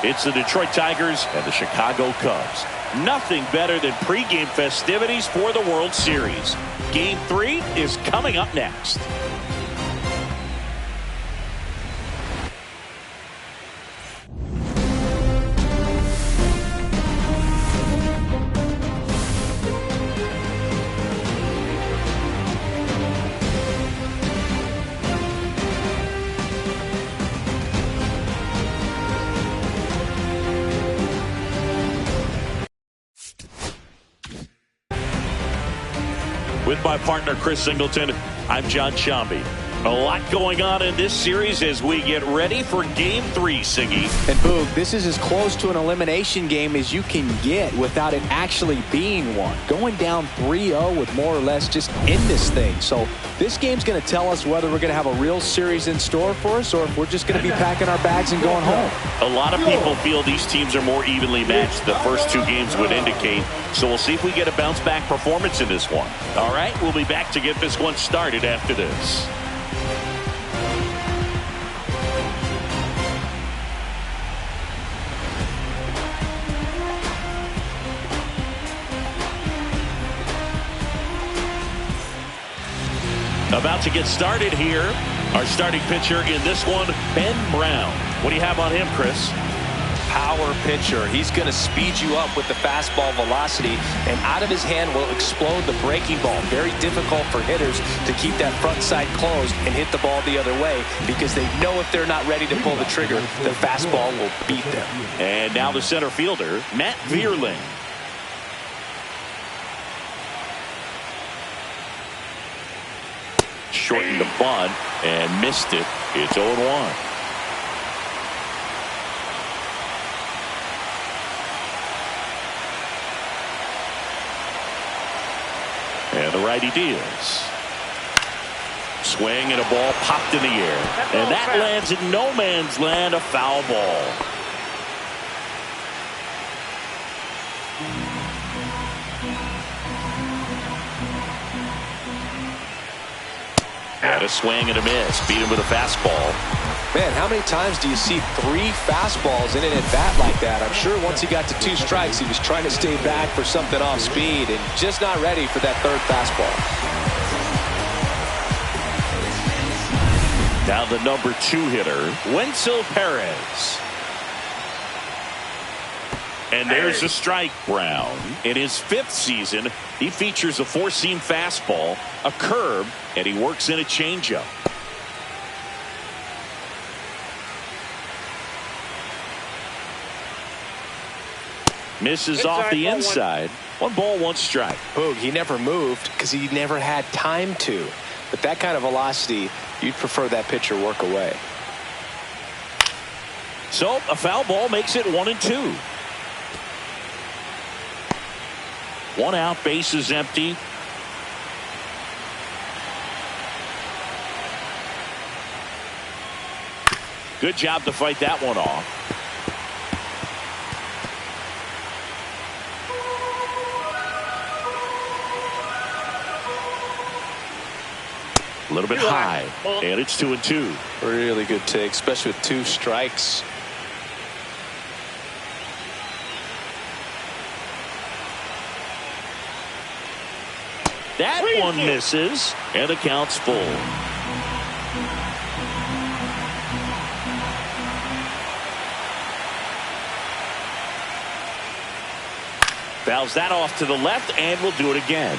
It's the Detroit Tigers and the Chicago Cubs. Nothing better than pregame festivities for the World Series. Game 3 is coming up next. With my partner, Chris Singleton, I'm John Shambi. A lot going on in this series as we get ready for Game 3, Siggy. And Boog, this is as close to an elimination game as you can get without it actually being one. Going down 3-0 would more or less just end this thing. So this game's going to tell us whether we're going to have a real series in store for us or if we're just going to be packing our bags and going home. A lot of people feel these teams are more evenly matched. The first 2 games would indicate. So we'll see if we get a bounce-back performance in this one. All right, we'll be back to get this one started after this. About to get started here. Our starting pitcher in this one, Ben Brown. What do you have on him, Chris? Power pitcher. He's going to speed you up with the fastball velocity, and out of his hand will explode the breaking ball. Very difficult for hitters to keep that front side closed and hit the ball the other way because they know if they're not ready to pull the trigger, the fastball will beat them. And now the center fielder, Matt Vierling. Shortened the bunt and missed it. It's 0-1. And the righty deals. Swing and a ball popped in the air. And that lands in no man's land, a foul ball. And a swing and a miss. Beat him with a fastball. Man, how many times do you see 3 fastballs in an at-bat like that? I'm sure once he got to 2 strikes, he was trying to stay back for something off speed and just not ready for that 3rd fastball. Now the number 2 hitter, Wenzel Perez. And there's a strike. Brown. In his 5th season, he features a 4-seam fastball, a curve, and he works in a changeup. Misses off the inside. 1 ball, 1 strike. Boog, he never moved because he never had time to. But that kind of velocity, you'd prefer that pitcher work away. So a foul ball makes it 1-2. 1 out, bases empty. Good job to fight that one off. A little bit high, and it's 2-2. Really good take, especially with 2 strikes. That one misses, and the count's full. Fouls that off to the left, and we'll do it again.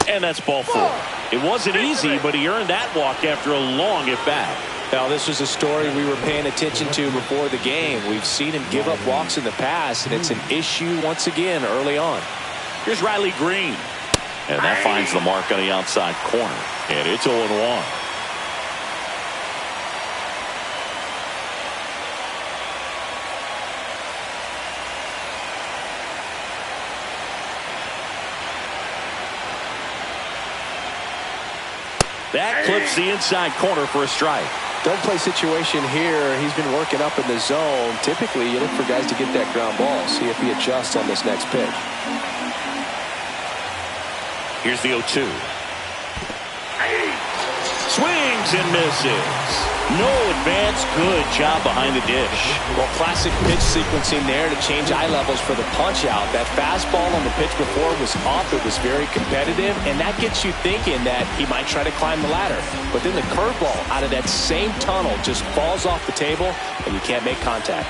And that's ball 4. It wasn't easy, but he earned that walk after a long at-bat. Now, this was a story we were paying attention to before the game. We've seen him give up walks in the past, and it's an issue once again early on. Here's Riley Green. And that finds the mark on the outside corner. And it's 0-1. That clips the inside corner for a strike. Double play situation here. He's been working up in the zone. Typically, you look for guys to get that ground ball. See if he adjusts on this next pitch. Here's the 0-2. Swings and misses. No advance. Good job behind the dish. Well, classic pitch sequencing there to change eye levels for the punch out. That fastball on the pitch before was off. It was very competitive, and that gets you thinking that he might try to climb the ladder. But then the curveball out of that same tunnel just falls off the table, and you can't make contact.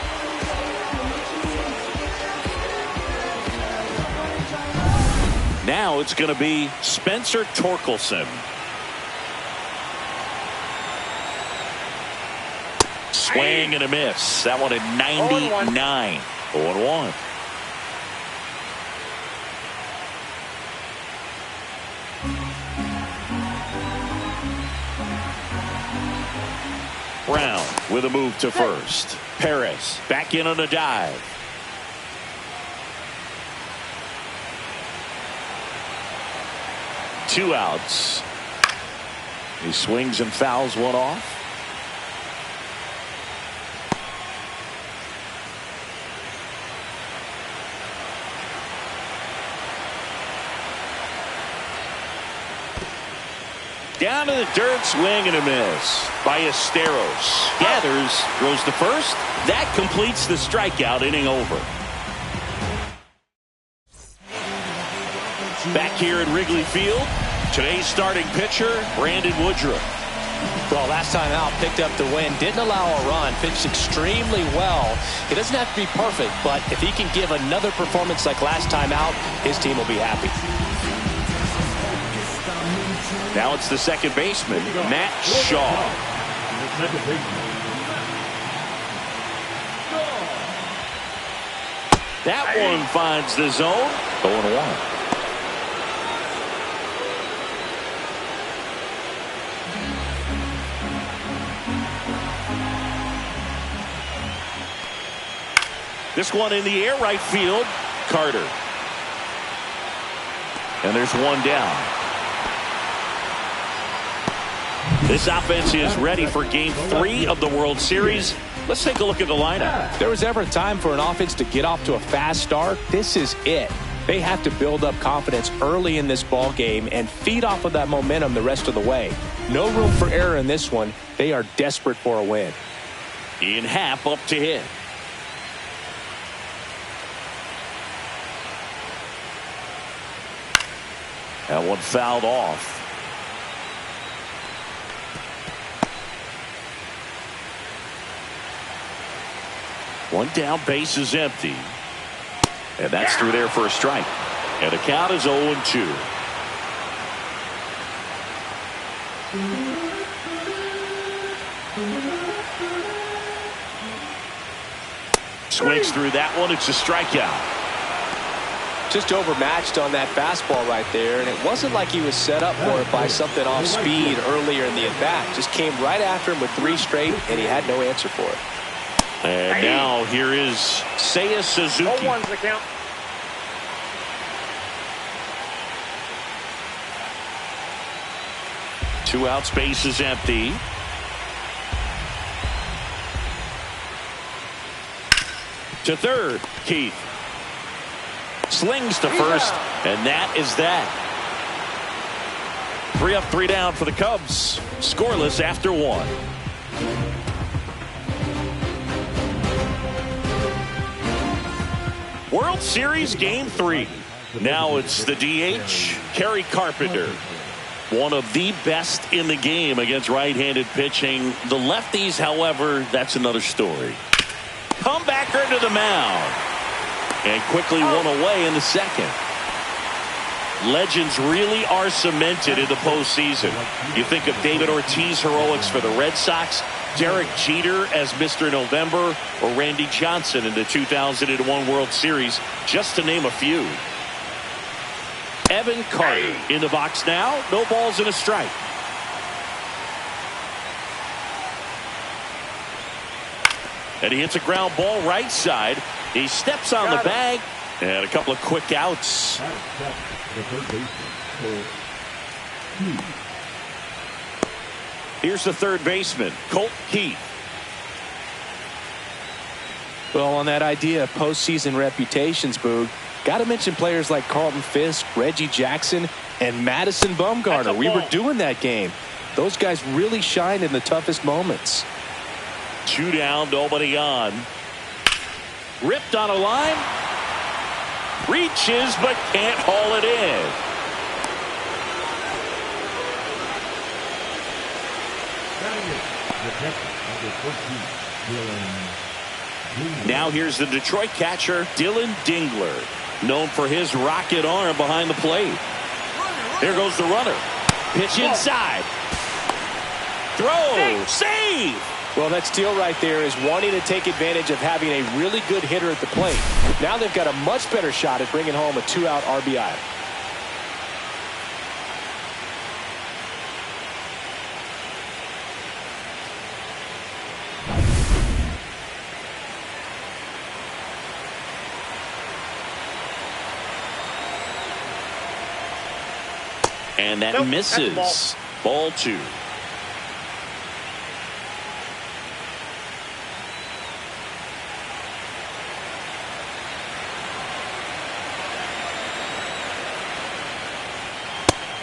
Now it's going to be Spencer Torkelson. Swing and a miss. That one at 99. 0-1. Brown with a move to first. Perez back in on a dive. Two outs. He swings and fouls one off. Down to the dirt, swing and a miss. Ballesteros gathers, throws to first. That completes the strikeout, inning over. Back here at Wrigley Field, today's starting pitcher, Brandon Woodruff. Well, last time out, picked up the win, didn't allow a run, pitched extremely well. It doesn't have to be perfect, but if he can give another performance like last time out, his team will be happy. Now it's the second baseman, Matt Shaw. That one finds the zone. 0-1. This one in the air, right field, Carter. And there's one down. This offense is ready for Game 3 of the World Series. Let's take a look at the lineup. If there was ever a time for an offense to get off to a fast start, this is it. They have to build up confidence early in this ball game and feed off of that momentum the rest of the way. No room for error in this one. They are desperate for a win. Ian Happ up to hit. That one fouled off. One down, base is empty. And that's through there for a strike. And the count is 0-2. Swings through that one. It's a strikeout. Just overmatched on that fastball right there, and it wasn't like he was set up for it by something off speed earlier in the at-bat. Just came right after him with 3 straight, and he had no answer for it. And now here is Seiya Suzuki. 0-1's the count. Two out, space is empty. To third, Keith. Slings to first, and that is that. 3 up, 3 down for the Cubs. Scoreless after 1. World Series Game 3. Now it's the DH, Kerry Carpenter. One of the best in the game against right-handed pitching. The lefties, however, that's another story. Comebacker to the mound. And quickly one away in the second. Legends really are cemented in the postseason. You think of David Ortiz heroics for the Red Sox, Derek Jeter as Mr. November, or Randy Johnson in the 2001 World Series, just to name a few. Evan Carter in the box now. No balls and a strike. And he hits a ground ball right side. He steps on the bag. And a couple of quick outs. Here's the third baseman, Colt Heath. Well, on that idea of postseason reputations, Boog, got to mention players like Carlton Fisk, Reggie Jackson, and Madison Bumgarner. We were doing that game. Those guys really shined in the toughest moments. 2 down, nobody on. Ripped on a line. Reaches, but can't haul it in. Now here's the Detroit catcher, Dylan Dingler, known for his rocket arm behind the plate. Here goes the runner. Pitch inside. Throw. Save. Well, that steal right there is wanting to take advantage of having a really good hitter at the plate. Now they've got a much better shot at bringing home a 2-out RBI. And that misses. Ball 2.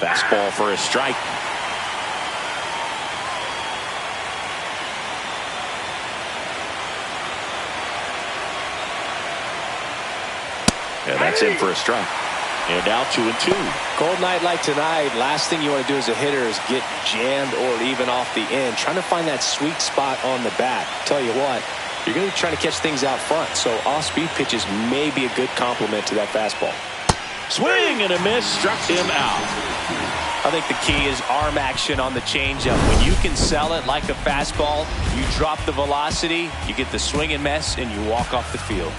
Fastball for a strike. And that's in for a strike. And now 2-2. Cold night like tonight, last thing you want to do as a hitter is get jammed or even off the end. Trying to find that sweet spot on the bat. Tell you what, you're going to be trying to catch things out front, so off-speed pitches may be a good complement to that fastball. Swing and a miss, struck him out. I think the key is arm action on the changeup. When you can sell it like a fastball, you drop the velocity, you get the swing and miss, and you walk off the field.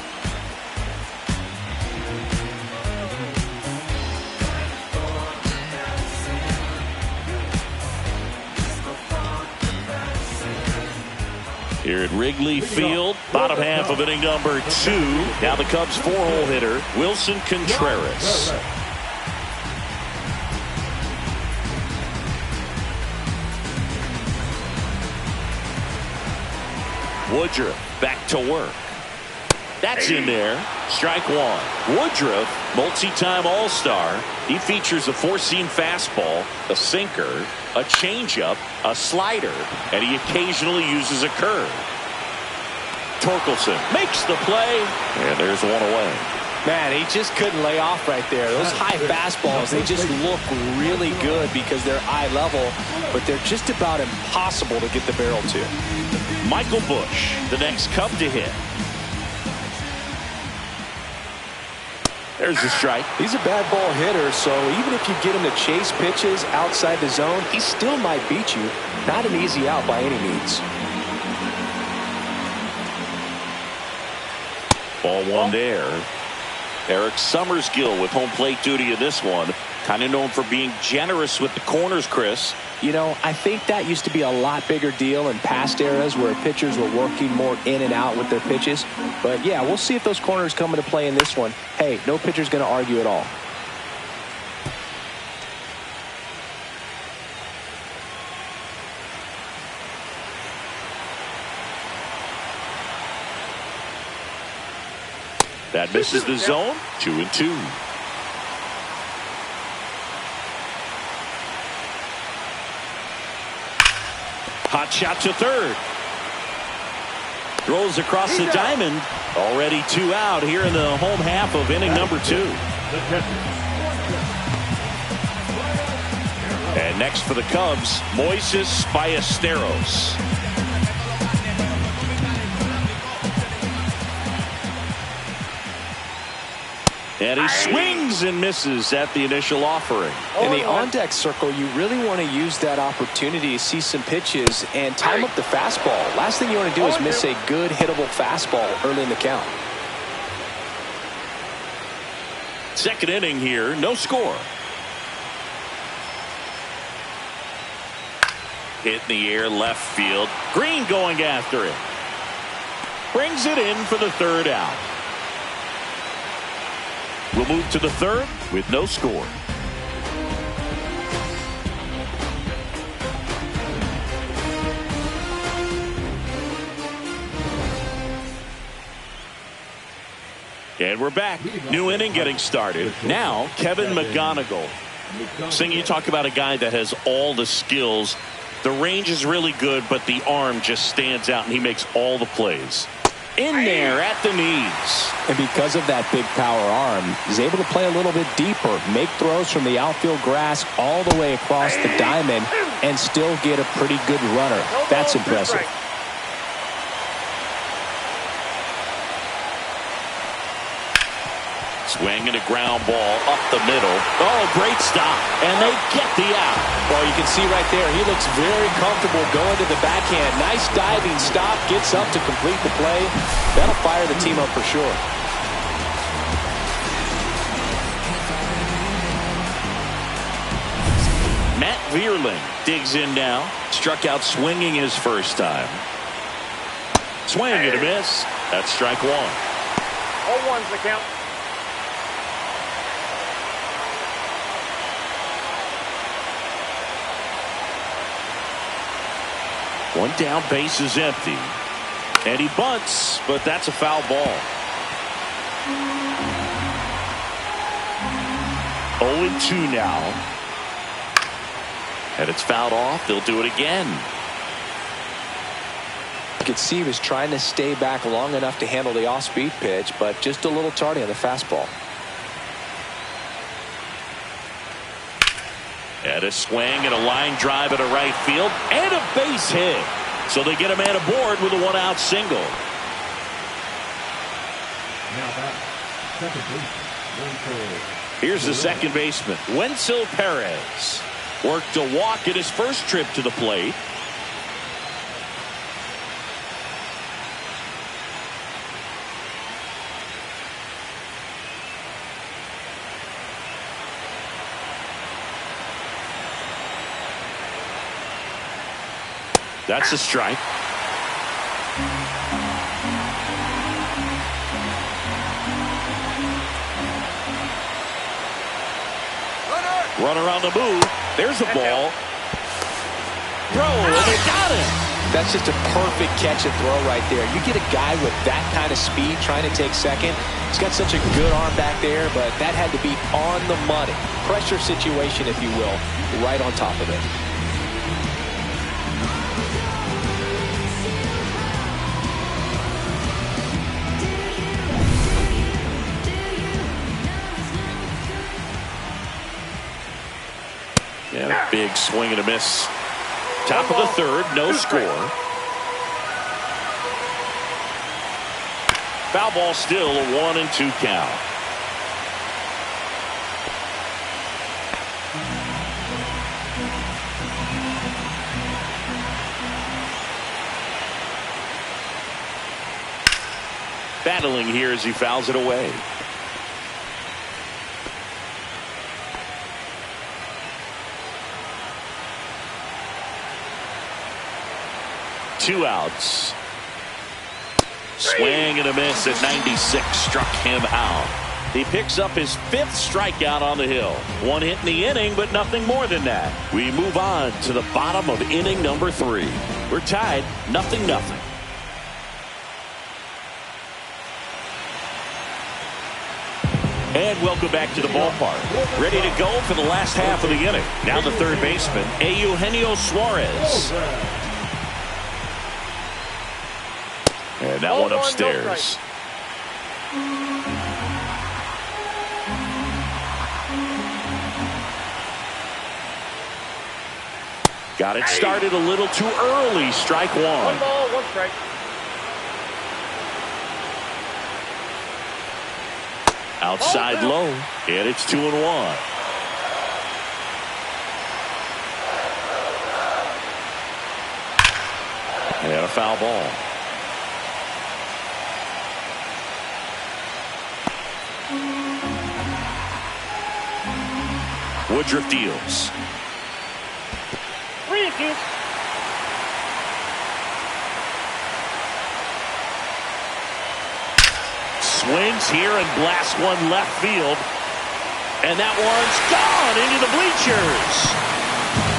Here at Wrigley Field, bottom half of inning number 2. Now the Cubs 4-hole hitter, Wilson Contreras. Woodruff back to work. That's in there. Strike 1. Woodruff, multi-time All-Star. He features a 4-seam fastball, a sinker, a changeup, a slider, and he occasionally uses a curve. Torkelson makes the play, and there's one away. Man, he just couldn't lay off right there. Those high fastballs, they just look really good because they're eye level, but they're just about impossible to get the barrel to. Michael Busch, the next Cub to hit. There's the strike. He's a bad ball hitter, so even if you get him to chase pitches outside the zone, he still might beat you. Not an easy out by any means. Ball 1 there. Eric Summersgill with home plate duty in this one. Kind of known for being generous with the corners, Chris. You know, I think that used to be a lot bigger deal in past eras where pitchers were working more in and out with their pitches. But yeah, we'll see if those corners come into play in this one. Hey, no pitcher's going to argue at all. That misses the zone. 2-2. Hot shot to third. Throws across the diamond. Already 2 out here in the home half of inning number 2. And next for the Cubs, Moises Ballesteros. And he swings and misses at the initial offering. In the on-deck circle, you really want to use that opportunity to see some pitches and time up the fastball. Last thing you want to do is miss a good hittable fastball early in the count. Second inning here, no score. Hit in the air, left field. Green going after it. Brings it in for the third out. We'll move to the third with no score. And we're back. New inning getting started. Now, Kevin McGonigal. Sing, you talk about a guy that has all the skills. The range is really good, but the arm just stands out, and he makes all the plays. In there at the knees. And because of that big power arm, he's able to play a little bit deeper, make throws from the outfield grass all the way across the diamond, and still get a pretty good runner. That's impressive. Swing and a ground ball up the middle. Oh, great stop. And they get the out. Well, you can see right there, he looks very comfortable going to the backhand. Nice diving stop, gets up to complete the play. That'll fire the team up for sure. Matt Vierling digs in now. Struck out swinging his first time. Swing and a miss. That's strike one. 0-1's the count. One down, base is empty. And he bunts, but that's a foul ball. 0-2 now. And it's fouled off. They'll do it again. You could see he was trying to stay back long enough to handle the off-speed pitch, but just a little tardy on the fastball. And a swing and a line drive at a right field and a base hit. So they get a man aboard with a one-out single. Here's the second baseman, Wenzel Perez. Worked a walk at his first trip to the plate. That's a strike. Runner on the move. There's a ball. Throw, and they got him. That's just a perfect catch and throw right there. You get a guy with that kind of speed trying to take second. He's got such a good arm back there, but that had to be on the money. Pressure situation, if you will, right on top of it. And a big swing and a miss. Top of the third, no score. Foul ball still, a 1-2 count. Battling here as he fouls it away. Two outs. Swing and a miss at 96. Struck him out. He picks up his fifth strikeout on the hill. One hit in the inning, but nothing more than that. We move on to the bottom of inning number 3. We're tied 0-0. And welcome back to the ballpark. Ready to go for the last half of the inning. Now the third baseman, Eugenio Suarez. And that one upstairs. Got it started a little too early. Strike one. 1 ball, 1 strike. Outside low. And it's 2-1. And a foul ball. Woodruff deals. 3-2. Swings here and blasts one left field. And that one's gone into the bleachers.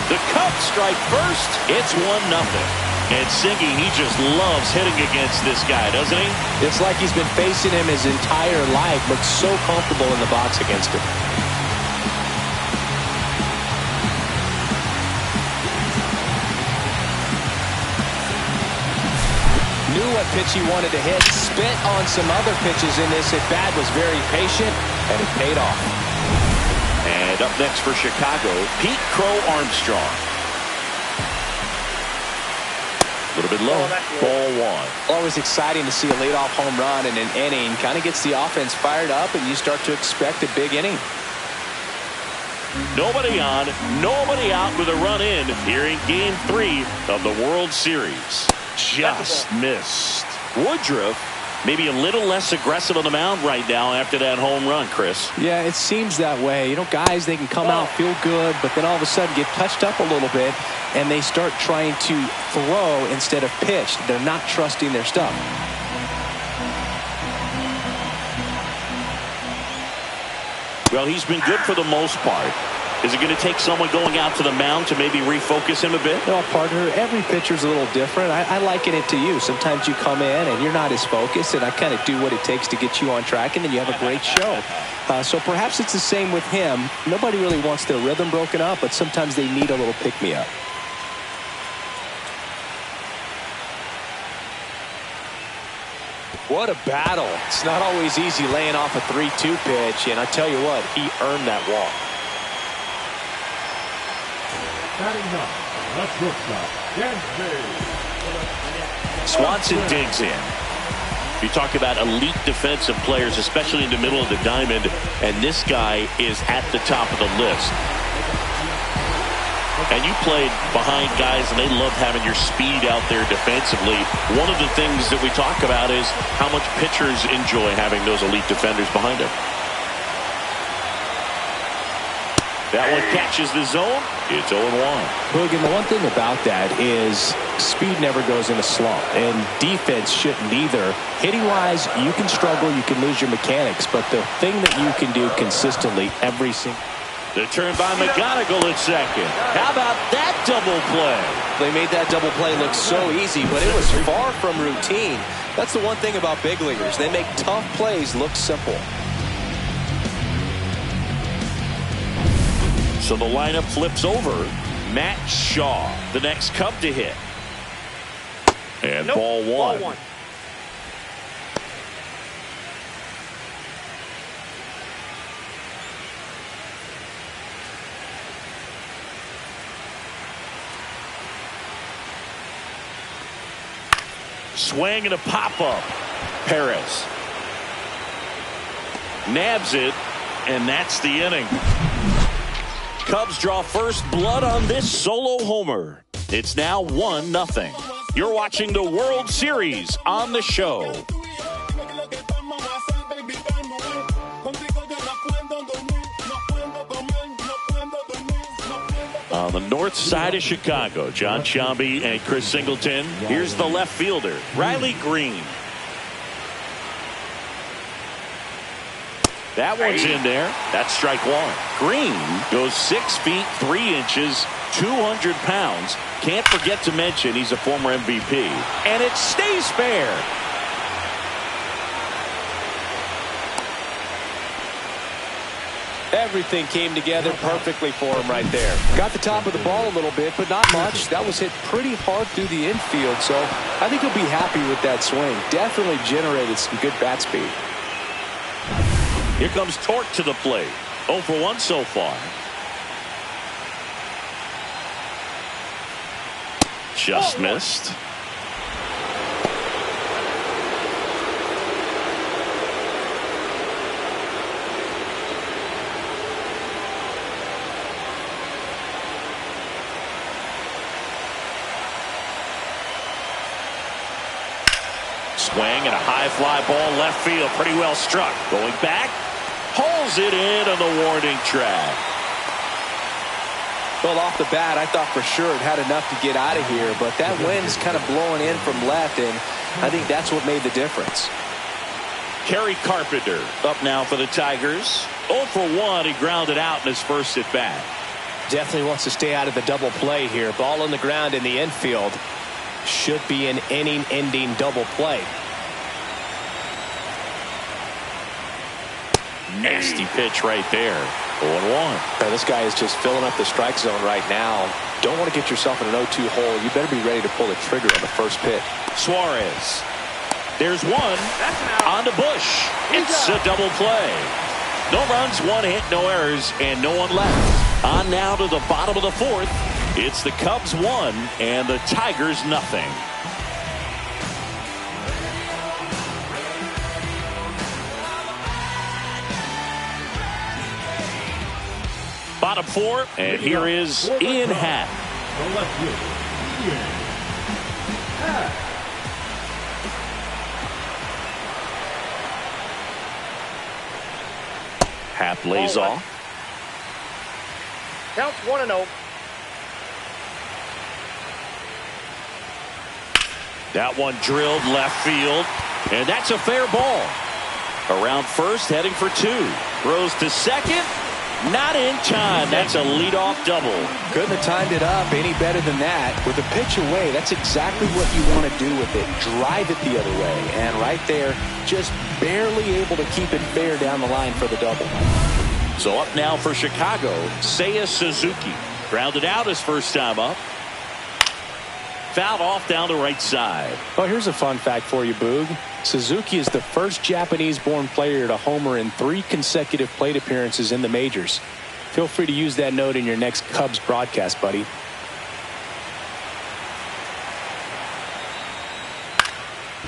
The Cubs strike first. It's 1-0. And Siggy, he just loves hitting against this guy, doesn't he? It's like he's been facing him his entire life. Looks so comfortable in the box against him. Knew what pitch he wanted to hit. Spit on some other pitches in this at-bat. Was very patient, and it paid off. And up next for Chicago, Pete Crow Armstrong. A little bit low. Ball one. Always exciting to see a leadoff home run in an inning. Kind of gets the offense fired up, and you start to expect a big inning. Nobody on, nobody out with a run in here in Game 3 of the World Series. Just missed. Woodruff maybe a little less aggressive on the mound right now after that home run, Chris. Yeah, it seems that way. You know, guys, they can come out, feel good, but then all of a sudden get touched up a little bit, and they start trying to throw instead of pitch. They're not trusting their stuff. Well, he's been good for the most part. Is it going to take someone going out to the mound to maybe refocus him a bit? No, partner, every pitcher's a little different. I liken it to you. Sometimes you come in and you're not as focused, and I kind of do what it takes to get you on track, and then you have a great show. So perhaps it's the same with him. Nobody really wants their rhythm broken up, but sometimes they need a little pick-me-up. What a battle. It's not always easy laying off a 3-2 pitch, and I tell you what, he earned that walk. Swanson digs in. You talk about elite defensive players, especially in the middle of the diamond, and this guy is at the top of the list. And you played behind guys, and they love having your speed out there defensively. One of the things that we talk about is how much pitchers enjoy having those elite defenders behind them. That one catches the zone. It's 0-1. Look, and the one thing about that is speed never goes in a slump, and defense shouldn't either. Hitting-wise, you can struggle, you can lose your mechanics, but the thing that you can do consistently every single... The turn by McGonigal at second. How about that double play? They made that double play look so easy, but it was far from routine. That's the one thing about big leaguers. They make tough plays look simple. So the lineup flips over. Matt Shaw, the next Cub to hit. And ball one. Swing and a pop-up. Perez nabs it, and that's the inning. Cubs draw first blood on this solo homer. It's now 1-0. You're watching the World Series on the show. On the north side of Chicago, John Sciambi and Chris Singleton. Here's the left fielder, Riley Green. That one's in there. That's strike one. Green goes 6 feet 3 inches, 200 pounds. Can't forget to mention he's a former MVP. And it stays fair. Everything came together perfectly for him right there. Got the top of the ball a little bit, but not much. That was hit pretty hard through the infield, so I think he'll be happy with that swing. Definitely generated some good bat speed. Here comes Torque to the plate. 0 for 1 so far. Just missed. Swing and a high fly ball left field. Pretty well struck. Going back. Pulls it in on the warning track. Well, off the bat, I thought for sure it had enough to get out of here, but that wind's kind of blowing in from left, and I think that's what made the difference. Kerry Carpenter up now for the Tigers. 0 for 1. He grounded out in his first at bat. Definitely wants to stay out of the double play here. Ball on the ground in the infield. should be an inning-ending double play. Nasty pitch right there. 0-1. This guy is just filling up the strike zone right now. Don't want to get yourself in an 0-2 hole. You better be ready to pull the trigger on the first pitch. Suarez. There's one on to Bush. It's a double play. No runs, one hit, no errors, and no one left. On now to the bottom of the fourth. It's the Cubs 1 and the Tigers nothing. Bottom 4, and here is Ian Happ. Happ lays off. Counts 1-0. That one drilled left field, and that's a fair ball. Around first, heading for 2. Throws to second. Not in time. That's a leadoff double. Couldn't have timed it up any better than that. With the pitch away, that's exactly what you want to do with it. Drive it the other way. And right there, just barely able to keep it fair down the line for the double. So up now for Chicago, Seiya Suzuki. Grounded out his first time up. Fouled off down the right side. Well, here's a fun fact for you, Boog. Suzuki is the first Japanese-born player to homer in 3 consecutive plate appearances in the majors. Feel free to use that note in your next Cubs broadcast, buddy.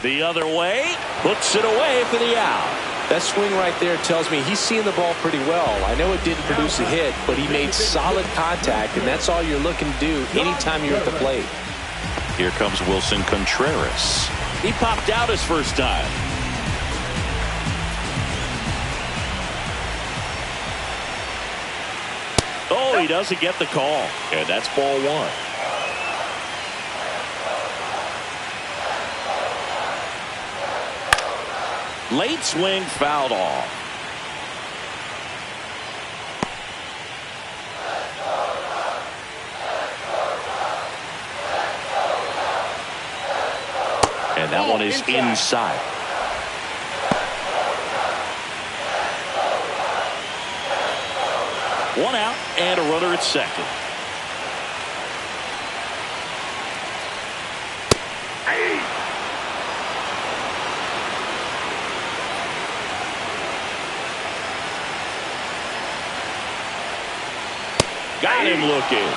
The other way, puts it away for the out. That swing right there tells me he's seeing the ball pretty well. I know it didn't produce a hit, but he made solid contact, and that's all you're looking to do anytime you're at the plate. Here comes Wilson Contreras. He popped out his first time. Oh, he doesn't get the call. And that's ball 1. Late swing fouled off. And that one is inside. One out and a runner at second. Got him looking.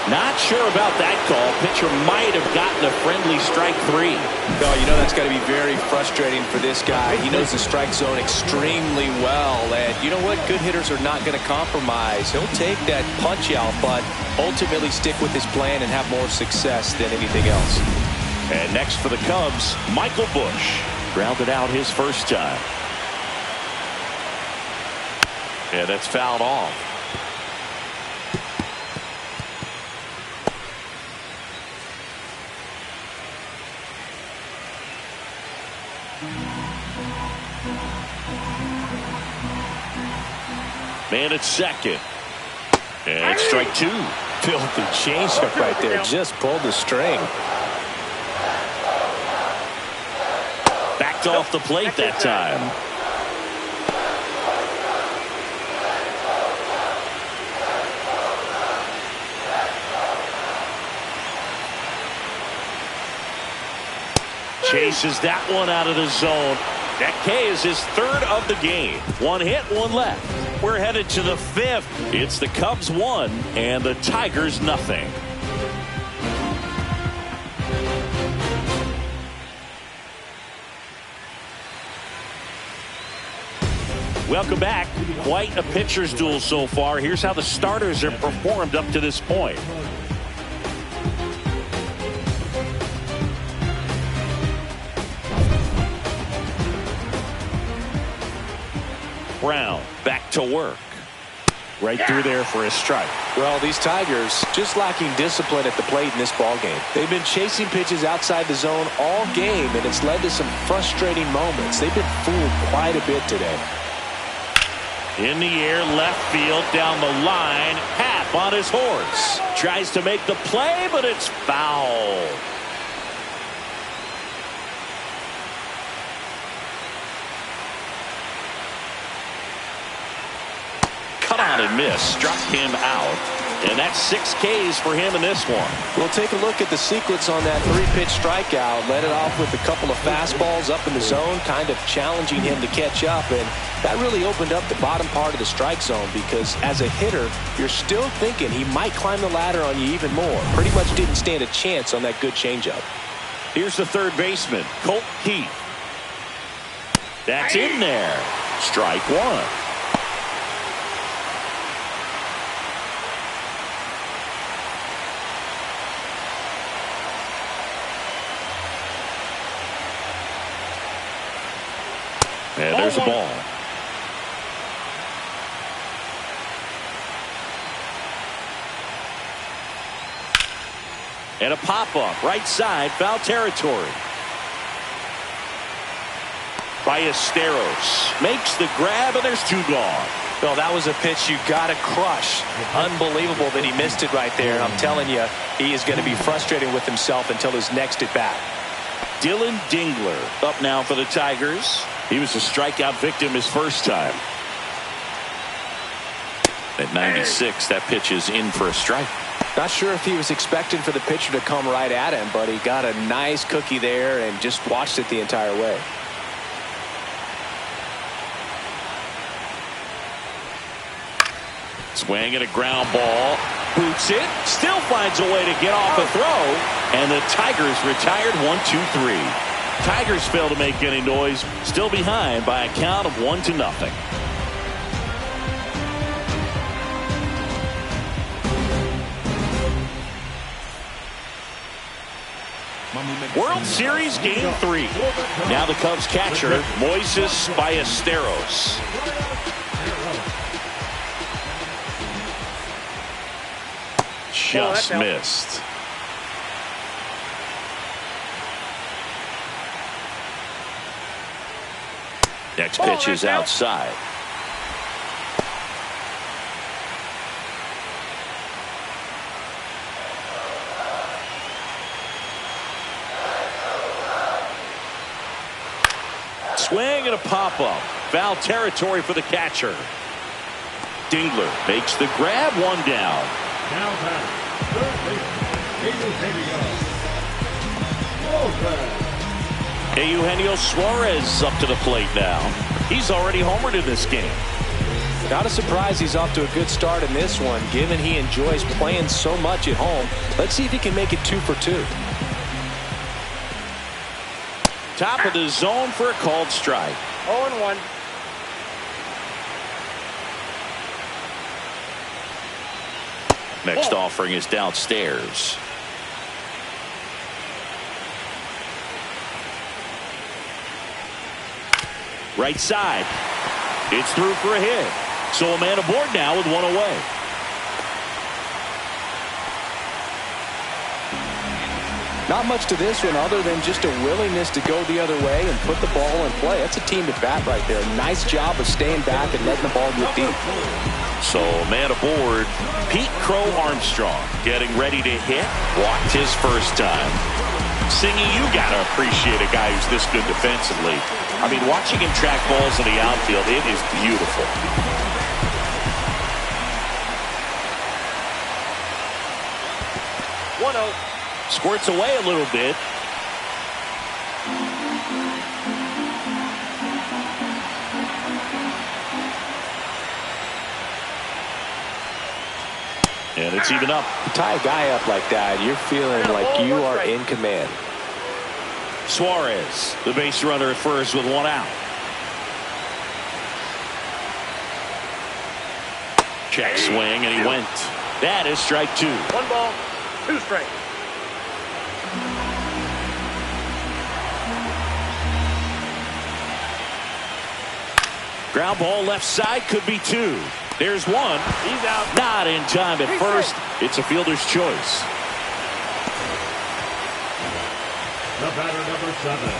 Not sure about that call. Pitcher might have gotten a friendly strike 3. No, you know that's got to be very frustrating for this guy. He knows the strike zone extremely well. And you know what? Good hitters are not going to compromise. He'll take that punch out, but ultimately stick with his plan and have more success than anything else. And next for the Cubs, Michael Bush. Grounded out his first time. And that's fouled off. Man at second. And strike 2. Filthy changeup right there. Just pulled the string. Backed off the plate that time. Chases that one out of the zone. That K is his 3rd of the game. 1 hit, 1 left. We're headed to the 5th. It's the Cubs 1 and the Tigers nothing. Welcome back. Quite a pitcher's duel so far. Here's how the starters have performed up to this point. Brown back to work. Right through there for a strike. Well, these Tigers just lacking discipline at the plate in this ballgame. They've been chasing pitches outside the zone all game, and it's led to some frustrating moments. They've been fooled quite a bit today. In the air, left field, down the line. Happ on his horse. Tries to make the play, but it's foul. swung on and missed. Struck him out. And that's 6 Ks for him in this one. We'll take a look at the sequence on that 3-pitch strikeout. Led it off with a couple of fastballs up in the zone, kind of challenging him to catch up. And that really opened up the bottom part of the strike zone because as a hitter, you're still thinking he might climb the ladder on you even more. Pretty much didn't stand a chance on that good changeup. Here's the third baseman, Colt Keith. That's in there. Strike one. And there's a ball. And a pop-up, right side, foul territory. Ballesteros makes the grab, and there's 2 gone. Well, that was a pitch you got to crush. Unbelievable that he missed it right there. I'm telling you, he is going to be frustrated with himself until his next at bat. Dylan Dingler up now for the Tigers. He was a strikeout victim his first time. At 96, that pitch is in for a strike. Not sure if he was expecting for the pitcher to come right at him, but he got a nice cookie there and just watched it the entire way. Swing and a ground ball. Boots it. Still finds a way to get off a throw. And the Tigers retired 1-2-3. Tigers fail to make any noise. Still behind by a count of 1-0. World Series Game 3. Now the Cubs catcher, Moises Ballesteros. Just missed. Next pitch is outside. Swing and a pop-up. Foul territory for the catcher. Dingler makes the grab, 1 down. Now Eugenio Suarez up to the plate now. He's already homered in this game. Not a surprise he's off to a good start in this one, given he enjoys playing so much at home. Let's see if he can make it 2 for 2. Top of the zone for a called strike. 0-1. Next offering is downstairs. Right side. It's through for a hit. So a man aboard now with 1 away. Not much to this one other than just a willingness to go the other way and put the ball in play. That's a team at bat right there. Nice job of staying back and letting the ball get deep. So man aboard, Pete Crow Armstrong getting ready to hit. Walked his first time. Singy, you got to appreciate a guy who's this good defensively. I mean, watching him track balls in the outfield, it is beautiful. Squirts away a little bit. And it's even up. Tie a guy up like that, you're feeling like you are in command. Suarez, the base runner at first with 1 out. Check swing, and he went. That is strike 2. 1 ball, 2 strikes. Ground ball left side, could be 2. There's 1. He's out. Not in time at first. It's a fielder's choice. The batter, number 7.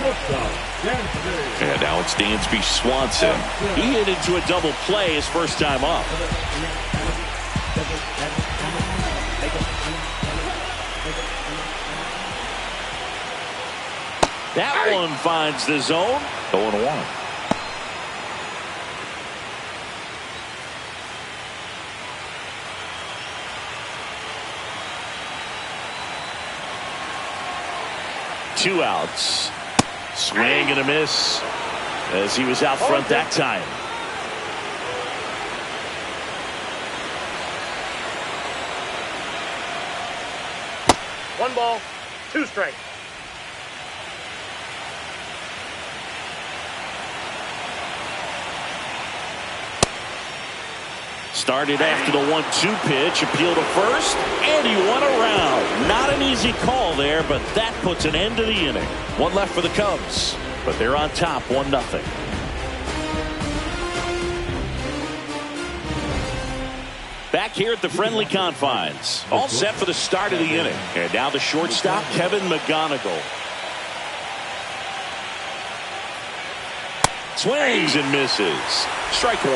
Shortstop, Dansby. And now it's Dansby Swanson. He hit into a double play his first time up. That one finds the zone. 0-1. 2 outs. Swing and a miss as he was out front that time. One ball, 2 strikes. Started after the 1-2 pitch, appeal to first, and he went around. Not an easy call there, but that puts an end to the inning. One left for the Cubs, but they're on top 1-0. Back here at the friendly confines. All set for the start of the inning. And now the shortstop, Kevin McGonigal. Swings and misses. Strike 1.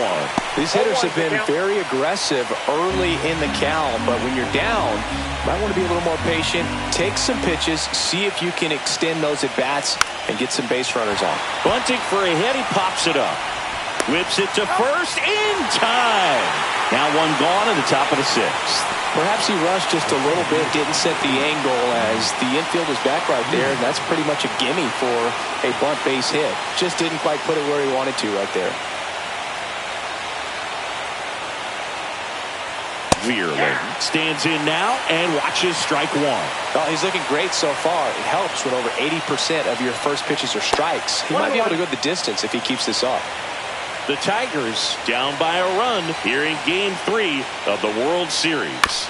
These hitters have been very aggressive early in the count, but when you're down, you might want to be a little more patient. Take some pitches, see if you can extend those at-bats and get some base runners on. Bunting for a hit, he pops it up. Whips it to first in time. Now one gone at the top of the 6th. Perhaps he rushed just a little bit, didn't set the angle as the infield was back right there, and that's pretty much a gimme for a bunt base hit. Just didn't quite put it where he wanted to right there. Vierling stands in now and watches strike 1. Well, he's looking great so far. It helps when over 80% of your first pitches are strikes. He might be able to go the distance if he keeps this up. The Tigers down by a run here in Game 3 of the World Series.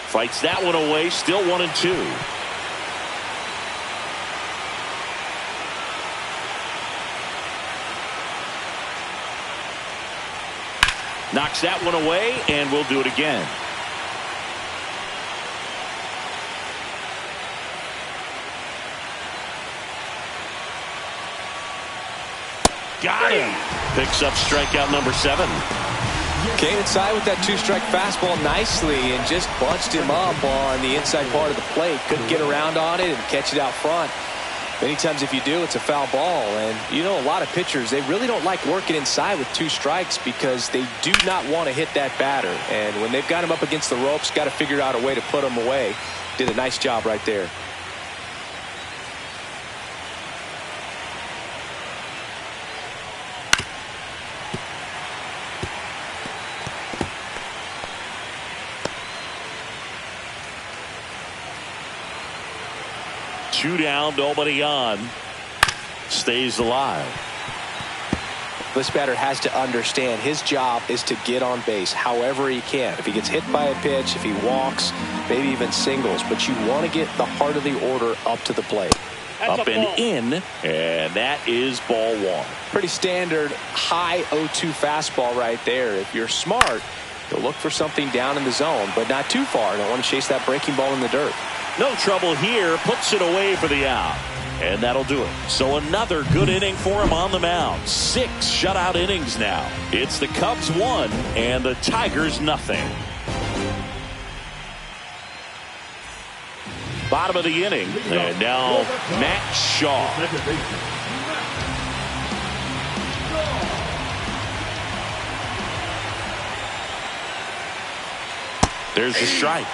Fights that one away, still 1-2. Knocks that one away, and we'll do it again. Got him. Picks up strikeout number 7. Came inside with that 2-strike fastball nicely and just bunched him up on the inside part of the plate. Couldn't get around on it and catch it out front. Many times if you do, it's a foul ball. And you know, a lot of pitchers, they really don't like working inside with 2 strikes because they do not want to hit that batter. And when they've got him up against the ropes, got to figure out a way to put him away. Did a nice job right there. Two down, nobody on. Stays alive. This batter has to understand his job is to get on base however he can. If he gets hit by a pitch, if he walks, maybe even singles, but you want to get the heart of the order up to the plate. Up and in, and that is ball 1. Pretty standard high 0-2 fastball right there. If you're smart, you'll look for something down in the zone, but not too far. Don't want to chase that breaking ball in the dirt. No trouble here, puts it away for the out. And that'll do it. So another good inning for him on the mound. 6 shutout innings now. It's the Cubs 1 and the Tigers nothing. Bottom of the inning. And now Matt Shaw. There's the strike.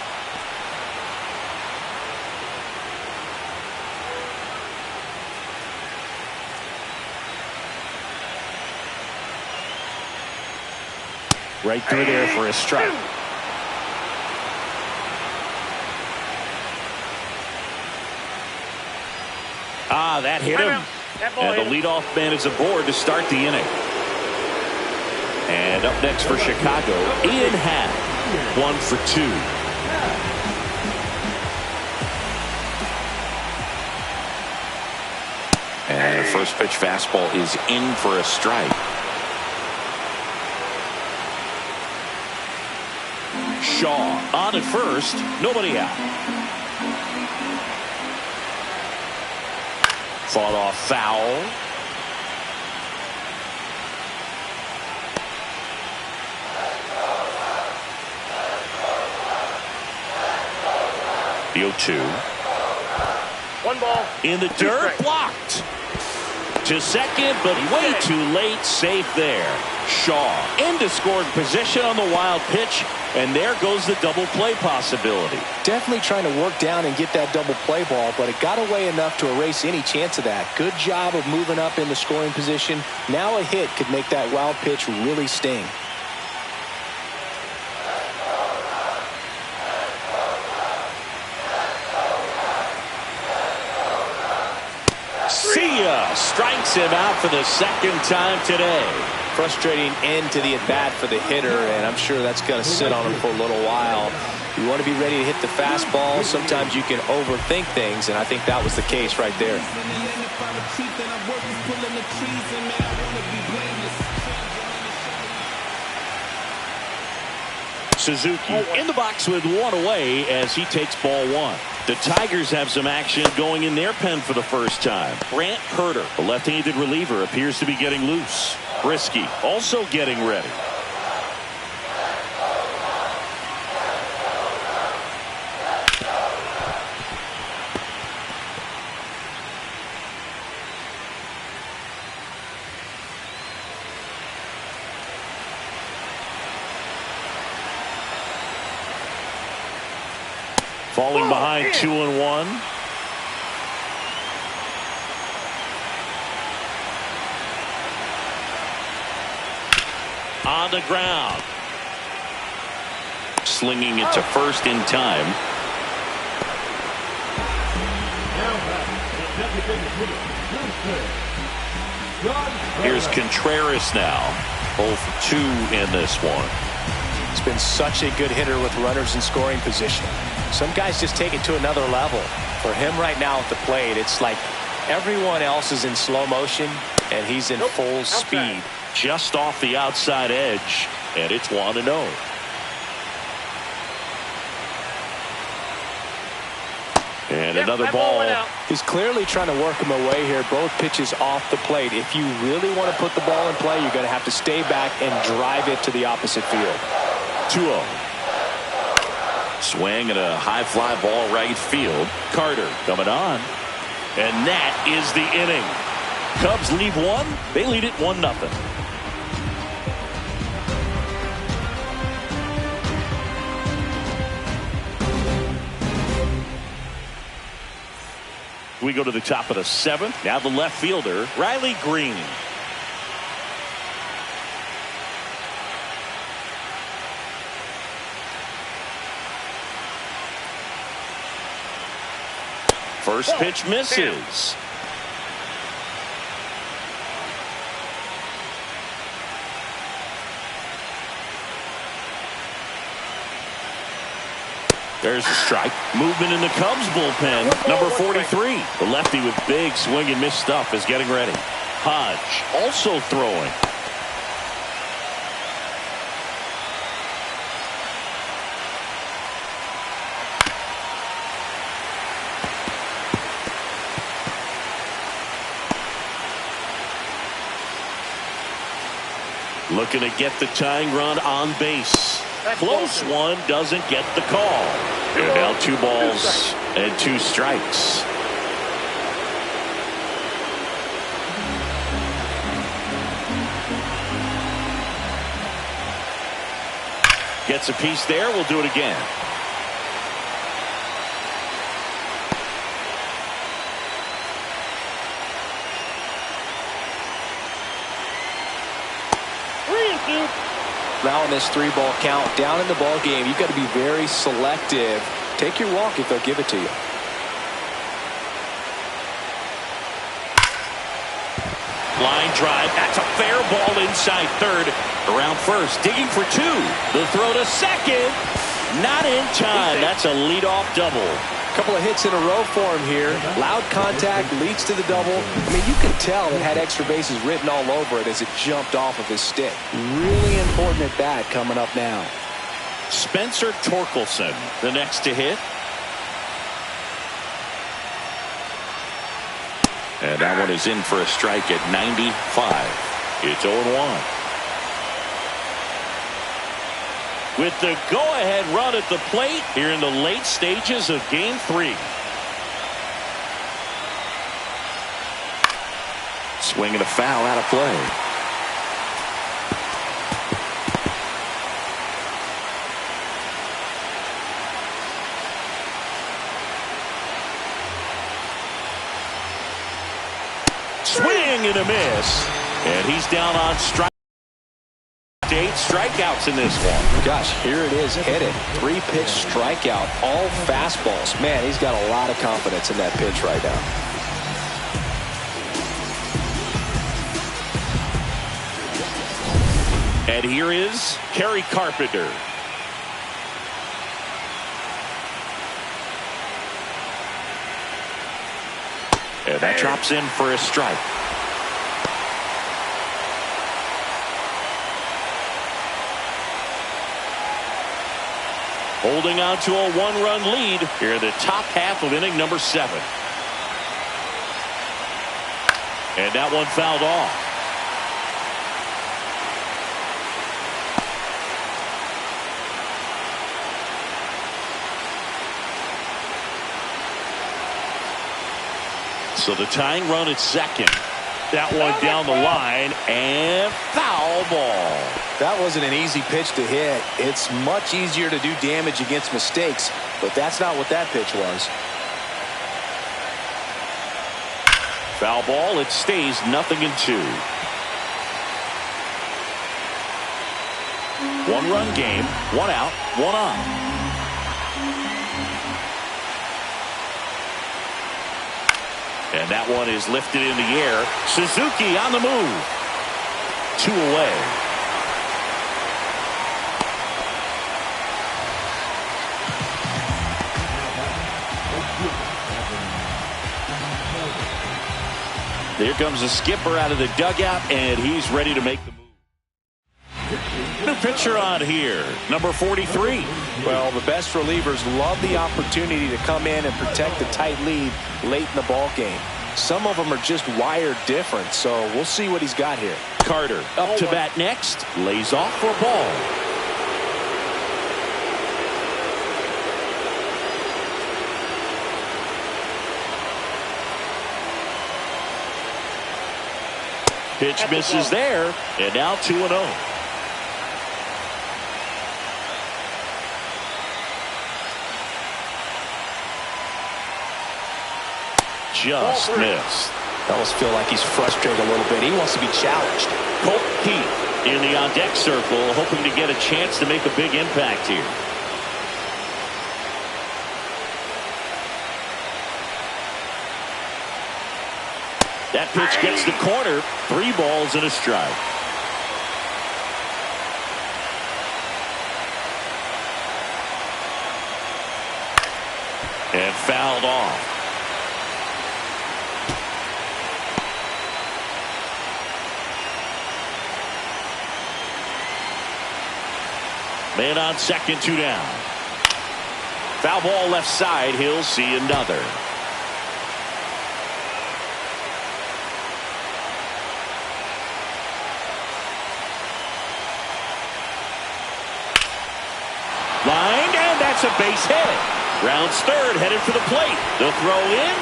Right through there for a strike. Ah, that hit him. And the leadoff man is aboard to start the inning. And up next for Chicago, Ian Happ. 1 for 2. And the first pitch fastball is in for a strike. Shaw on at first, nobody out. Fought off foul. The 0-2. One ball. In the dirt, blocked. To second, but way too late. Safe there. Shaw into scoring position on the wild pitch, and there goes the double play possibility. Definitely trying to work down and get that double play ball, but it got away enough to erase any chance of that. Good job of moving up in the scoring position. Now a hit could make that wild pitch really sting. See ya! Strikes him out for the second time today. Frustrating end to the at-bat for the hitter, and I'm sure that's going to sit on him for a little while. You want to be ready to hit the fastball. Sometimes you can overthink things, and I think that was the case right there. Suzuki in the box with one away as he takes ball one. The Tigers have some action going in their pen for the first time. Brant Herter, the left-handed reliever, appears to be getting loose. Brisky also getting ready. Falling behind 2-1. On the ground. Slinging it to first in time. Here's Contreras now. 0 for 2 in this one. He's been such a good hitter with runners in scoring position. Some guys just take it to another level. For him right now at the plate, it's like everyone else is in slow motion and he's in full speed. Just off the outside edge, and it's 1-0. And another ball. He's clearly trying to work him away here. Both pitches off the plate. If you really want to put the ball in play, you're going to have to stay back and drive it to the opposite field. 2-0. Swing and a high fly ball right field. Carter coming on. And that is the inning. Cubs lead one. They lead it 1-0. We go to the top of the 7th. Now the left fielder, Riley Green. First pitch misses. There's a strike. Movement in the Cubs bullpen. Number 43. The lefty with big swing and miss stuff is getting ready. Hodge also throwing. Looking to get the tying run on base. Close one, doesn't get the call. And now 2 balls and 2 strikes. Gets a piece there. We'll do it again. Now in this 3-ball count, down in the ball game, you've got to be very selective. Take your walk if they'll give it to you. Line drive. That's a fair ball inside third. Around first. Digging for 2. The throw to second. Not in time. That's a leadoff double. Couple of hits in a row for him here. Loud contact leads to the double. I mean, you can tell it had extra bases written all over it as it jumped off of his stick. Really important at bat coming up now. Spencer Torkelson, the next to hit. And that one is in for a strike at 95. It's 0-1. With the go-ahead run at the plate here in the late stages of Game 3. Swing and a foul out of play. Swing and a miss. And he's down on strike. 8 strikeouts in this one. Gosh, here it is. Hit it. 3-pitch strikeout. All fastballs. Man, he's got a lot of confidence in that pitch right now. And here is Kerry Carpenter. And that drops in for a strike. Holding on to a 1-run lead here in the top half of inning number 7. And that one fouled off. So the tying run at second. That one down the line and foul ball. That wasn't an easy pitch to hit. It's much easier to do damage against mistakes, but that's not what that pitch was. Foul ball. It stays 0-2. 1-run game, 1 out, 1 on. And that one is lifted in the air. Suzuki on the move. 2 away. Here comes the skipper out of the dugout, and he's ready to make the move. New pitcher on here, number 43. Well, the best relievers love the opportunity to come in and protect the tight lead late in the ball game. Some of them are just wired different, so we'll see what he's got here. Carter up to bat next, lays off for a ball. Pitch misses there, and now 2-0. Just missed. I almost feel like he's frustrated a little bit. He wants to be challenged. Colt Keith in the on-deck circle, hoping to get a chance to make a big impact here. That pitch gets the corner. 3 balls and a strike. And fouled off. Man on second, 2 down. Foul ball left side. He'll see another. Lined, and that's a base hit. Rounds third, headed for the plate. They'll throw in.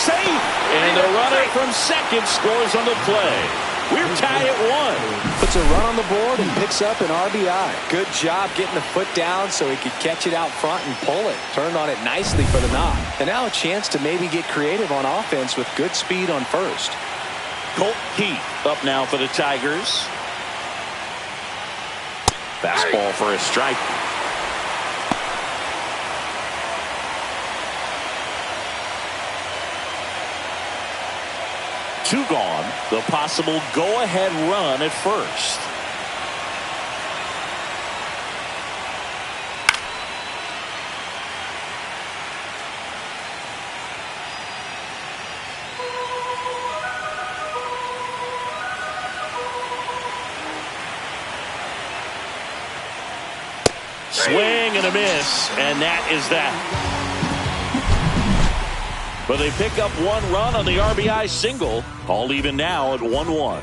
Safe. And the runner from second scores on the play. We're tied at 1. Puts a run on the board and picks up an RBI. Good job getting the foot down so he could catch it out front and pull it. Turned on it nicely for the knock. And now a chance to maybe get creative on offense with good speed on first. Colt Keith up now for the Tigers. Fastball for a strike. Two gone. The possible go-ahead run at first. Swing and a miss, and that is that. But they pick up 1 run on the RBI single. All even now at 1-1.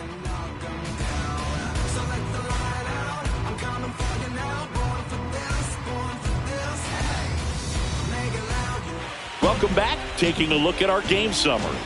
Welcome back. Taking a look at our game summary.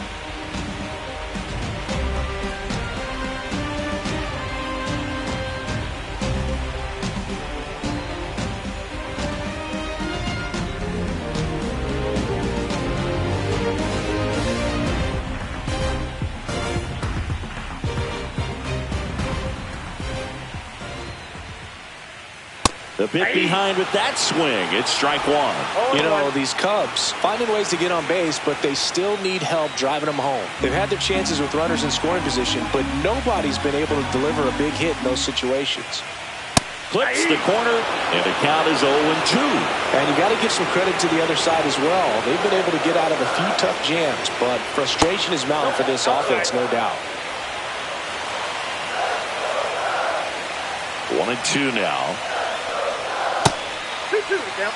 The bit behind with that swing. It's strike one. You know, these Cubs finding ways to get on base, but they still need help driving them home. They've had their chances with runners in scoring position, but nobody's been able to deliver a big hit in those situations. Clips the corner, and the count is 0-2. And you got to give some credit to the other side as well. They've been able to get out of a few tough jams, but frustration is mounting for this offense, no doubt. 1-2 now. 2-2 count.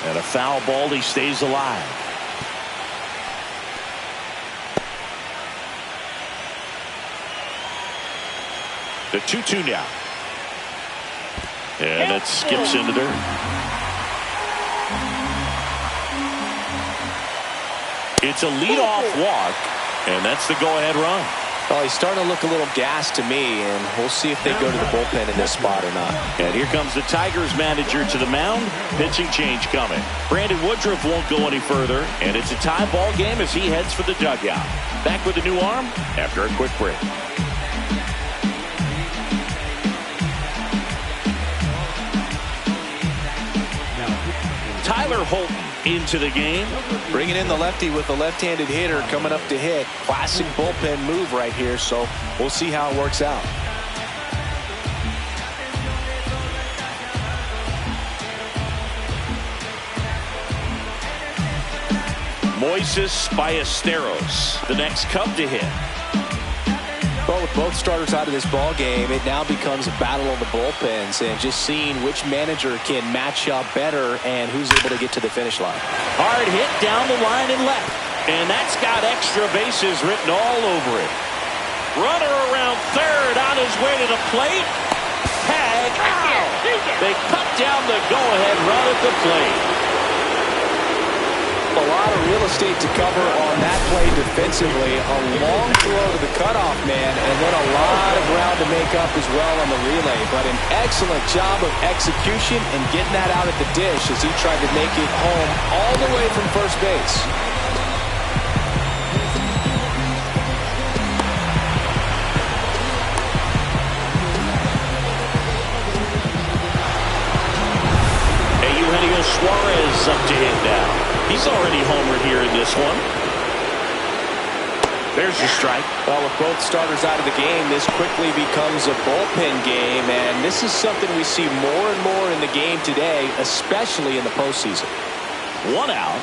And a foul ball. He stays alive. The 2-2 now. And it skips into dirt. It's a leadoff walk, and that's the go-ahead run. Well, he's starting to look a little gassed to me, and we'll see if they go to the bullpen in this spot or not. And here comes the Tigers manager to the mound. Pitching change coming. Brandon Woodruff won't go any further, and it's a tie ball game as he heads for the dugout. Back with a new arm after a quick break. Tyler Holton into the game. Bringing in the lefty with the left-handed hitter coming up to hit. Classic bullpen move right here, so we'll see how it works out. Moises Ballesteros, the next Cub to hit. But with both starters out of this ball game, it now becomes a battle of the bullpens and just seeing which manager can match up better and who's able to get to the finish line. Hard hit down the line and left. And that's got extra bases written all over it. Runner around third on his way to the plate. Tag. Ow! They cut down the go-ahead run at the plate. A lot of real estate to cover on that play defensively. A long throw to the cutoff man, and then a lot of ground to make up as well on the relay. But an excellent job of execution and getting that out at the dish as he tried to make it home all the way from first base. Eugenio Suarez up to hit now. He's already homered here in this one. There's your strike. Well, with both starters out of the game, this quickly becomes a bullpen game, and this is something we see more and more in the game today, especially in the postseason. One out.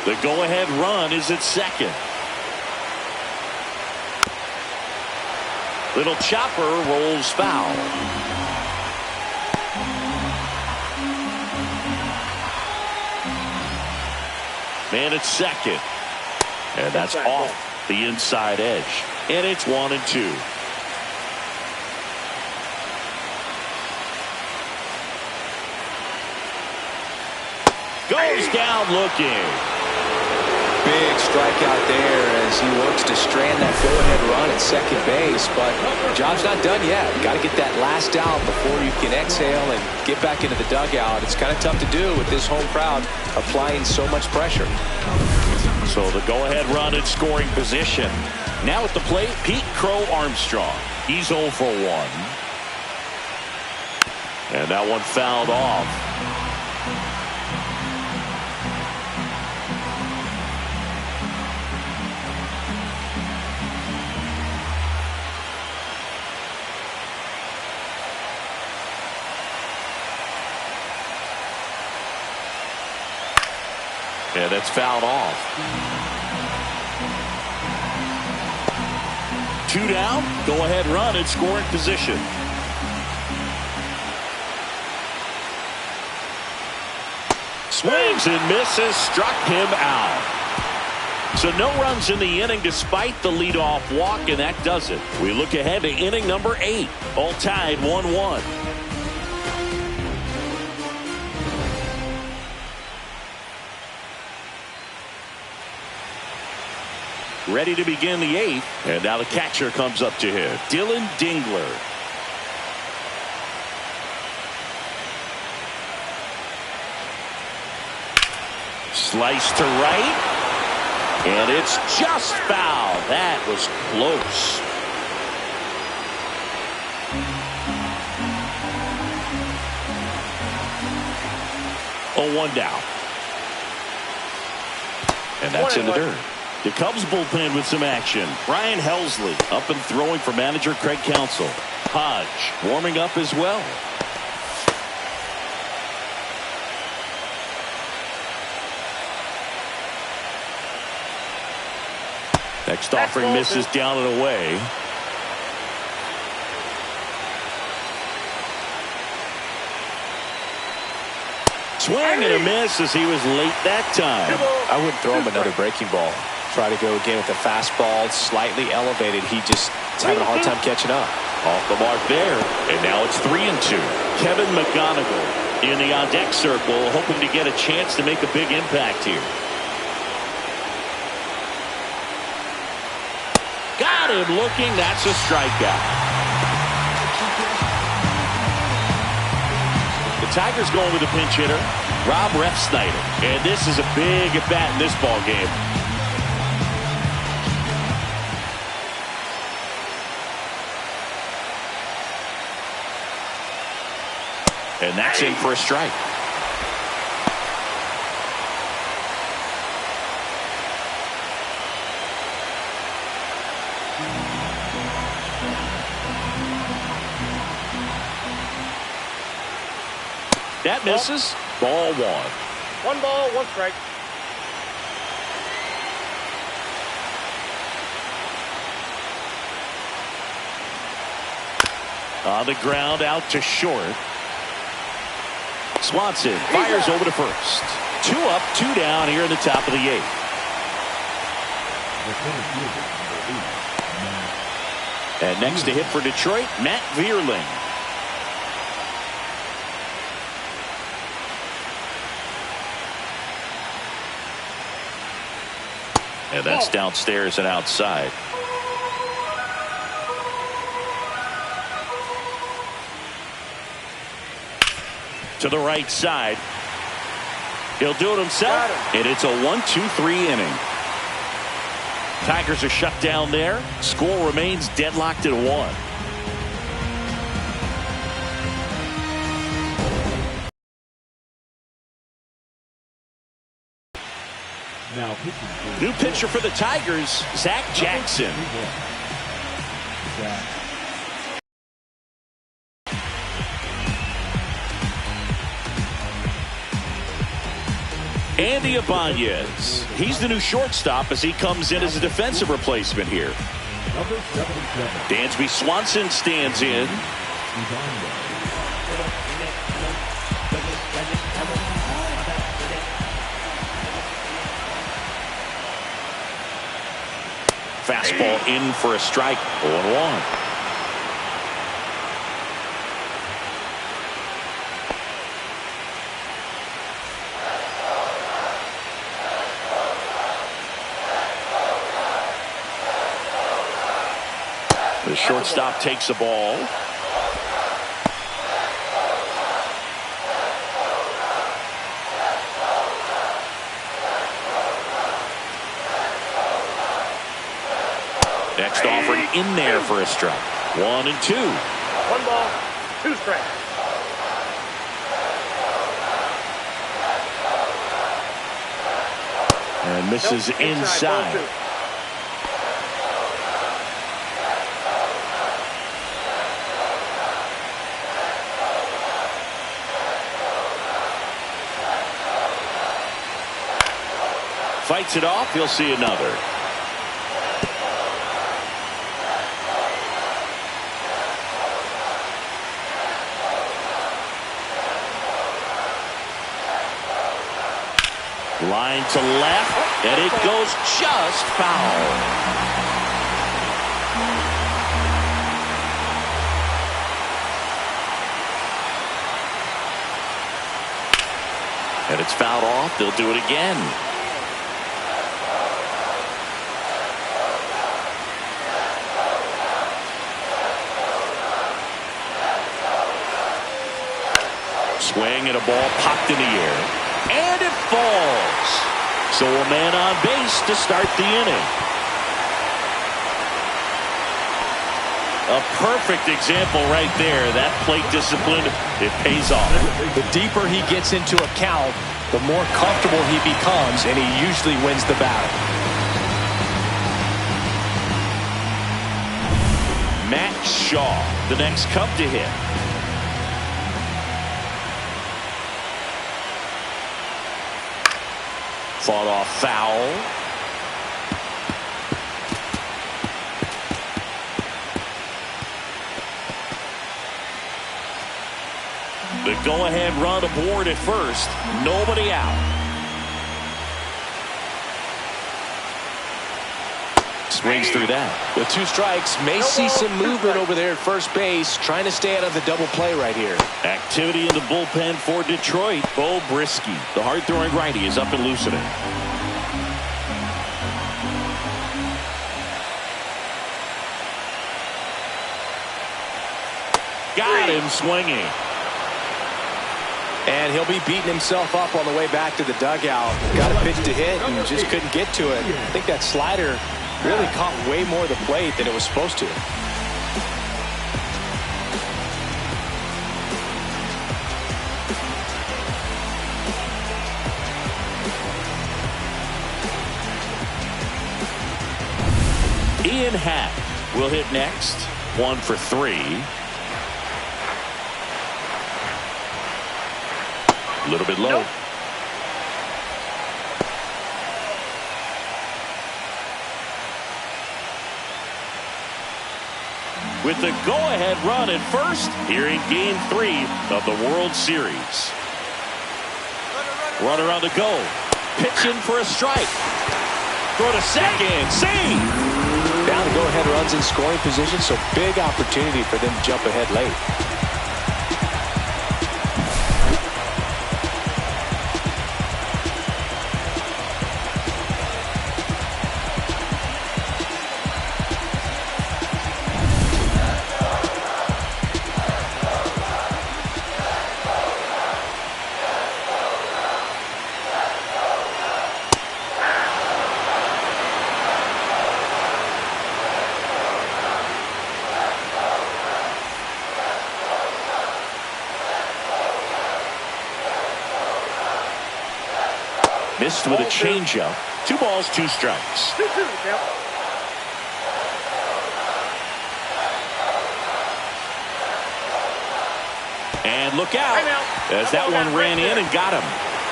The go-ahead run is at second. Little chopper rolls foul. Man at second. And that's off the inside edge. And it's 1-2. Goes down looking. Big strikeout there as he works to strand that go-ahead run at second base. But job's not done yet. Got to get that last out before you can exhale and get back into the dugout. It's kind of tough to do with this home crowd applying so much pressure. So the go-ahead run in scoring position. Now at the plate, Pete Crow Armstrong. He's 0 for 1. And that one fouled off. And it's fouled off. 2 down. Go ahead run in scoring position. Swings and misses. Struck him out. So no runs in the inning despite the leadoff walk, and that does it. We look ahead to inning number 8. All tied 1-1. Ready to begin the 8th. And now the catcher comes up to hit. Dylan Dingler. Slice to right. And it's just foul. That was close. 0-1 down. And that's in the dirt. The Cubs bullpen with some action. Ryan Helsley up and throwing for manager Craig Counsell. Hodge warming up as well. Next offering misses down and away. Swing and a miss as he was late that time. I wouldn't throw him another breaking ball. Try to go again with the fastball slightly elevated. He's having a hard time catching up. Off the mark there. And now it's 3-2. Kevin McGonigal in the on-deck circle, hoping to get a chance to make a big impact here. Got him looking. That's a strikeout. The Tigers going with a pinch hitter, Rob Refsnyder. And this is a big at-bat in this ball game. And that's in for a strike. That misses. Ball one. 1 ball, 1 strike. On the ground, out to short. Swanson fires over to first. 2 up, 2 down here in the top of the 8th. And next to hit for Detroit, Matt Vierling. And that's downstairs and outside. To the right side. He'll do it himself. And it's a 1-2-3 inning. Tigers are shut down there. Score remains deadlocked at 1. New pitcher for the Tigers, Zach Jackson. Andy Ibanez. He's the new shortstop as he comes in as a defensive replacement here. Dansby Swanson stands in. Fastball in for a strike. 0-1. The shortstop takes the ball. Next offering in there for a strike. 1-2. 1 ball, 2 strikes. And misses inside. Fights it off. He'll see another. Line to left, and it goes just foul. And it's fouled off. They'll do it again. Swing and a ball popped in the air. And it falls. So a man on base to start the inning. A perfect example right there. That plate discipline, it pays off. The deeper he gets into a count, the more comfortable he becomes, and he usually wins the battle. Matt Shaw, the next Cub to hit. Fought off foul. The go-ahead run aboard at first. Nobody out. Swings through that. With 2 strikes, may see some movement over there at first base, trying to stay out of the double play right here. Activity in the bullpen for Detroit. Bo Brisky, the hard-throwing righty, is up and loosening. Got him swinging. And he'll be beating himself up on the way back to the dugout. Got a pitch to hit and just couldn't get to it. I think that slider really caught way more of the plate than it was supposed to. Ian Happ will hit next. 1 for 3. A little bit low. With the go-ahead run at first here in Game 3 of the World Series. Runner on the go. Pitching for a strike. Throw to second. Save. Down to go-ahead runs in scoring position, so big opportunity for them to jump ahead late. Missed with a changeup. 2 balls, 2 strikes. 2-2 the count. And look out as that one ran in and got him.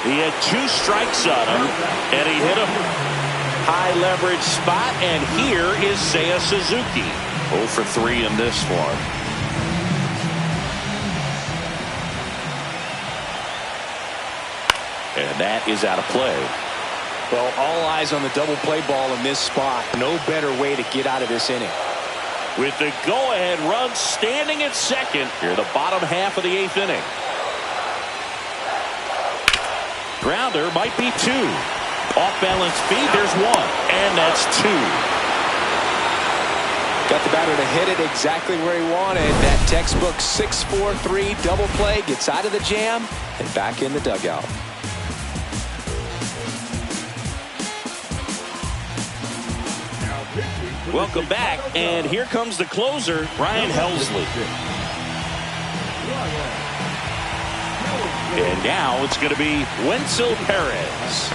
He had 2 strikes on him, and he hit him. High leverage spot, and here is Seiya Suzuki. 0 for 3 in this one. And that is out of play. Well, all eyes on the double play ball in this spot. No better way to get out of this inning. With the go-ahead run standing at second here, the bottom half of the 8th inning. Grounder might be 2. Off-balance feed, there's 1. And that's 2. Got the batter to hit it exactly where he wanted. That textbook 6-4-3 double play gets out of the jam and back in the dugout. Welcome back, and here comes the closer, Ryan Helsley. And now it's going to be Wenzel Perez.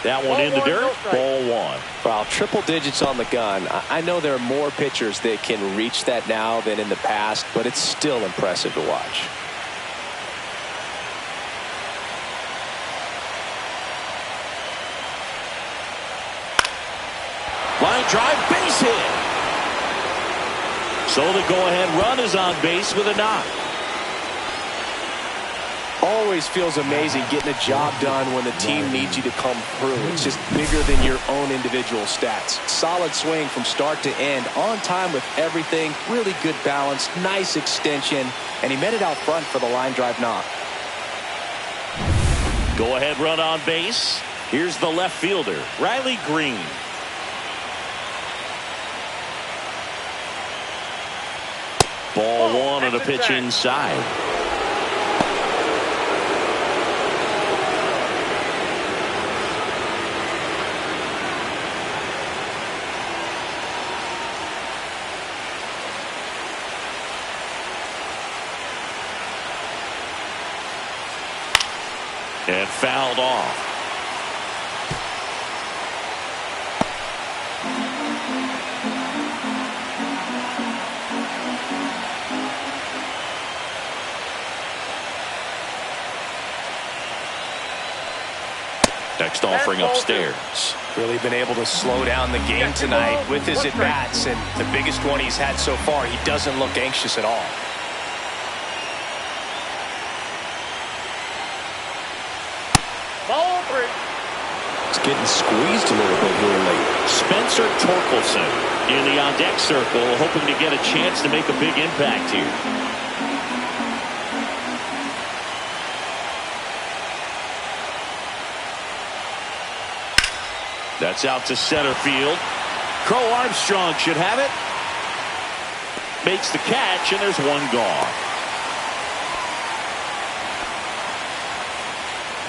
That one in the dirt, ball 1. Wow, triple digits on the gun. I know there are more pitchers that can reach that now than in the past, but it's still impressive to watch. Line drive, base hit. So the go-ahead run is on base with a knock. Always feels amazing getting a job done when the team needs you to come through. It's just bigger than your own individual stats. Solid swing from start to end, on time with everything, really good balance, nice extension, and he met it out front for the line drive knock. Go ahead run on base. Here's the left fielder, Riley Green. Ball one on a pitch inside. And fouled off. Next offering upstairs. Really been able to slow down the game tonight with his at-bats, and the biggest one he's had so far. He doesn't look anxious at all. Ball 3. It's getting squeezed a little bit here late. Spencer Torkelson in the on-deck circle, hoping to get a chance to make a big impact here. That's out to center field. Crow Armstrong should have it. Makes the catch, and there's one gone.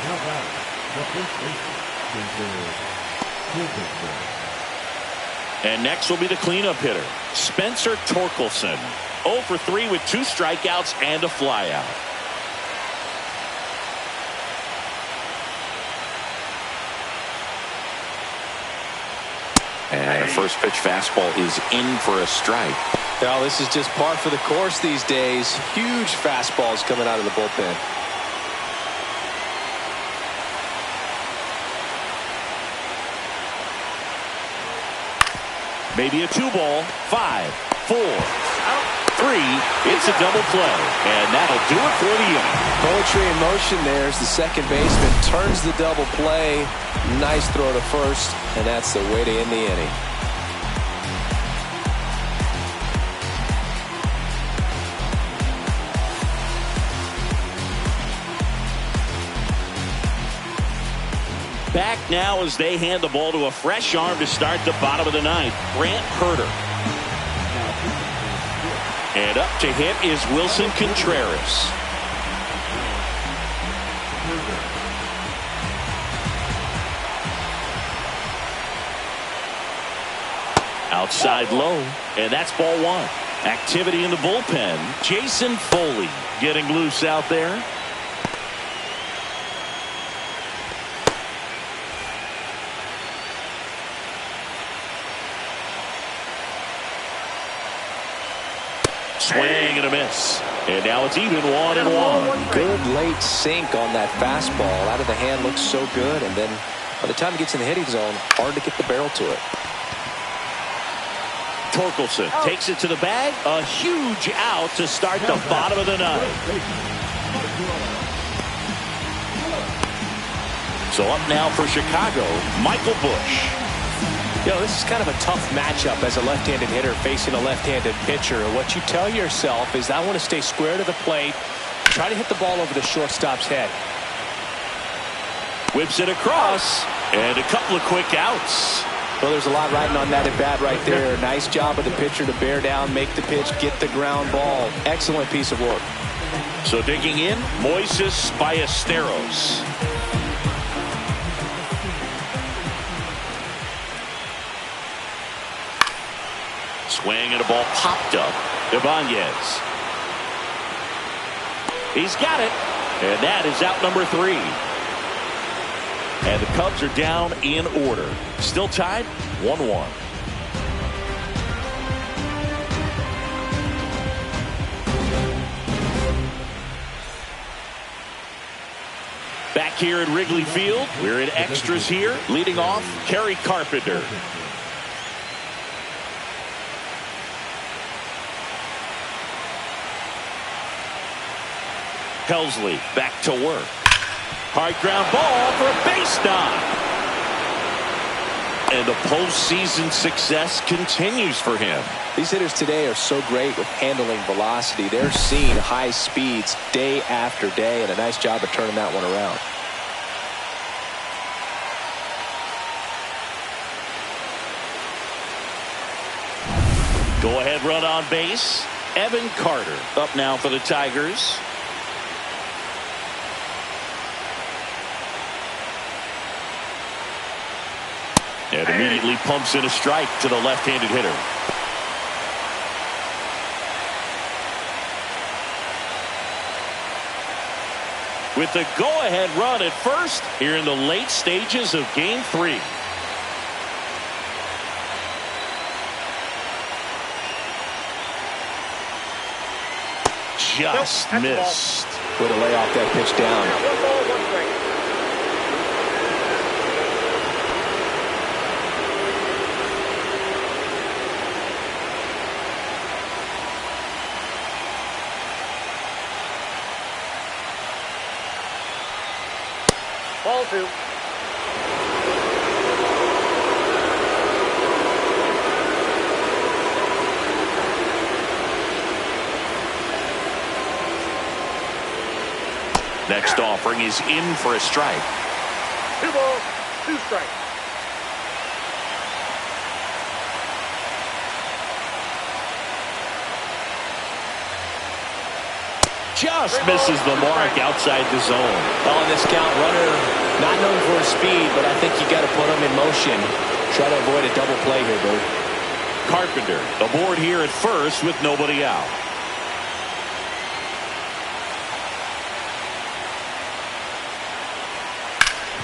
Now back, the first baseman, And next will be the cleanup hitter, Spencer Torkelson. 0 for 3 with 2 strikeouts and a flyout. And a first pitch fastball is in for a strike. Well, this is just par for the course these days. Huge fastballs coming out of the bullpen. Maybe a 2-ball. 5, 4, 3. It's a double play. And that'll do it for the inning. Poetry in motion there as the second baseman turns the double play. Nice throw to first, and that's the way to end the inning. Back now as they hand the ball to a fresh arm to start the bottom of the ninth, Grant Herter. And up to hit is Wilson Contreras. Outside low, and that's ball one. Activity in the bullpen. Jason Foley getting loose out there. Swing and a miss. And now it's even 1-1. Good late sink on that fastball. Out of the hand looks so good, and then by the time it gets in the hitting zone, hard to get the barrel to it. Torkelson takes it to the bag. A huge out to start the bottom of the ninth. So up now for Chicago, Michael Busch. You know, this is kind of a tough matchup as a left-handed hitter facing a left-handed pitcher. What you tell yourself is, I want to stay square to the plate, try to hit the ball over the shortstop's head. Whips it across, and a couple of quick outs. Well, there's a lot riding on that at bat right there. Nice job of the pitcher to bear down, make the pitch, get the ground ball. Excellent piece of work. So digging in, Moises Ballesteros. Swing and a ball popped up. Ibanez. He's got it. And that is out number 3. And the Cubs are down in order. Still tied 1-1. Back here at Wrigley Field, we're in extras here. Leading off, Kerry Carpenter. Helsley back to work. Hard ground ball for a base knock. And the postseason success continues for him. These hitters today are so great with handling velocity. They're seeing high speeds day after day, and a nice job of turning that one around. Go-ahead run on base. Evan Carter up now for the Tigers. And immediately pumps in a strike to the left-handed hitter. With the go-ahead run at first here in the late stages of Game 3. Just missed. Way to lay off that pitch down. 1 ball, 1 strike. Ball 2. Next offering is in for a strike. 2 balls, 2 strikes. Just misses the mark outside the zone. On this count, runner not known for his speed, but I think you got to put him in motion. Try to avoid a double play here, Bert. Carpenter aboard here at first with nobody out.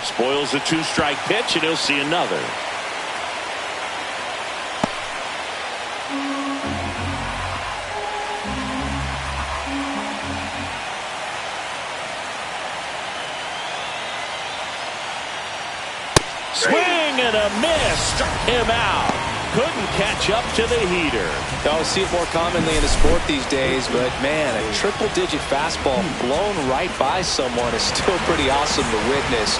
Spoils a 2-strike pitch, and he'll see another. Swing and a miss. Struck him out. Couldn't catch up to the heater. I'll see it more commonly in the sport these days, but man, a triple-digit fastball blown right by someone is still pretty awesome to witness.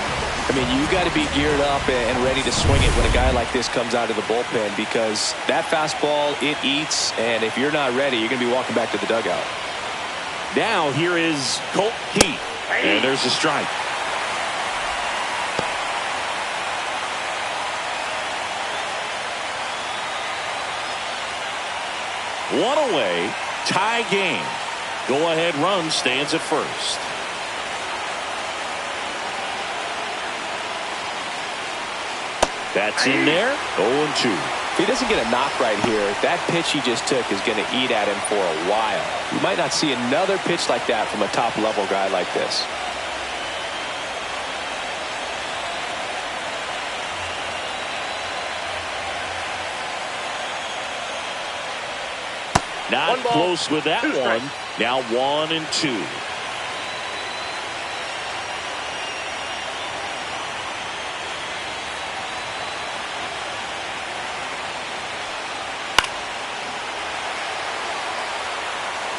I mean, you got to be geared up and ready to swing it when a guy like this comes out of the bullpen, because that fastball, it eats, and if you're not ready, you're going to be walking back to the dugout. Now here is Colt Keith, and there's a strike. One away, tie game. Go-ahead run stands at first. That's in there. 0-2. If he doesn't get a knock right here, that pitch he just took is going to eat at him for a while. You might not see another pitch like that from a top-level guy like this. Not close with that 2 strikes. one. Now 1-2.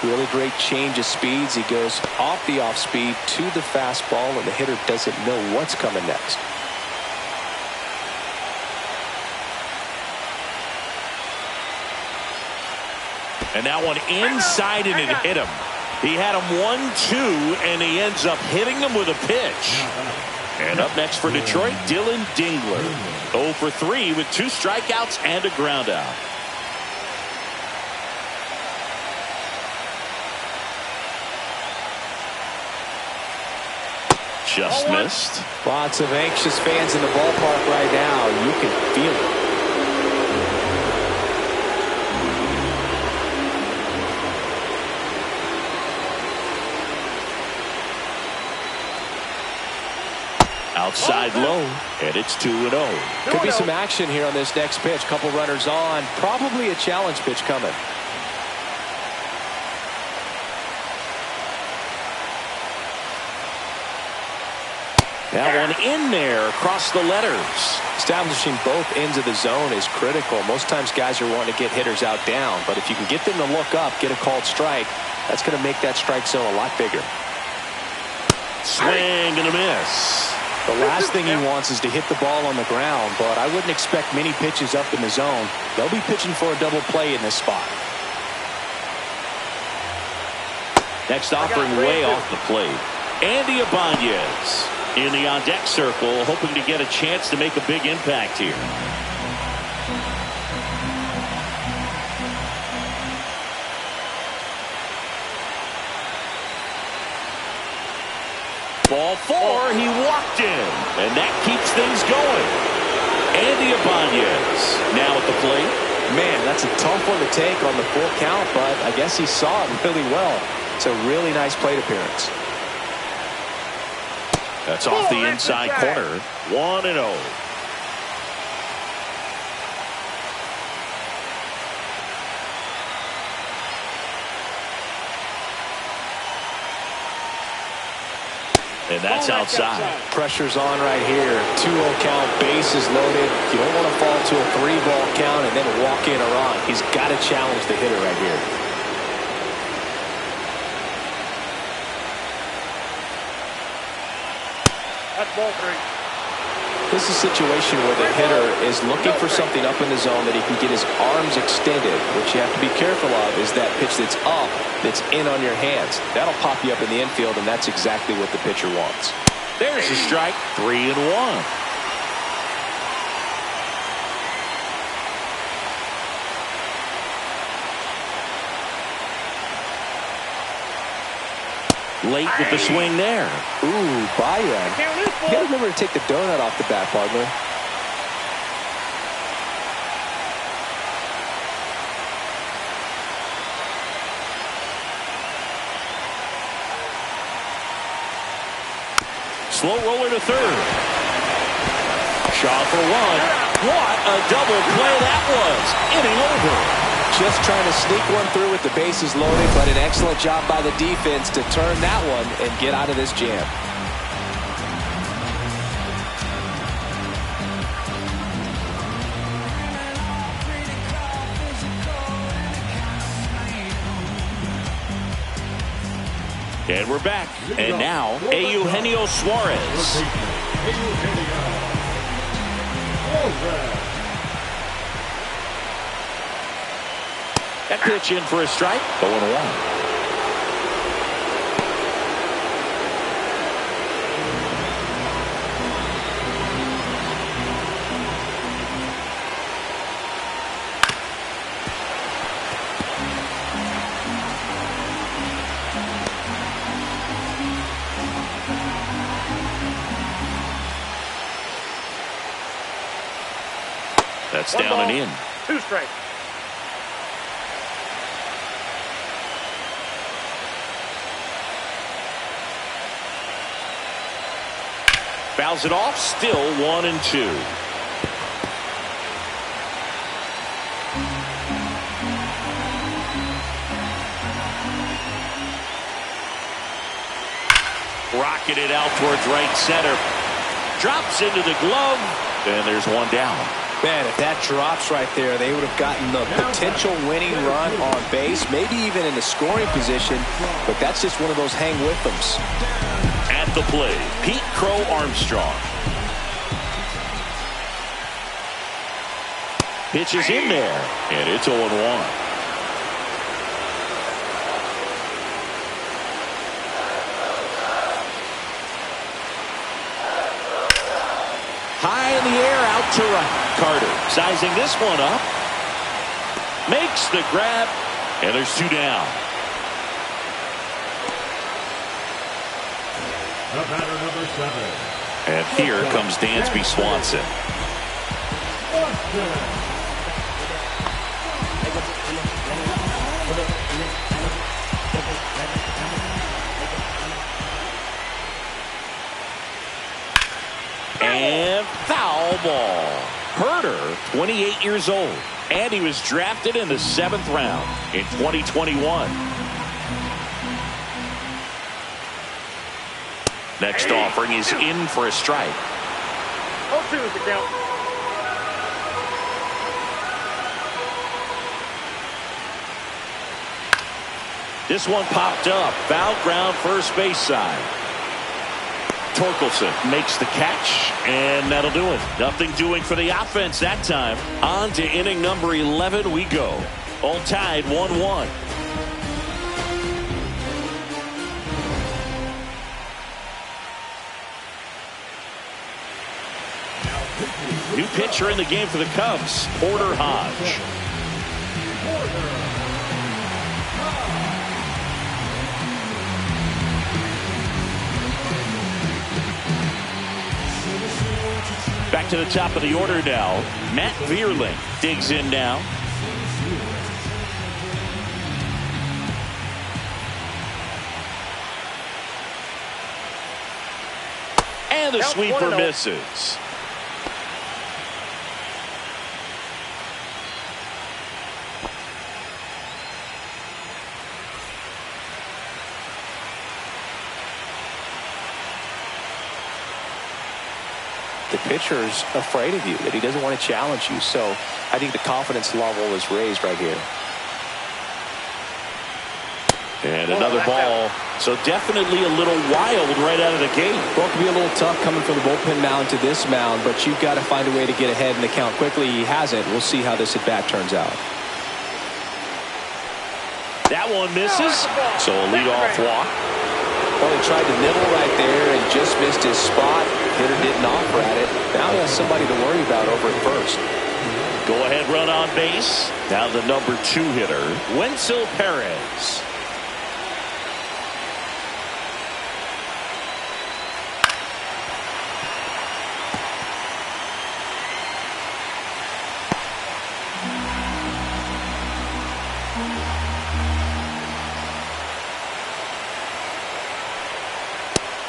Really great change of speeds. He goes off the off speed to the fastball, and the hitter doesn't know what's coming next. And that one inside, and it hit him. He had him 1-2, and he ends up hitting him with a pitch. And up next for Detroit, Dylan Dingler. 0 for 3 with 2 strikeouts and a ground out. Just missed. Lots of anxious fans in the ballpark right now. You can feel it. Outside low, and it's 2-0. Could be some action here on this next pitch. Couple runners on. Probably a challenge pitch coming. That one in there across the letters. Establishing both ends of the zone is critical. Most times guys are wanting to get hitters out down, but if you can get them to look up, get a called strike, that's going to make that strike zone a lot bigger. Swing and a miss. The last thing he wants is to hit the ball on the ground, but I wouldn't expect many pitches up in the zone. They'll be pitching for a double play in this spot. Next offering way off the plate. Andy Ibanez in the on-deck circle, hoping to get a chance to make a big impact here. Ball 4, he walked in, and that keeps things going. Andy Ibanez now at the plate. Man, that's a tough one to take on the full count, but I guess he saw it really well. It's a really nice plate appearance. That's off the inside corner. 1-0. And that's outside. Pressure's on right here. 2-0 count, bases loaded. You don't want to fall to a 3-ball count and then walk in a run. He's got to challenge the hitter right here. That's ball 3. This is a situation where the hitter is looking for something up in the zone that he can get his arms extended. What you have to be careful of is that pitch that's up, that's in on your hands. That'll pop you up in the infield, and that's exactly what the pitcher wants. There's a strike. 3-1. Late with the swing there. Ooh, Byron. You got to remember to take the donut off the bat, partner. Slow roller to third. Shaw for 1. What a double play that was. Inning over. Just trying to sneak one through with the bases loaded, but an excellent job by the defense to turn that one and get out of this jam. And we're back. And now, Eugenio Suarez. That pitch in for a strike. 0-1. That's down and in. 2 strikes. Fouls it off. Still 1-2. Rocketed out towards right center. Drops into the glove. And there's one down. Man, if that drops right there, they would have gotten the potential winning run on base, maybe even in the scoring position, but that's just one of those hang with thems. At the plate, Pete Crow Armstrong. Pitch is in there, and it's 0-1. High in the air, out to right. Carter sizing this one up. Makes the grab, and there's 2 down. The batter, number 7. And here comes Dansby Swanson. And foul ball. Herter, 28 years old, and he was drafted in the 7th round in 2021. Next offering is in for a strike. 0-2 is the count. This one popped up. Foul ground, first base side. Torkelson makes the catch, and that'll do it. Nothing doing for the offense that time. On to inning number 11 we go. All tied 1-1. New pitcher in the game for the Cubs, Porter Hodge. back to the top of the order now. Matt Vierling digs in now. And the sweeper misses. The pitcher's afraid of you, that he doesn't want to challenge you. So I think the confidence level is raised right here. And another ball. So definitely a little wild right out of the gate. Well, it can be a little tough coming from the bullpen mound to this mound, but you've got to find a way to get ahead in the count quickly. He hasn't. We'll see how this at-bat turns out. That one misses. So a leadoff walk. Well, he tried to nibble right there and just missed his spot. Hitter didn't offer at it. Now he has somebody to worry about over at first. Go ahead run on base. Now the number 2 hitter, Wenceel Perez.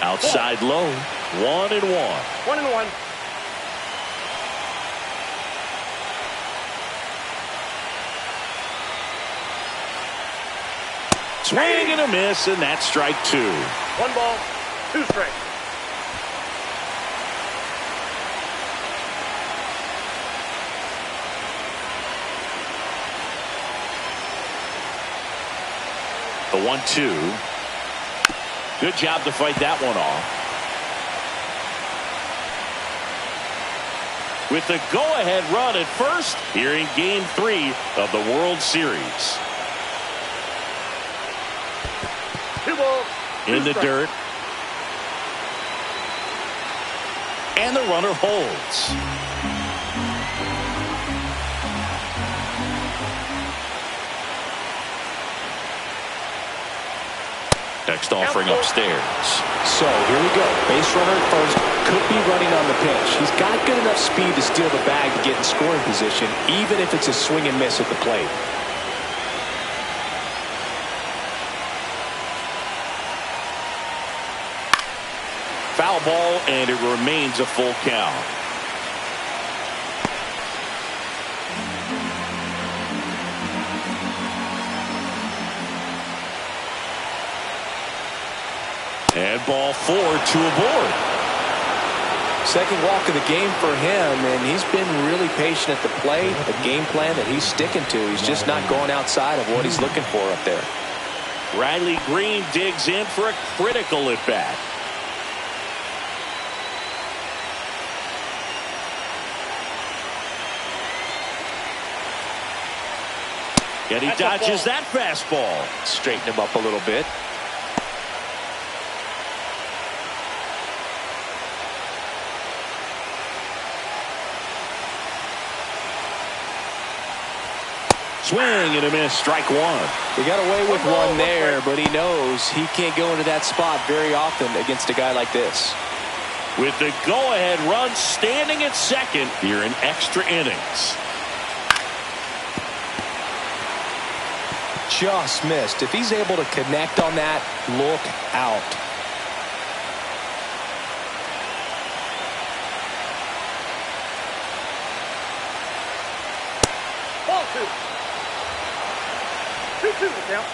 Outside low. 1-1. 1-1. Swing and a miss, and that's strike 2. 1 ball, 2 strikes. The 1-2. Good job to fight that one off. With the go-ahead run at first here in Game 3 of the World Series. 2 balls, 2 In the strikes. dirt. And the runner holds. Next offering upstairs. So here we go. Base runner at first. Could be running on the pitch. He's got good enough speed to steal the bag to get in scoring position, even if it's a swing and miss at the plate. Foul ball, and it remains a full count. And ball 4, 2 aboard. Second walk of the game for him, and he's been really patient at the plate. A game plan that he's sticking to. He's just not going outside of what he's looking for up there. Riley Green digs in for a critical at bat. And he dodges that fastball. Straighten him up a little bit. Swing and a miss, strike 1. He got away with one there, but he knows he can't go into that spot very often against a guy like this. With the go-ahead run standing at second here in extra innings. Just missed. If he's able to connect on that, look out. Ball 2. 2-2 the count.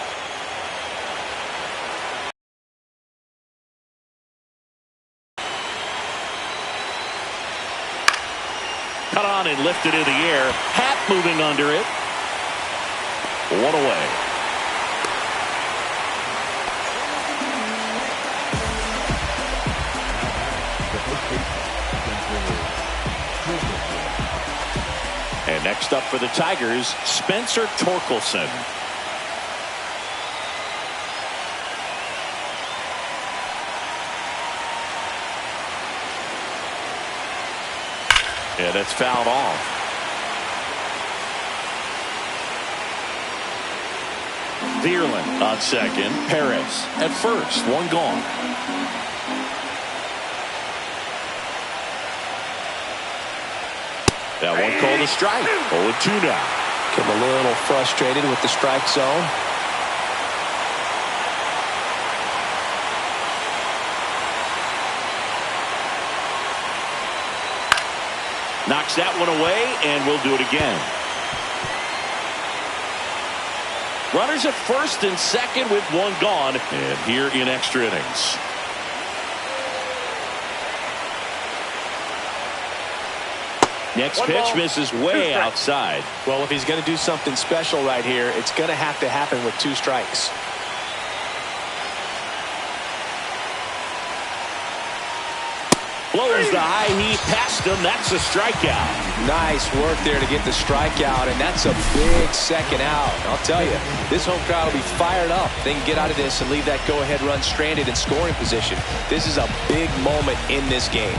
Cut on and lifted in the air. Hat moving under it. 1 away. And next up for the Tigers, Spencer Torkelson. Yeah, that's fouled off. Vierling on second. Perez at first. 1 gone. That one called a strike. 0-2 now. Getting a little frustrated with the strike zone. Knocks that one away, and we'll do it again. Runners at first and second with one gone, and here in extra innings. Next pitch misses way outside. Well, if he's going to do something special right here, it's going to happen with 2 strikes. Blows the high heat past him. That's a strikeout. Nice work there to get the strikeout, and that's a big second out. I'll tell you, this home crowd will be fired up. They can get out of this and leave that go-ahead run stranded in scoring position. This is a big moment in this game.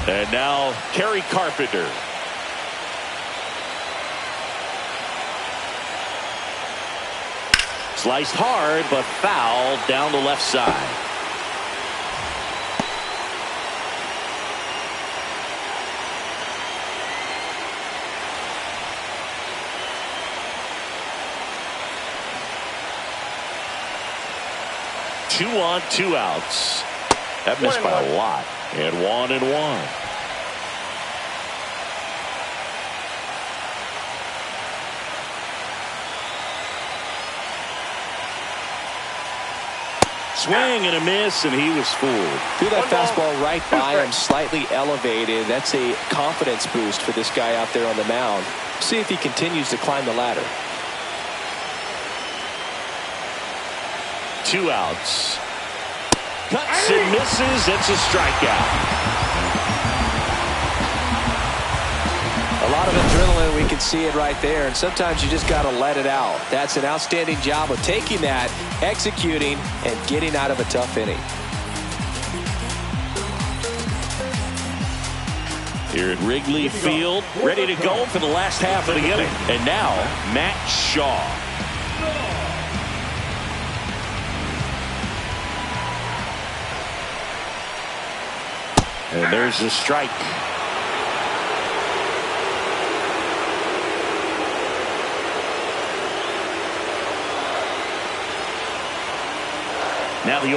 And now Kerry Carpenter. Sliced hard, but foul down the left side. Two on, 2 outs. That missed by a lot. And 1-1. Swing and a miss, and he was fooled. Threw that fastball right by him, slightly elevated. That's a confidence boost for this guy out there on the mound. See if he continues to climb the ladder. 2 outs. Cuts and misses. It's a strikeout. A lot of adrenaline, we can see it right there, and sometimes you just got to let it out. That's an outstanding job of taking that, executing, and getting out of a tough inning. Here at Wrigley Field, ready to go for the last half of the inning. And now, Matt Shaw. And there's a strike. Now the 0-1.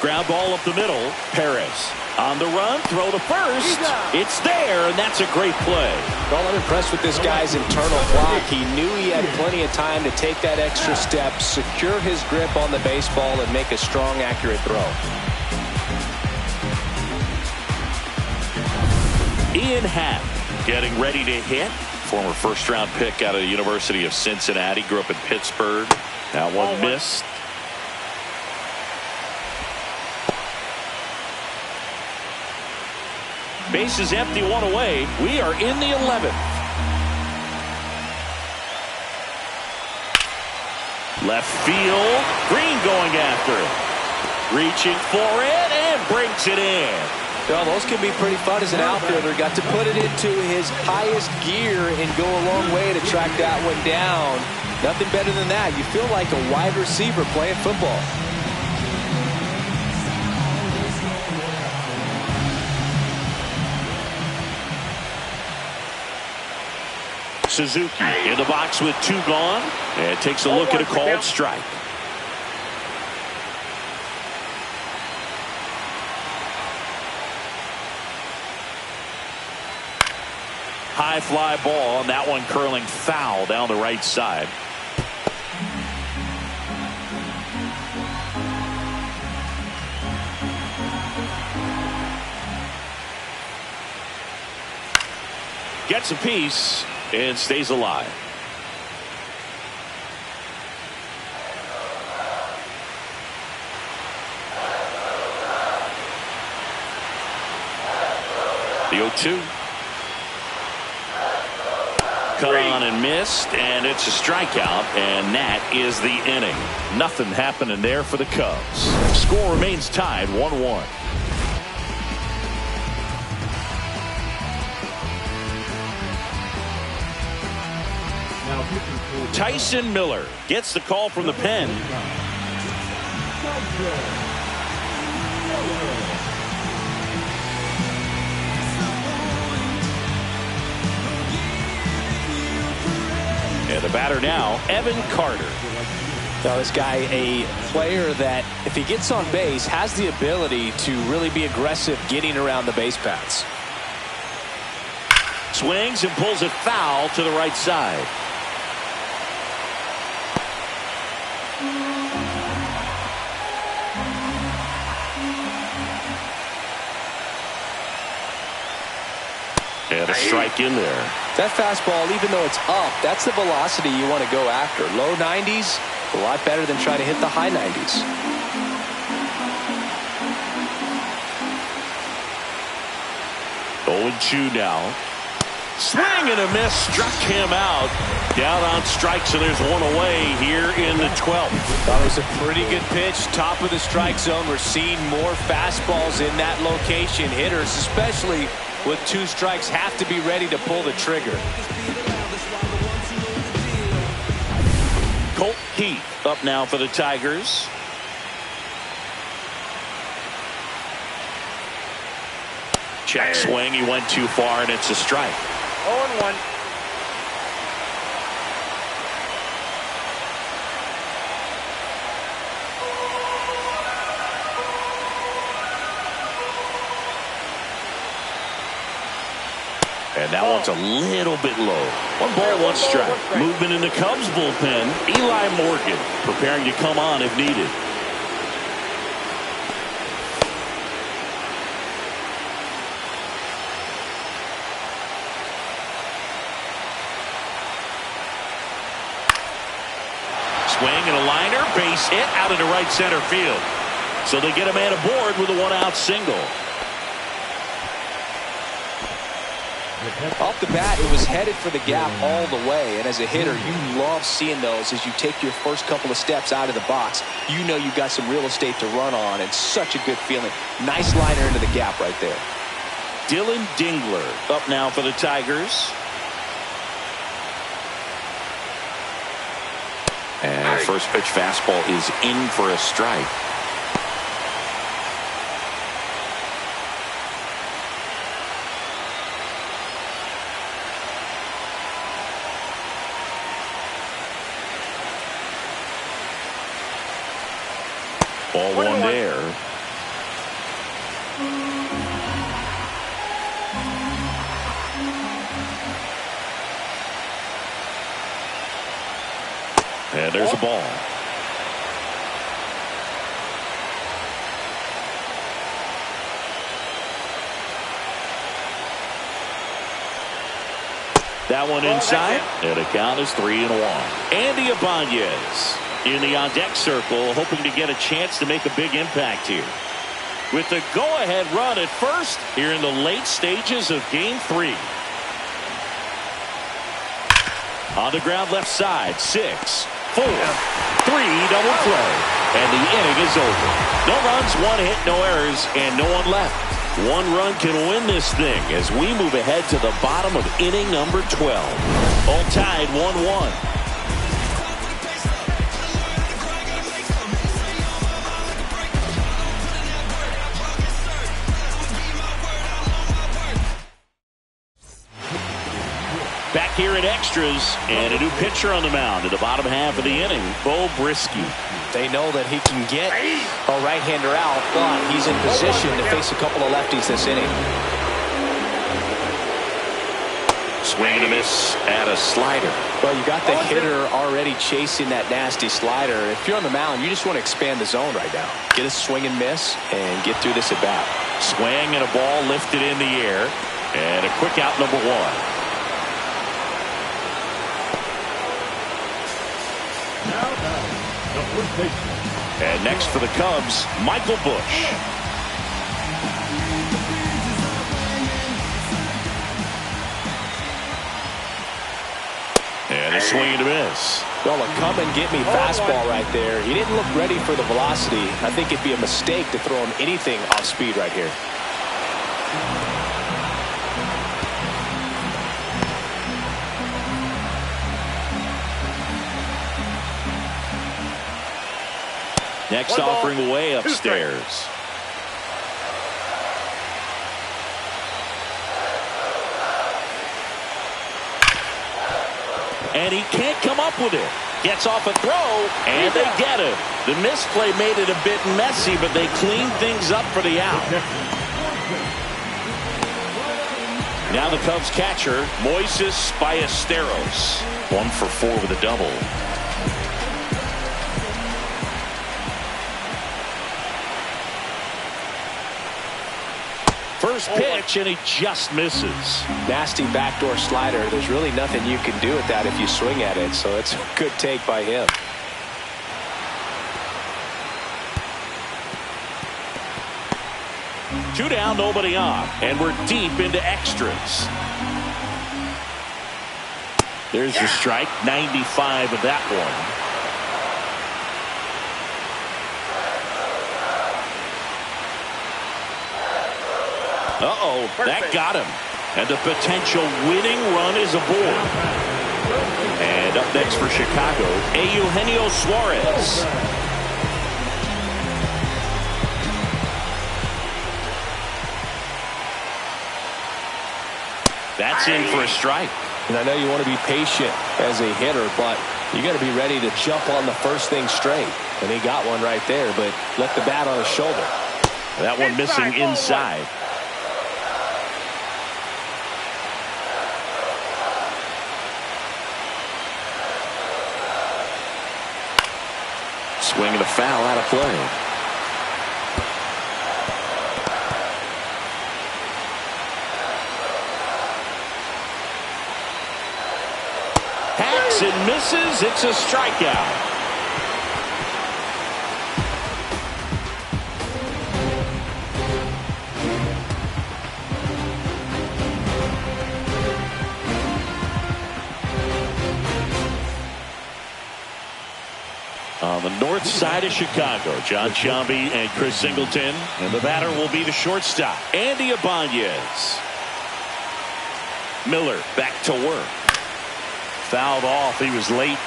Ground ball up the middle. Perez on the run. Throw to first. It's there, and that's a great play. Well, I'm impressed with this guy's internal clock. He knew he had plenty of time to take that extra step, secure his grip on the baseball, and make a strong, accurate throw. Ian Happ getting ready to hit. Former first-round pick out of the University of Cincinnati. Grew up in Pittsburgh. That one missed. Base is empty, 1 away. We are in the 11th. Left field. Green going after it. Reaching for it and brings it in. Well, those can be pretty fun as an outfielder. Got to put it into his highest gear and go a long way to track that one down. Nothing better than that. You feel like a wide receiver playing football. Suzuki in the box with 2 gone, and takes a look at a called strike. High fly ball, and that one curling foul down the right side. Gets a piece and stays alive. The 0-2. Cut on and missed, and it's a strikeout, and that is the inning. Nothing happening there for the Cubs. Score remains tied 1-1. Tyson Miller gets the call from the pen. And the batter now, Evan Carter. Now, this guy, a player that, if he gets on base, has the ability to really be aggressive getting around the base paths. Swings and pulls it foul to the right side. And a strike in there. That fastball, even though it's up, that's the velocity you want to go after. Low 90s, a lot better than trying to hit the high 90s. 0-2 now. Swing and a miss, struck him out. Down on strikes, and there's one away here in the 12th. That was a pretty good pitch. Top of the strike zone. We're seeing more fastballs in that location. Hitters, especially with 2 strikes, have to be ready to pull the trigger. Colt Heath up now for the Tigers. Check swing. He went too far, and it's a strike. 0-1. And that one's a little bit low. 1 ball, 1 strike. Movement in the Cubs bullpen. Eli Morgan preparing to come on if needed. Swing and a liner, base hit out into right center field. So they get a man aboard with a 1-out single. Off the bat, it was headed for the gap all the way, and as a hitter, you love seeing those as you take your first couple of steps out of the box. You know you've got some real estate to run on, and such a good feeling. Nice liner into the gap right there. Dylan Dingler up now for the Tigers. And first pitch fastball is in for a strike. Ball 1 there. And there's a ball. That one inside, and the count is 3-1. Andy Ibanez in the on-deck circle, hoping to get a chance to make a big impact here. With the go-ahead run at first here in the late stages of Game 3. On the ground left side, 6, 4, 3, double play. And the inning is over. No runs, 1 hit, no errors, and no one left. 1 run can win this thing as we move ahead to the bottom of inning number 12. All tied 1-1. Back here at extras, and a new pitcher on the mound in the bottom half of the inning, Beau Brieske. They know that he can get a right-hander out, but he's in position to face a couple of lefties this inning. Swing and a miss at a slider. Well, you got the hitter already chasing that nasty slider. If you're on the mound, you just want to expand the zone right now. Get a swing and miss and get through this at bat. Swing and a ball lifted in the air, and a quick out number 1. And next for the Cubs, Michael Busch. And a swing and a miss. Well, a come and get me fastball right there. He didn't look ready for the velocity. I think it'd be a mistake to throw him anything off speed right here. Next offering away upstairs. and he can't come up with it. Gets off a throw, and they get him. The misplay made it a bit messy, but they cleaned things up for the out. Now the Cubs catcher, Moises Ballesteros. 1 for 4 with a double. First pitch, and he just misses. Nasty backdoor slider. There's really nothing you can do with that if you swing at it, so it's a good take by him. Two down, nobody on, and we're deep into extras. There's the strike, 95 of that one. Uh-oh, that got him. And the potential winning run is aboard. And up next for Chicago, Eugenio Suarez. That's in for a strike. And I know you want to be patient as a hitter, but you got to be ready to jump on the first thing straight. And he got one right there, but left the bat on his shoulder. That one missing inside. Swinging a foul out of play. Hacks and misses. It's a strikeout. On the north side of Chicago, John Sciambi and Chris Singleton. And the batter will be the shortstop, Andy Ibanez. Miller back to work. Fouled off. He was late.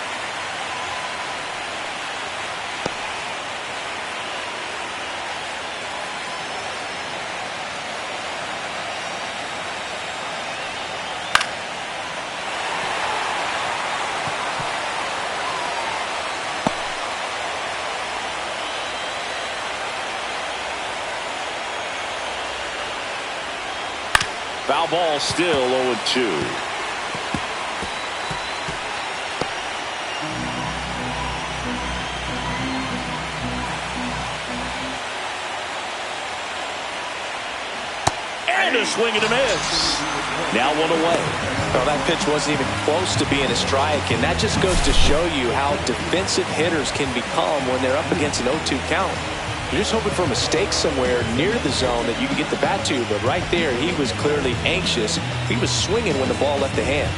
Foul ball, still 0-2. And a swing and a miss. Now one away. Well, that pitch wasn't even close to being a strike, and that just goes to show you how defensive hitters can become when they're up against an 0-2 count. You're just hoping for a mistake somewhere near the zone that you can get the bat to, but right there he was clearly anxious. He was swinging when the ball left the hand.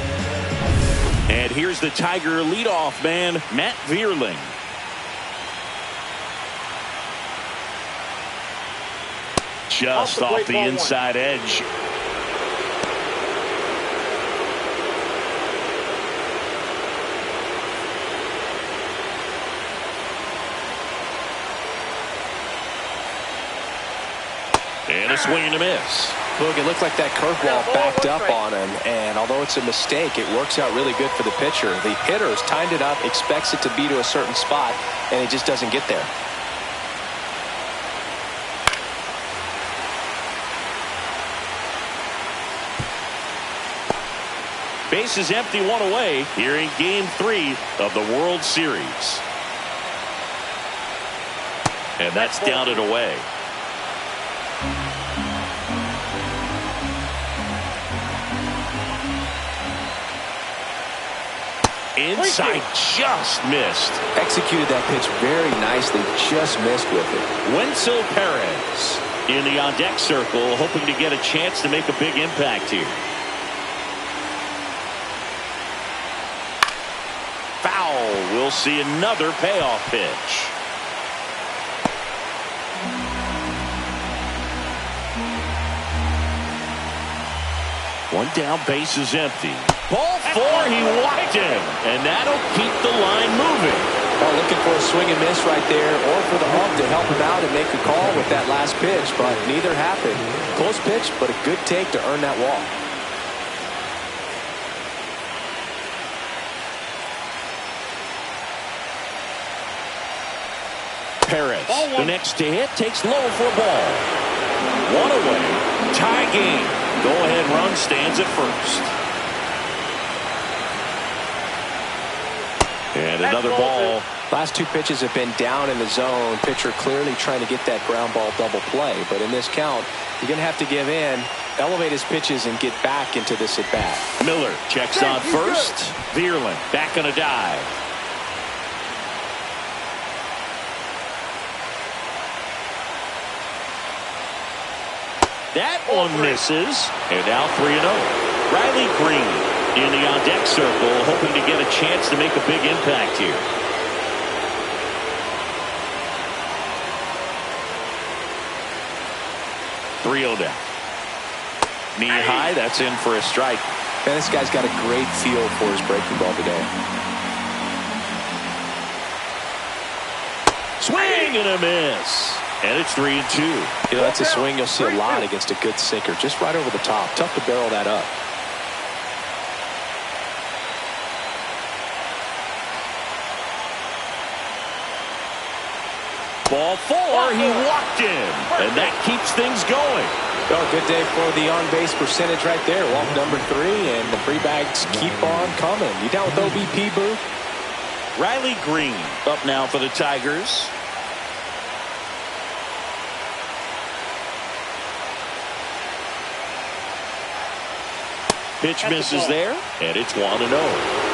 And here's the Tiger leadoff man, Matt Vierling. Just off the inside edge. And a swing and a miss. Look, it looked like that curveball backed up on him, and although it's a mistake, it works out really good for the pitcher. The hitter's timed it up, expects it to be to a certain spot, and it just doesn't get there. Base is empty, one away here in Game 3 of the World Series. And that's down and away. Inside, just missed. Executed that pitch very nicely, just missed with it. Wenzel Perez in the on-deck circle, hoping to get a chance to make a big impact here. Foul. We'll see another payoff pitch. One down, base is empty. Ball 4, he walked him, and that'll keep the line moving. Well, looking for a swing and miss right there, or for the ump to help him out and make a call with that last pitch, but neither happened. Close pitch, but a good take to earn that walk. Perez. The next to hit takes low for a ball. One away. Tie game. Go-ahead run stands at first. And another ball. Last two pitches have been down in the zone. Pitcher clearly trying to get that ground ball double play. But in this count, you're going to have to give in, elevate his pitches, and get back into this at-bat. Miller checks on first. Vierling back on a dive. That one misses. And now 3-0. Riley Green in the on-deck circle, hoping to get a chance to make a big impact here. Now. Knee high, that's in for a strike. Man, this guy's got a great feel for his breaking ball today. Swing and a miss. And it's 3-2. You know, that's a swing you'll see a lot against a good sinker. Just right over the top. Tough to barrel that up. Ball 4, he walked in, and that keeps things going. Oh, good day for the on-base percentage right there. Walk number 3, and the free bags keep on coming. You down with OBP, Boo? Riley Green up now for the Tigers. Pitch misses there, and it's 1-0.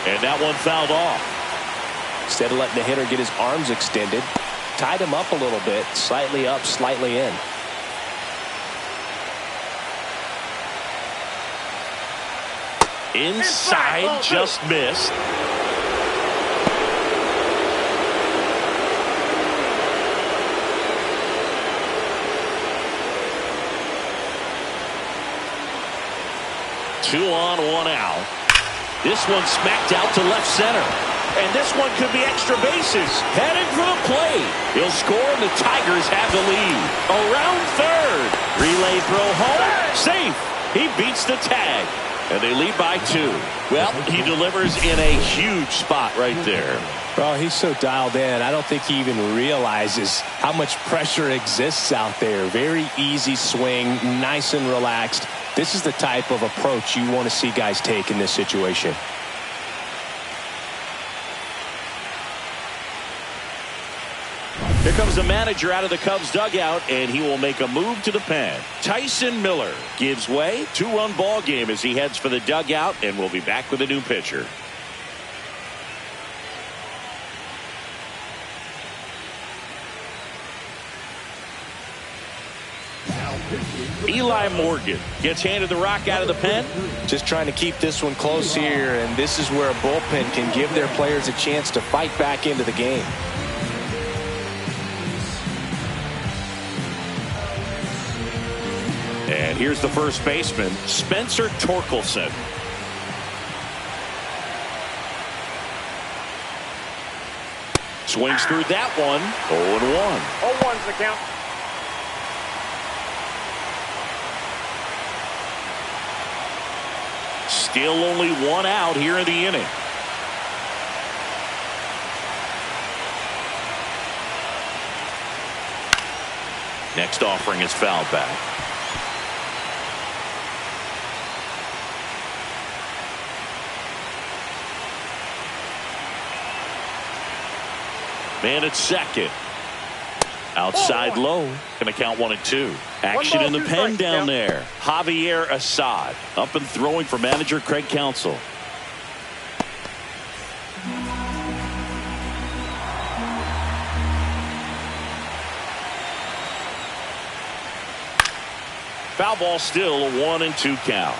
And that one fouled off. Instead of letting the hitter get his arms extended, tied him up a little bit, slightly up, slightly in. Inside, just missed. Two on, one out. This one smacked out to left center. And this one could be extra bases. Heading for the plate. He'll score, and the Tigers have the lead. Around third. Relay throw home. Safe. He beats the tag. And they lead by 2. Well, he delivers in a huge spot right there. Well, he's so dialed in. I don't think he even realizes how much pressure exists out there. Very easy swing, nice and relaxed. This is the type of approach you want to see guys take in this situation. Here comes the manager out of the Cubs dugout, and he will make a move to the pen. Tyson Miller gives way. 2-run ball game as he heads for the dugout, and we'll be back with a new pitcher. Eli Morgan gets handed the rock out of the pen. Just trying to keep this one close here, and this is where a bullpen can give their players a chance to fight back into the game. And here's the first baseman, Spencer Torkelson. Swings through that one. 0-1. 0-1's the count. Still only 1 out here in the inning. Next offering is fouled back. Man at second. Outside low. Gonna count 1-2. Action in the pen down there. Javier Assad up and throwing for manager Craig Counsell. Foul ball, still a 1-2 count.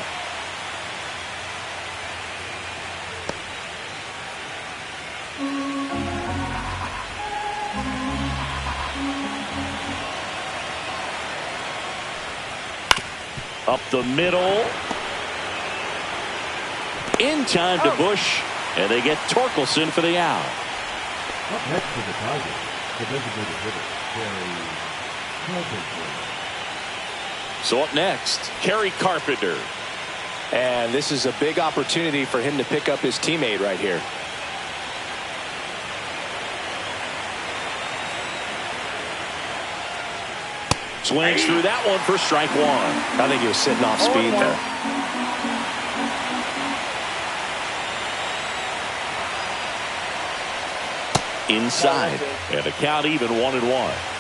Up the middle. In time to Bush. And they get Torkelson for the out. Up next to the Tigers, the designated hitter, Gary Carpenter. So up next, Kerry Carpenter. And this is a big opportunity for him to pick up his teammate right here. Swings through that one for strike one. I think he was sitting off speed there. Inside. And the count even 1-1.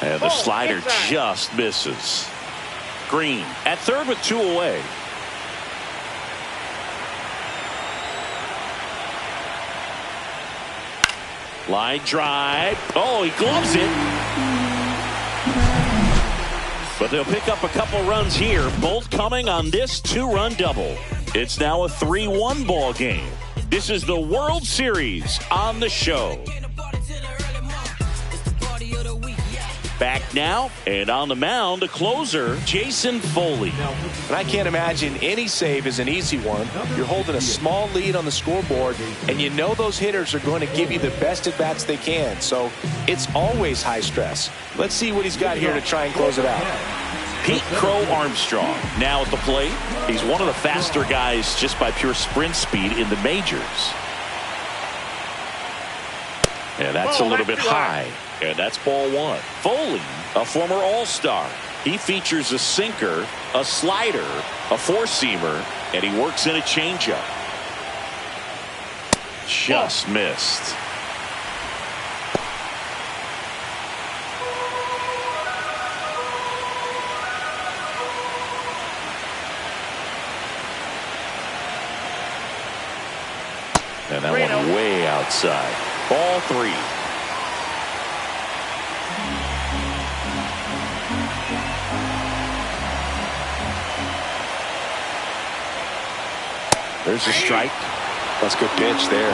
And the slider just misses. Green at third with 2 away. Line drive. Oh, he gloves it. But they'll pick up a couple runs here, both coming on this 2-run double. It's now a 3-1 ball game. This is the World Series on the show. Back now, and on the mound, the closer, Jason Foley. And I can't imagine any save is an easy one. You're holding a small lead on the scoreboard, and you know those hitters are going to give you the best at-bats they can. So it's always high stress. Let's see what he's got here to try and close it out. Pete Crow Armstrong now at the plate. He's one of the faster guys just by pure sprint speed in the majors. And that's a little bit high. And that's ball one. Foley, a former All-Star. He features a sinker, a slider, a four-seamer, and he works in a changeup. Just missed. And that one way outside. Ball three. There's a strike. That's a good pitch there.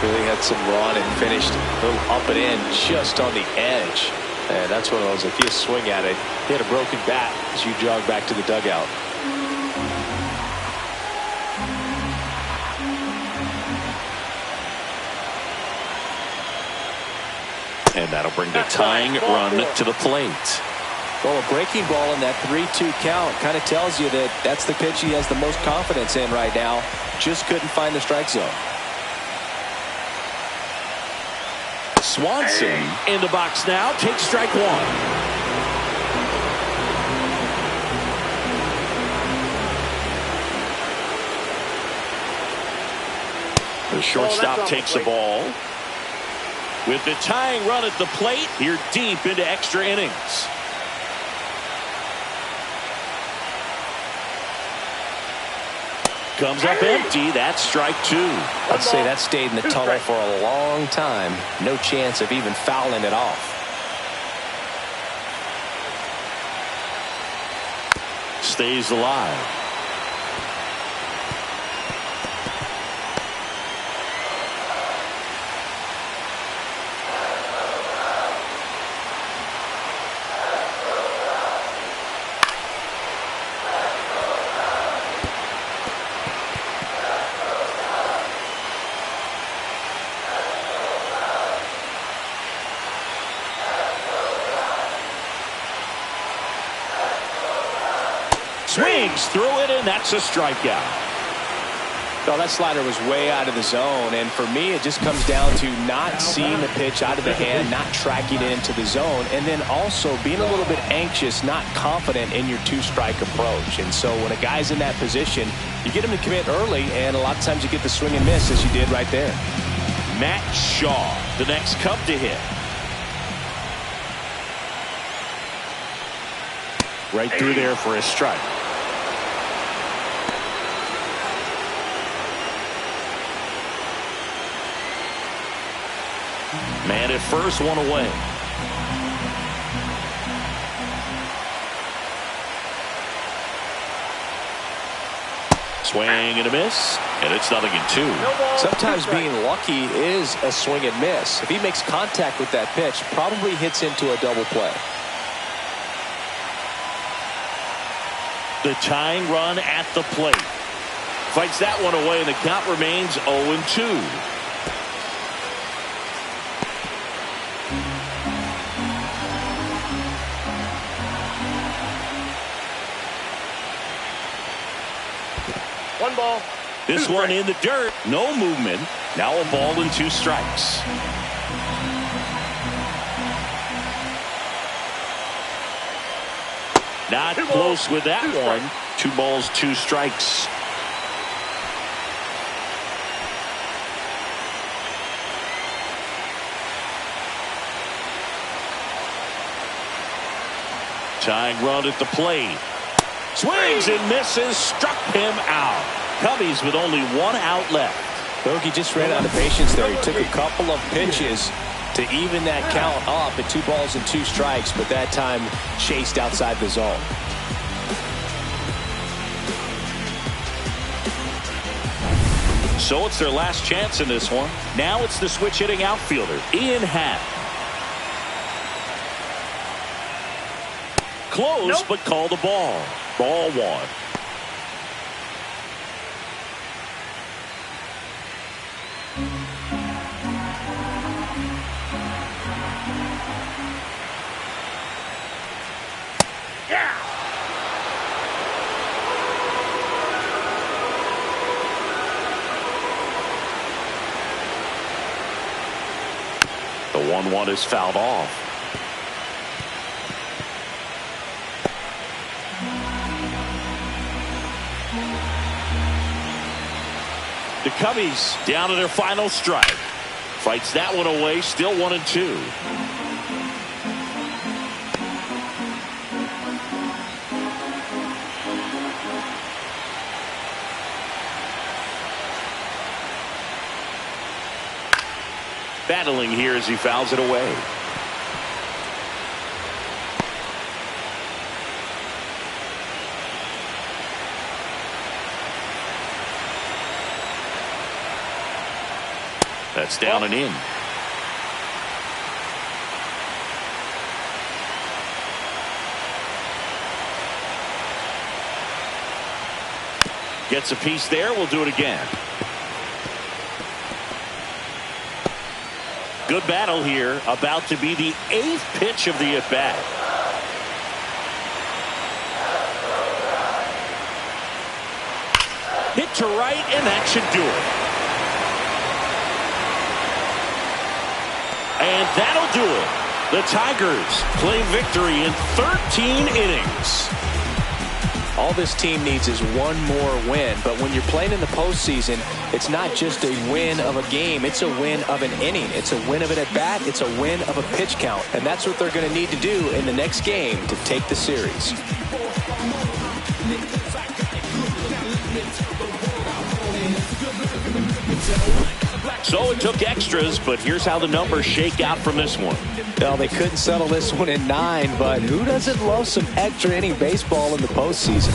Really had some run and finished a little up and in just on the edge. And that's one of those, if you swing at it, he had a broken bat as you jog back to the dugout. And that'll bring the tying run to the plate. Well, a breaking ball in that 3-2 count kind of tells you that that's the pitch he has the most confidence in right now. Just couldn't find the strike zone. Swanson in the box now. Takes strike one. The shortstop takes the ball. With the tying run at the plate, here deep into extra innings. Comes up empty. That's strike two. I'd say that stayed in the tunnel for a long time. No chance of even fouling it off. Stays alive. Swings through it, and that's a strikeout. Well, that slider was way out of the zone, and for me, it just comes down to not seeing the pitch out of the hand, not tracking it into the zone, and then also being a little bit anxious, not confident in your two-strike approach. And so when a guy's in that position, you get him to commit early, and a lot of times you get the swing and miss, as you did right there. Matt Shaw, the next Cub to hit. Right through there for a strike. Man at first, one away. Swing and a miss, and it's 0-2. Sometimes being lucky is a swing and miss. If he makes contact with that pitch, probably hits into a double play. The tying run at the plate. Fights that one away, and the count remains 0-2. 1 ball. This one in the dirt. No movement. Now a ball and 2 strikes. Not close with that one. 2 balls, 2 strikes. Tying run at the plate. Swings and misses. Struck him out. Cubbies with only 1 out left. Bogey just ran out of patience there. He took a couple of pitches to even that count up at 2 balls and 2 strikes, but that time chased outside the zone. So it's their last chance in this one. Now it's the switch hitting outfielder, Ian Happ. Close, but called a ball. Ball 1. The 1-1 is fouled off. The Cubbies down to their final strike. Fights that one away. Still 1-2. Battling here as he fouls it away. That's down and in. Gets a piece there. We'll do it again. Good battle here. About to be the 8th pitch of the at-bat. Hit to right, and that should do it. And that'll do it. The Tigers claim victory in 13 innings. All this team needs is 1 more win, but when you're playing in the postseason, it's not just a win of a game, it's a win of an inning. It's a win of an at-bat, it's a win of a pitch count, and that's what they're going to need to do in the next game to take the series. So it took extras, but here's how the numbers shake out from this one. Well, they couldn't settle this one in 9, but who doesn't love some extra inning baseball in the postseason?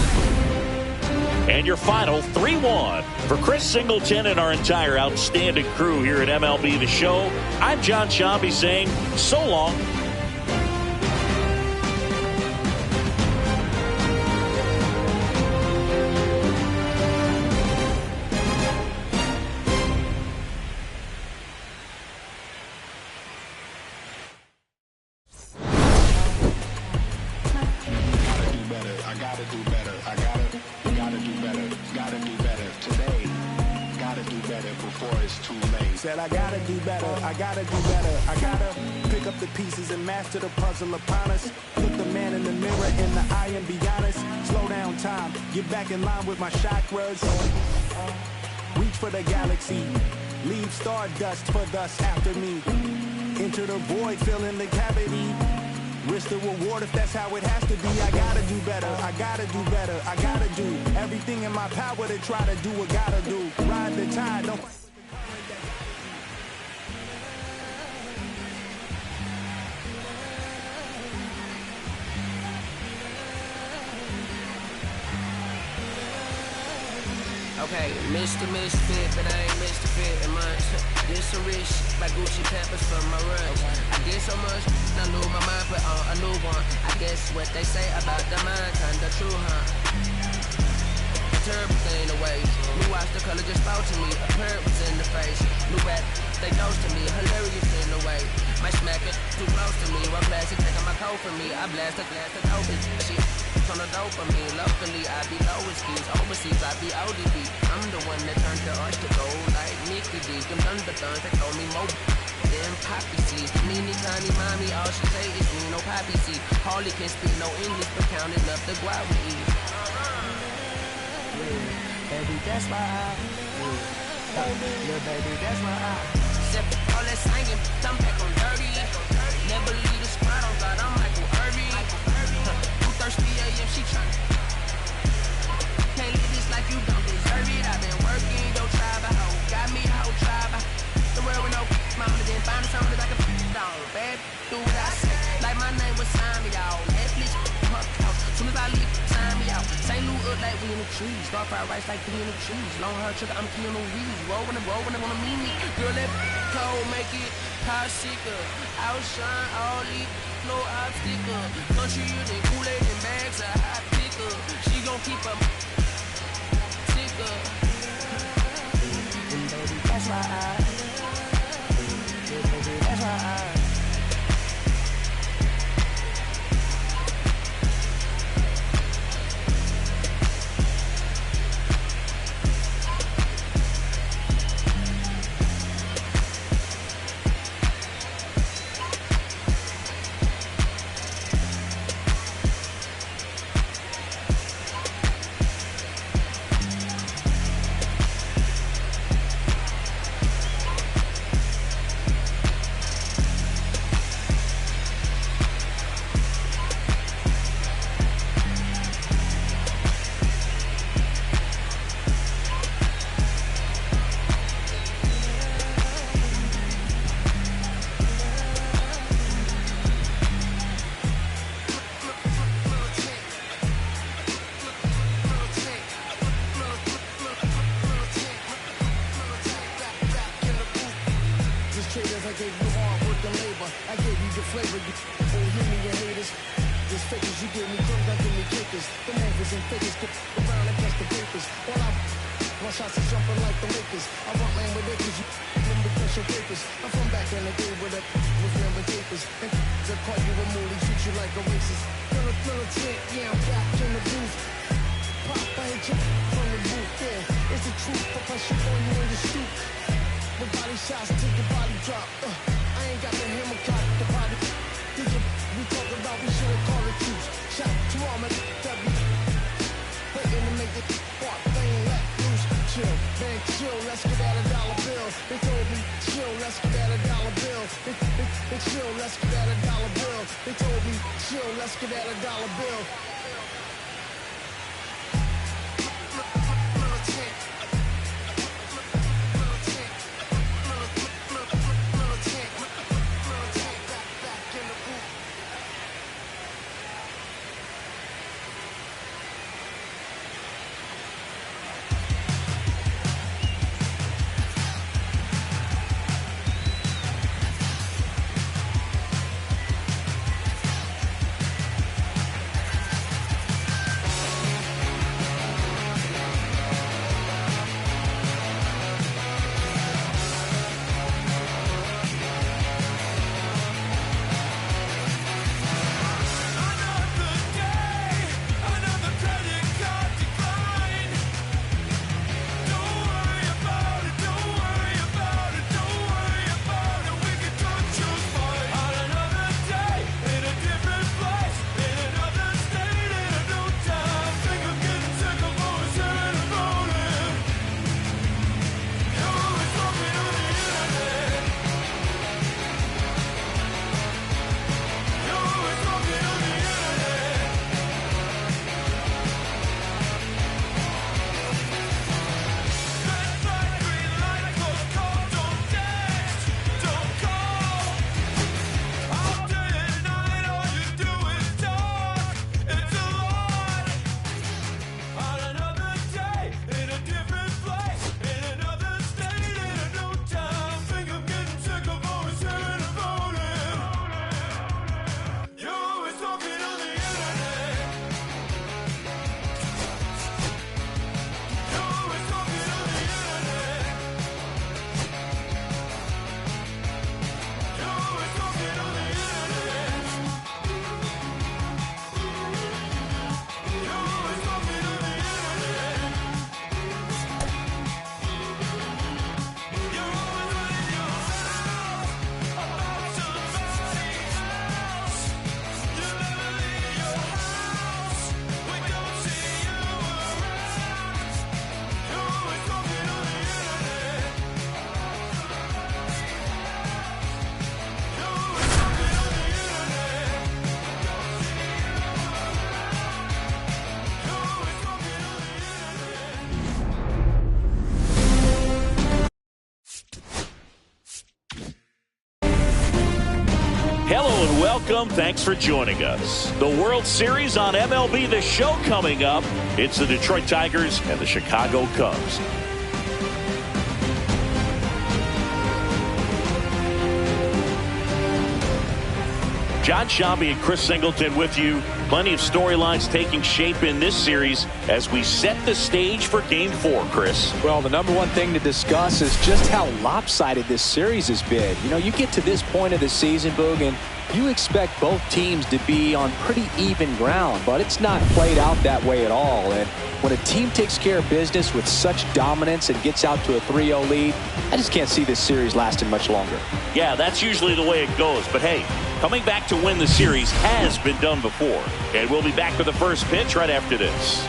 And your final 3-1. For Chris Singleton and our entire outstanding crew here at MLB The Show, I'm John Sciambi saying so long. Said I gotta do better, I gotta do better, I gotta pick up the pieces and master the puzzle upon us. Look the man in the mirror in the eye and be honest. Slow down time, get back in line with my chakras. Reach for the galaxy, leave stardust for thus after me. Enter the void, fill in the cavity. Risk the reward if that's how it has to be. I gotta do better, I gotta do better, I gotta do everything in my power to try to do what gotta do. Ride the tide, don't fight. Okay, Mr. Misfit, but I ain't Mr. Fit in much. Did some rich by Gucci Peppers from my runs. I did so much, I lose my mind, put on a new one. I guess what they say about the mind, kinda true, huh? Terrible thing away. New watch, the color just spoke to me. A bird was in the face. New rap, they ghost to me. Hilarious in the way. My smack it too close to me. One plastic taking my coat from me. I blast a glass of open shit. on the dopamine. Locally, I be lowest keys. Overseas, I be ODB. I'm the one that turned the arch to gold like Mickey D. Them thunder thuns that throw me more than poppy seeds. Meanie, tiny mommy, all she say is me, no poppy seed. Harley can speak no English, but counting up the guap we eat. Baby, that's why little baby, that's why Except all that singing, I'm back on dirty. Never leave the spot on God, I'm Michael Irving. 2:30 a.m. she tryna. Can't live this life, you don't deserve it. I've been working, your tribe, a hoe. Got me a whole tribe. The world with no mama, then find something that I can on. Bad, do what I say. Like my name was sign me out. Netflix, her couch. Soon as I leave, sign me out. St. Louis up like we in the trees. Star fried rice like we in the trees. Long hair trigger, I'm Keanu Reeves. Roll when they wanna meet me. Girl, that cold, make it popsicle. Outshine all these, no obstacle. Country, you then Kool-Aid and bags, a hot picker. She gon' keep up ticker. And baby, that's why baby, that's why welcome. Thanks for joining us. The World Series on MLB The Show coming up. It's the Detroit Tigers and the Chicago Cubs. John Sciambi and Chris Singleton with you. Plenty of storylines taking shape in this series as we set the stage for Game 4, Chris. Well, the number one thing to discuss is just how lopsided this series has been. You know, you get to this point of the season, Boog, and you expect both teams to be on pretty even ground, but it's not played out that way at all. And when a team takes care of business with such dominance and gets out to a 3-0 lead, I just can't see this series lasting much longer. Yeah, that's usually the way it goes. But hey, coming back to win the series has been done before. And we'll be back with the first pitch right after this.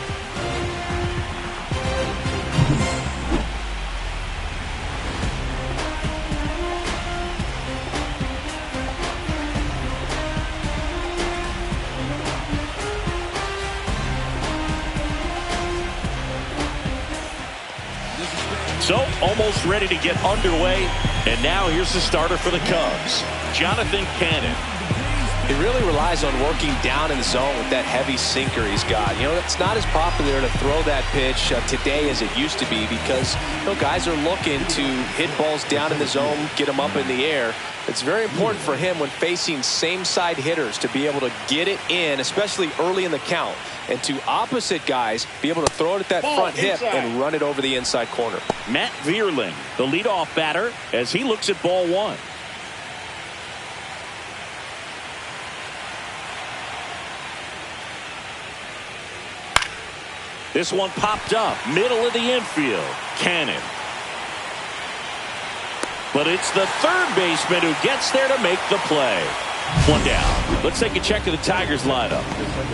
So, almost ready to get underway. And now here's the starter for the Cubs, Jonathan Cannon. He really relies on working down in the zone with that heavy sinker he's got. You know, it's not as popular to throw that pitch today as it used to be because, you know, guys are looking to hit balls down in the zone, get them up in the air. It's very important for him when facing same-side hitters to be able to get it in, especially early in the count. And to opposite guys, be able to throw it at that front hip and run it over the inside corner. Matt Vierling, the leadoff batter, as he looks at ball one. This one popped up, middle of the infield. Cannon. But it's the third baseman who gets there to make the play. One down. Let's take a check of the Tigers lineup.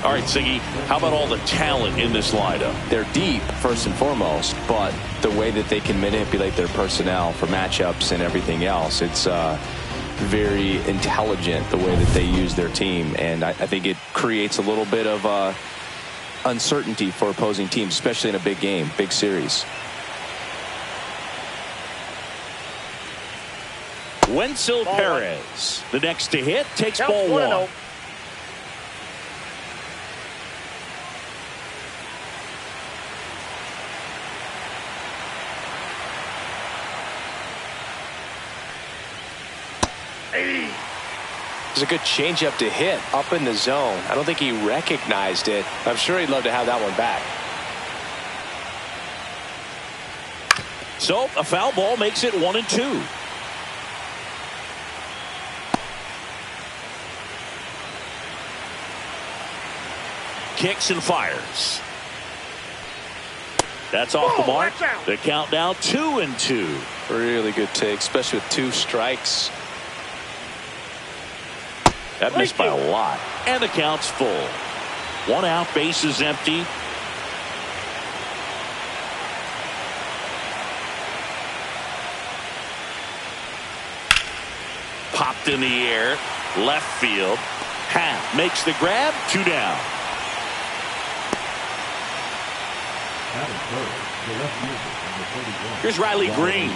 All right, Siggy, how about all the talent in this lineup? They're deep, first and foremost, but the way that they can manipulate their personnel for matchups and everything else, it's very intelligent the way that they use their team. And I think it creates a little bit of uncertainty for opposing teams, especially in a big game, big series. Wenzel Perez, the next to hit, takes ball one. It's a good changeup to hit up in the zone. I don't think he recognized it. I'm sure he'd love to have that one back. So a foul ball makes it 1-2. Kicks and fires. That's off the mark. The count now 2-2. Really good take, especially with 2 strikes. That missed by a lot. And the count's full. 1 out, base is empty. Popped in the air. Left field. Half makes the grab. 2 down. Here's Riley Green.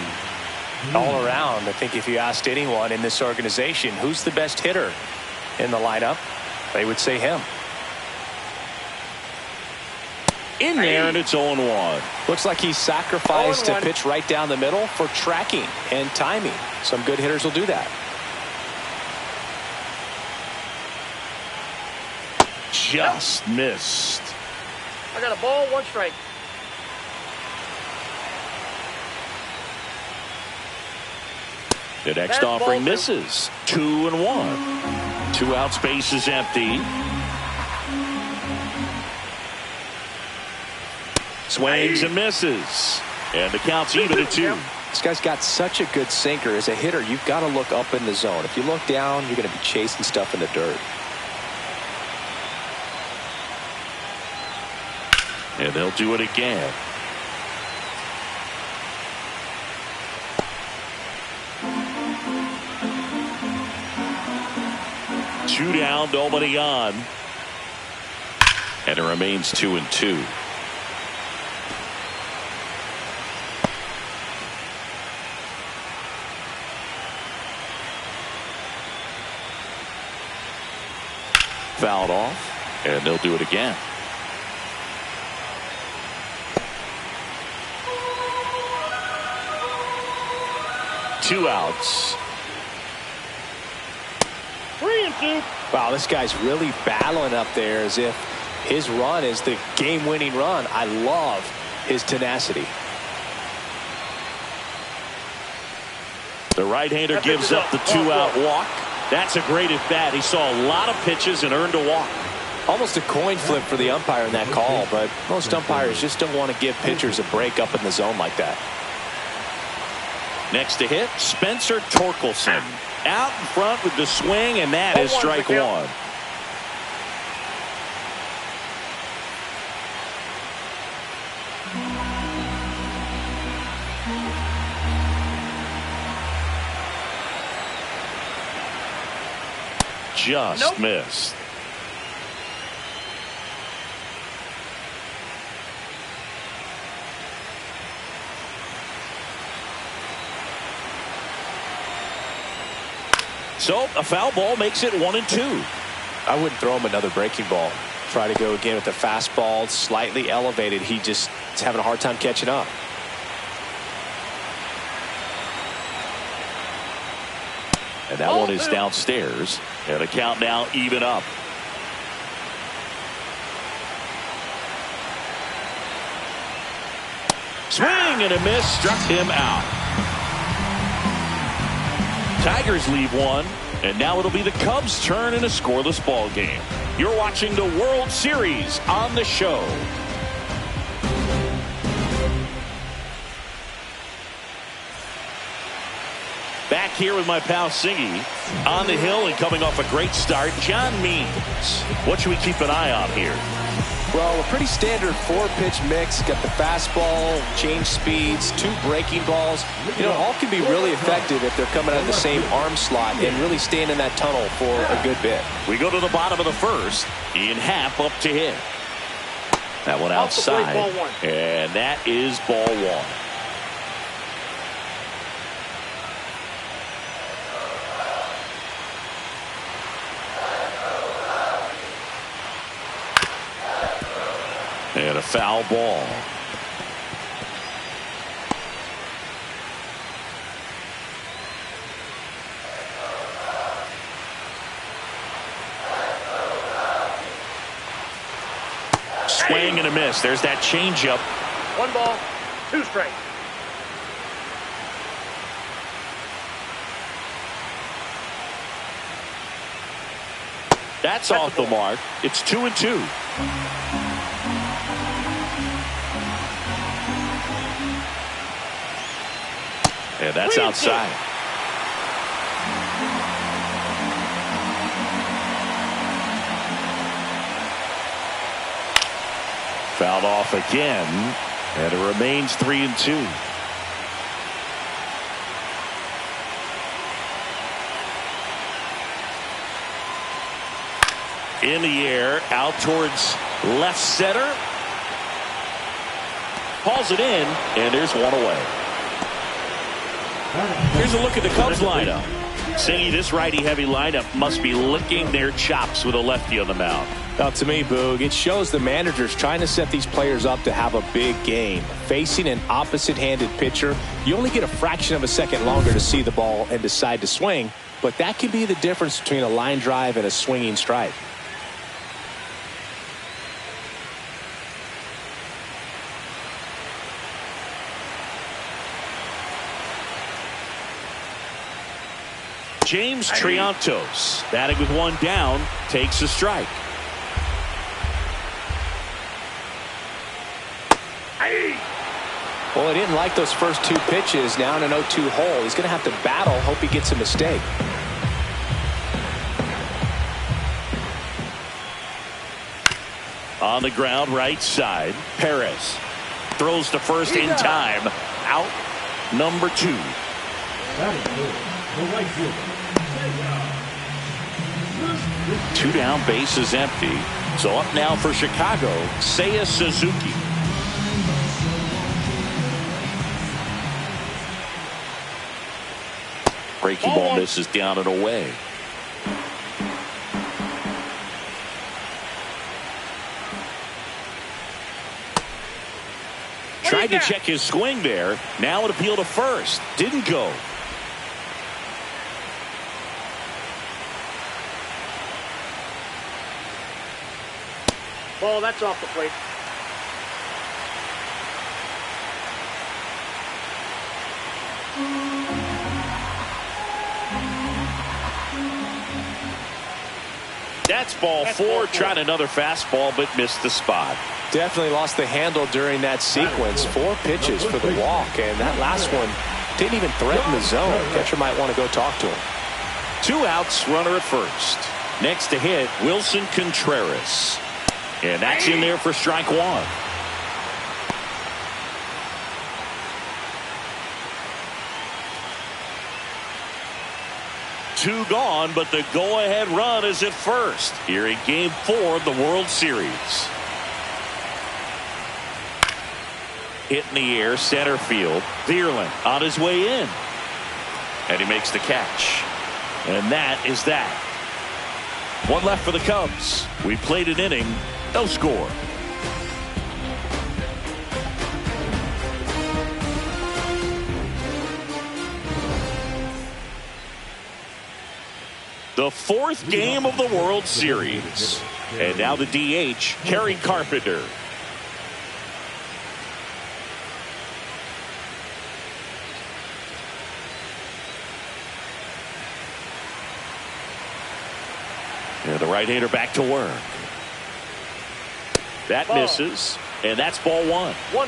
All around, I think if you asked anyone in this organization who's the best hitter in the lineup, they would say him. In there, and it's 0-1. Looks like he sacrificed a pitch right down the middle for tracking and timing. Some good hitters will do that. Just missed. I got a ball, 1 strike. The next offering misses. 2-1. 2 outs, base is empty. Swings and misses. And the count's even at 2. This guy's got such a good sinker. As a hitter, you've got to look up in the zone. If you look down, you're going to be chasing stuff in the dirt. And they'll do it again. Two down, nobody on. And it remains 2-2. Fouled off, and they'll do it again. Two outs. 3-2. Wow, this guy's really battling up there as if his run is the game-winning run. I love his tenacity. The right-hander gives up the two-out walk. That's a great at-bat. He saw a lot of pitches and earned a walk. Almost a coin flip for the umpire in that call, but most umpires just don't want to give pitchers a break up in the zone like that. Next to hit, Spencer Torkelson. Out in front with the swing, and that is strike one. Just missed. So a foul ball makes it 1-2. I wouldn't throw him another breaking ball. Try to go again with the fastball slightly elevated. He just is having a hard time catching up. And that one is downstairs. And a count now even up. Swing and a miss, struck him out. Tigers leave one, and now it'll be the Cubs' turn in a scoreless ball game. You're watching the World Series on the show. Back here with my pal Singy on the hill and coming off a great start, John Means. What should we keep an eye on here? Well, a pretty standard 4-pitch mix. Got the fastball, change speeds, 2 breaking balls. You know, all can be really effective if they're coming out of the same arm slot and really staying in that tunnel for a good bit. We go to the bottom of the first. Ian Happ up to hit. That one outside. And that is ball one. And a foul ball. Swing and a miss. There's that changeup. 1 ball, 2 strikes. That's off the mark. It's 2-2. And that's outside. Fouled off again, and it remains 3-2. In the air, out towards left center. Hauls it in, and there's one away. Here's a look at the Cubs lineup. Singy, this righty-heavy lineup must be licking their chops with a lefty on the mound. Now, to me, Boog, it shows the managers trying to set these players up to have a big game. Facing an opposite-handed pitcher, you only get a fraction of a second longer to see the ball and decide to swing, but that can be the difference between a line drive and a swinging strike. James Triantos, batting with one down, takes a strike. Well, he didn't like those first 2 pitches. Now in an 0-2 hole, he's going to have to battle. Hope he gets a mistake. On the ground, right side. Perez throws to first in time. Out number 2. Two down, base is empty. So up now for Chicago, Seiya Suzuki. Breaking ball misses down and away. Tried to check his swing there. Now an appeal to first. Didn't go. Ball, that's off the plate. That's ball four. Tried another fastball, but missed the spot. Definitely lost the handle during that sequence. 4 pitches for the walk, and that last one didn't even threaten the zone. Catcher might want to go talk to him. 2 outs, runner at first. Next to hit, Wilson Contreras. And that's in there for strike 1. Two gone, but the go-ahead run is at first here in Game 4 of the World Series. Hit in the air, center field. Vierling on his way in. And he makes the catch. And that is that. 1 left for the Cubs. We played an inning, no score. The 4th game of the World Series. And now the DH, Kerry Carpenter. And the right-hander back to work. That misses, and that's ball 1. 1-0.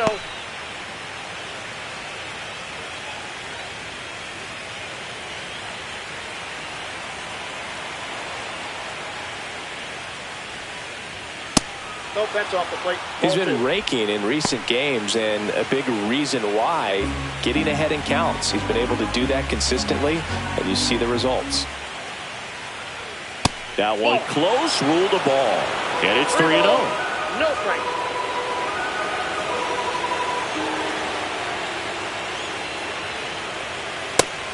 Nope, that's off the plate. He's been raking in recent games, and a big reason why, getting ahead in counts. He's been able to do that consistently, and you see the results. That one close, ruled a ball. And it's 3-0. No strike.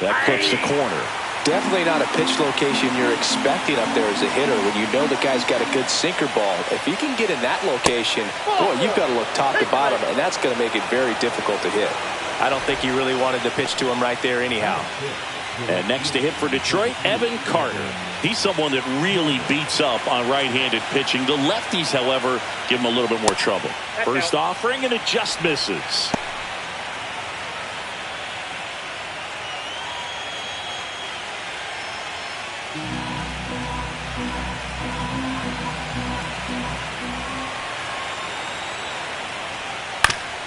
That clips the corner. Definitely not a pitch location you're expecting up there as a hitter when you know the guy's got a good sinker ball. If he can get in that location, boy, you've got to look top to bottom, and that's going to make it very difficult to hit. I don't think he really wanted to pitch to him right there anyhow. And next to hit for Detroit, Evan Carter. He's someone that really beats up on right-handed pitching. The lefties, however, give him a little bit more trouble. First offering, and it just misses.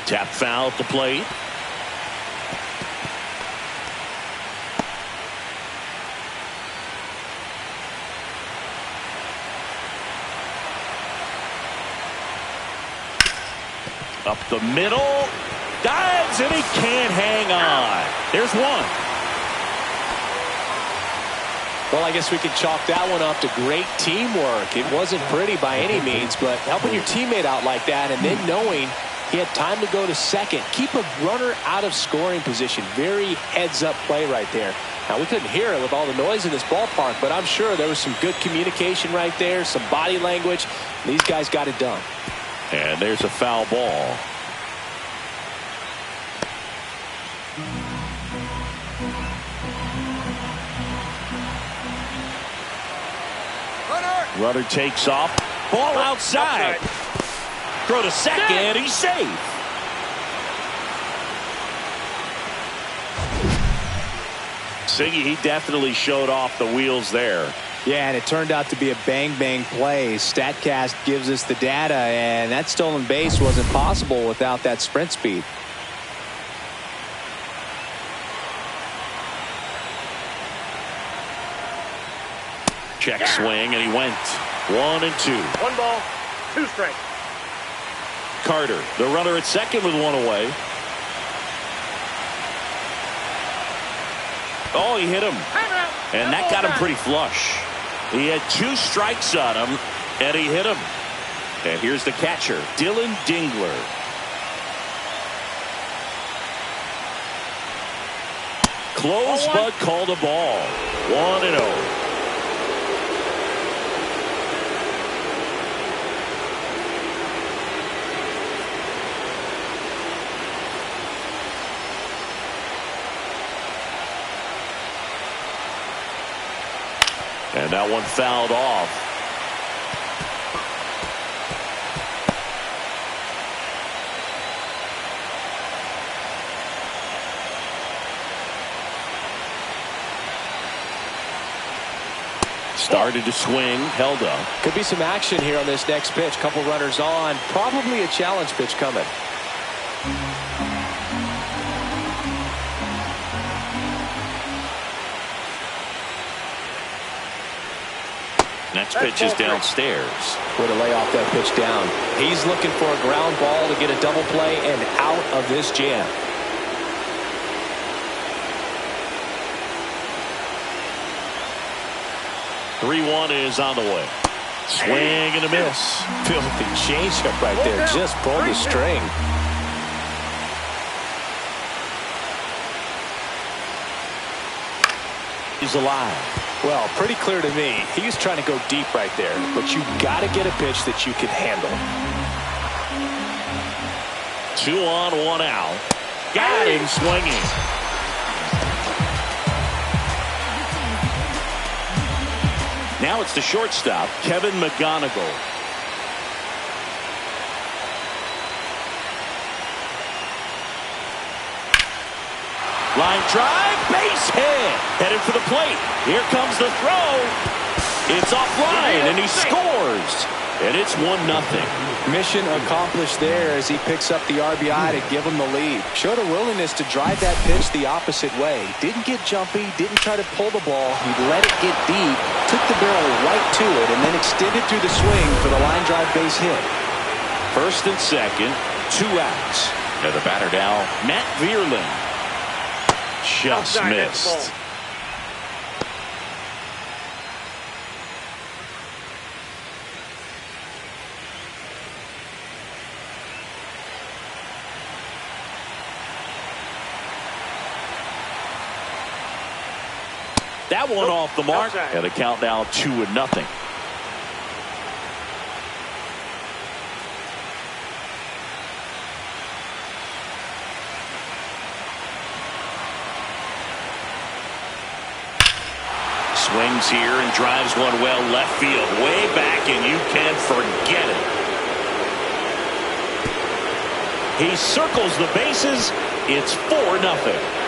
Tap foul at the plate. Up the middle. Dives, and he can't hang on. There's one. Well, I guess we could chalk that one up to great teamwork. It wasn't pretty by any means, but helping your teammate out like that and then knowing he had time to go to second. Keep a runner out of scoring position. Very heads-up play right there. Now, we couldn't hear it with all the noise in this ballpark, but I'm sure there was some good communication right there, some body language. These guys got it done. And there's a foul ball. Runner takes off. Ball outside. Throw to second. He's safe. Siggy, he definitely showed off the wheels there. Yeah, and it turned out to be a bang-bang play. StatCast gives us the data, and that stolen base wasn't possible without that sprint speed. Check swing, and he went 1-2. 1 ball, 2 strikes. Carter, the runner at second with one away. Oh, he hit him. And that got him pretty flush. He had 2 strikes on him, and he hit him. And here's the catcher, Dylan Dingler. Close, but called a ball. 1-0. And that one fouled off. Started to swing, held up. Could be some action here on this next pitch. Couple runners on. Probably a challenge pitch coming. Next pitch is downstairs. Way to lay off that pitch down. He's looking for a ground ball to get a double play and out of this jam. Three-one is on the way. Swing and a miss. Filthy changeup right there. Just pulled the string. He's alive. Well, pretty clear to me. He's trying to go deep right there, but you got to get a pitch that you can handle. 2 on, 1 out. Got him swinging. Now it's the shortstop, Kevin McGonigal. Line drive, base hit. Headed for the plate. Here comes the throw. It's offline, and he scores. And it's 1-0. Mission accomplished there as he picks up the RBI to give him the lead. Showed a willingness to drive that pitch the opposite way. Didn't get jumpy, didn't try to pull the ball. He let it get deep, took the barrel right to it, and then extended through the swing for the line drive base hit. First and second, 2 outs. And the batter now, Matt Vierling. Just missed. That one off the mark. And the count now 2-0. Swings here and drives one well left field, way back, and you can forget it. He circles the bases. It's 4-0.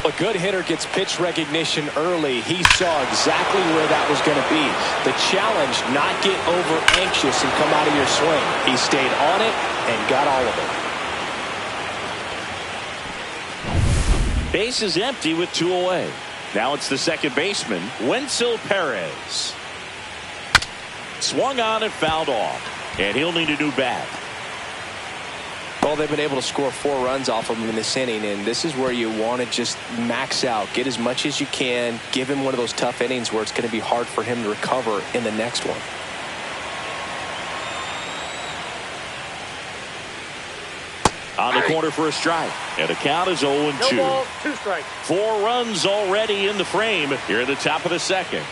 A good hitter gets pitch recognition early. He saw exactly where that was going to be. The challenge, not get over anxious and come out of your swing. He stayed on it and got all of it. Base is empty with 2 away. Now it's the second baseman, Wenzel Perez. Swung on and fouled off. And he'll need a new bat. Well, they've been able to score 4 runs off of him in this inning, and this is where you want to just max out, get as much as you can, give him one of those tough innings where it's going to be hard for him to recover in the next one. On the corner for a strike, and the count is 0-2. No balls, 2 strikes. 4 runs already in the frame here at the top of the second.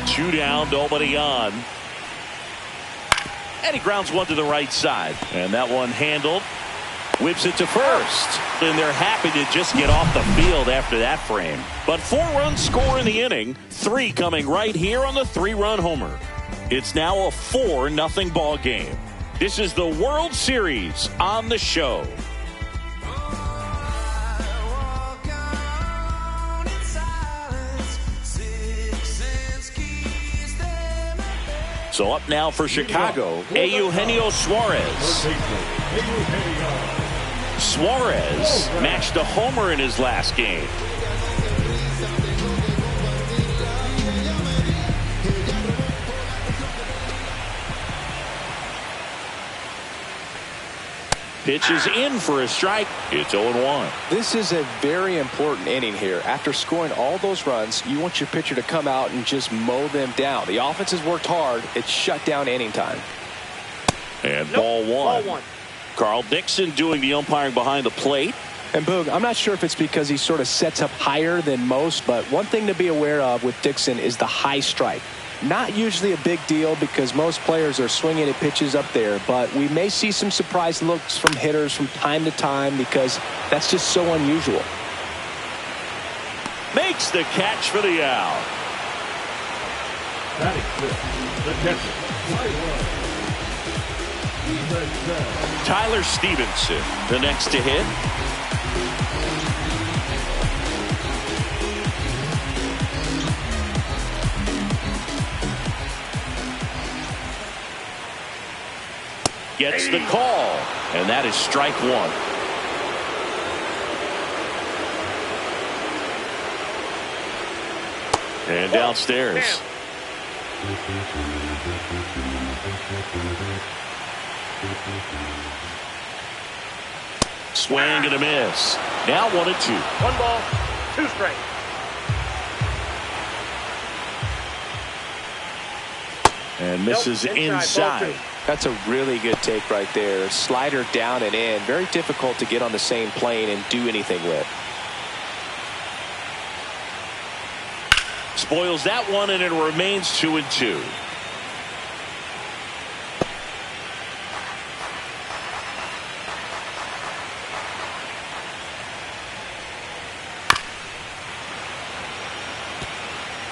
Two down, nobody on. And he grounds one to the right side. And that one handled. Whips it to first. And they're happy to just get off the field after that frame. But 4 runs score in the inning. 3 coming right here on the 3-run homer. It's now a 4-0 ball game. This is the World Series on the show. So up now for Chicago, Eugenio Suarez. Suarez matched a homer in his last game. Pitch is in for a strike. It's 0-1. This is a very important inning here. After scoring all those runs, you want your pitcher to come out and just mow them down. The offense has worked hard. It's shut down inning time. And Nope. ball one. Ball one. Carl Dixon doing the umpiring behind the plate. And Boog, I'm not sure if it's because he sort of sets up higher than most, but one thing to be aware of with Dixon is the high strike. Not usually a big deal because most players are swinging at pitches up there, but we may see some surprise looks from hitters from time to time because that's just so unusual. Makes the catch for the out. Batting fifth, the catcher, Tyler Stevenson, the next to hit. Gets the call, and that is strike one. And downstairs. Swing and a miss. Now 1-2. 1 ball, 2 strikes. And misses Nope, inside. ball 2. That's a really good take right there. Slider down and in. Very difficult to get on the same plane and do anything with. Spoils that one, and it remains 2-2.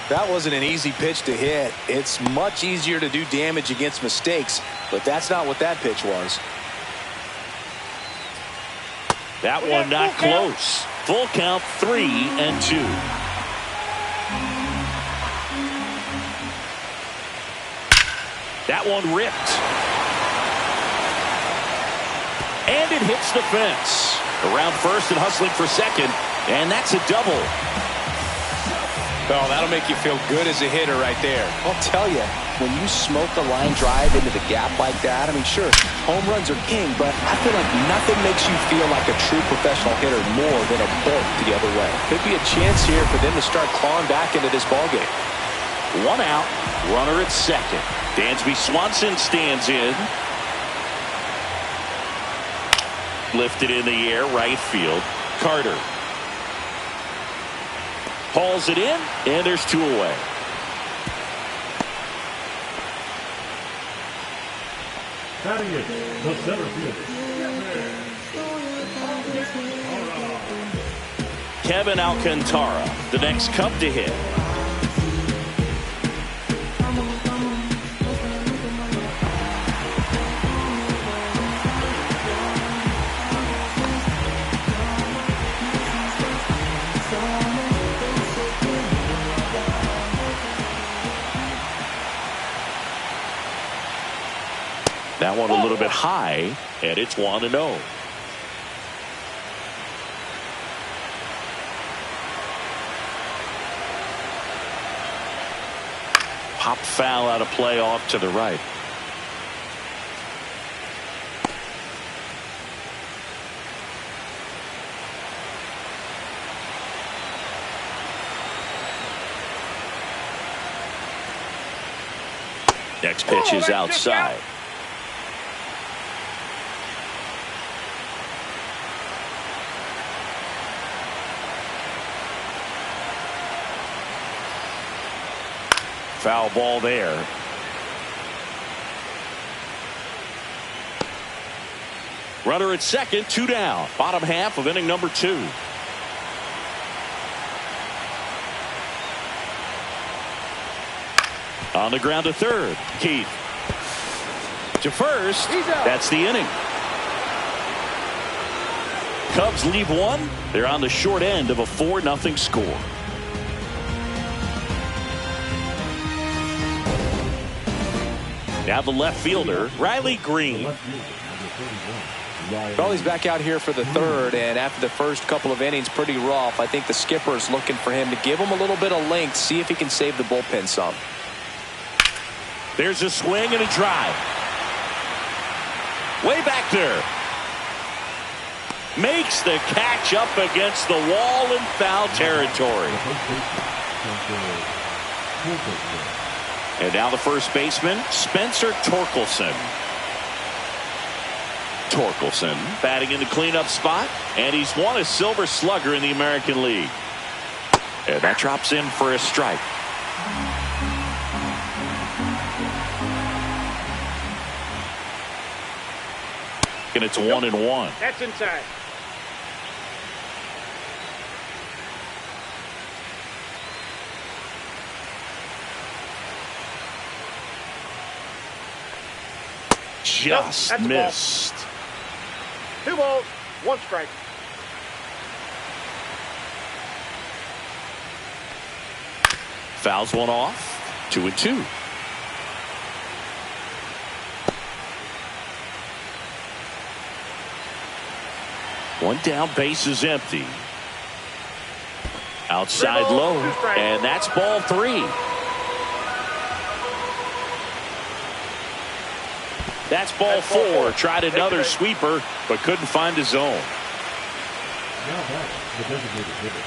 That wasn't an easy pitch to hit. It's much easier to do damage against mistakes, but that's not what that pitch was. That one not close. Full count, 3-2. That one ripped. And it hits the fence. Around first and hustling for second, and that's a double. Oh, that'll make you feel good as a hitter right there. I'll tell you, when you smoke a line drive into the gap like that, I mean, sure, home runs are king, but I feel like nothing makes you feel like a true professional hitter more than a bolt the other way. Could be a chance here for them to start clawing back into this ballgame. 1 out, runner at second. Dansby Swanson stands in. Lifted in the air, right field. Carter hauls it in, and there's 2 away. batting it, the center fielder, Kevin Alcantara, the next Cub to hit. That one a little bit high, and it's 1-0. Pop foul out of play off to the right. Next pitch is outside. Foul ball there. Runner at second, 2 down. Bottom half of inning number 2. On the ground to third. Keith. To first. That's the inning. Cubs leave 1. They're on the short end of a 4-0 score. Now the left fielder, Riley Green. Well, he's back out here for the third, and after the first couple of innings, pretty rough. I think the skipper is looking for him to give him a little bit of length, see if he can save the bullpen some. There's a swing and a drive. Way back there. Makes the catch up against the wall in foul territory. And now the first baseman, Spencer Torkelson. Torkelson batting in the cleanup spot, and he's won a Silver Slugger in the American League. And that drops in for a strike. And it's 1-1. That's inside. Just that's missed. 2 balls, 1 strike. Fouls one off. 2-2. One down, base is empty. Outside low, and that's ball 3. That's ball 4. Tried another sweeper, but couldn't find his zone. Now back, the designated hitter,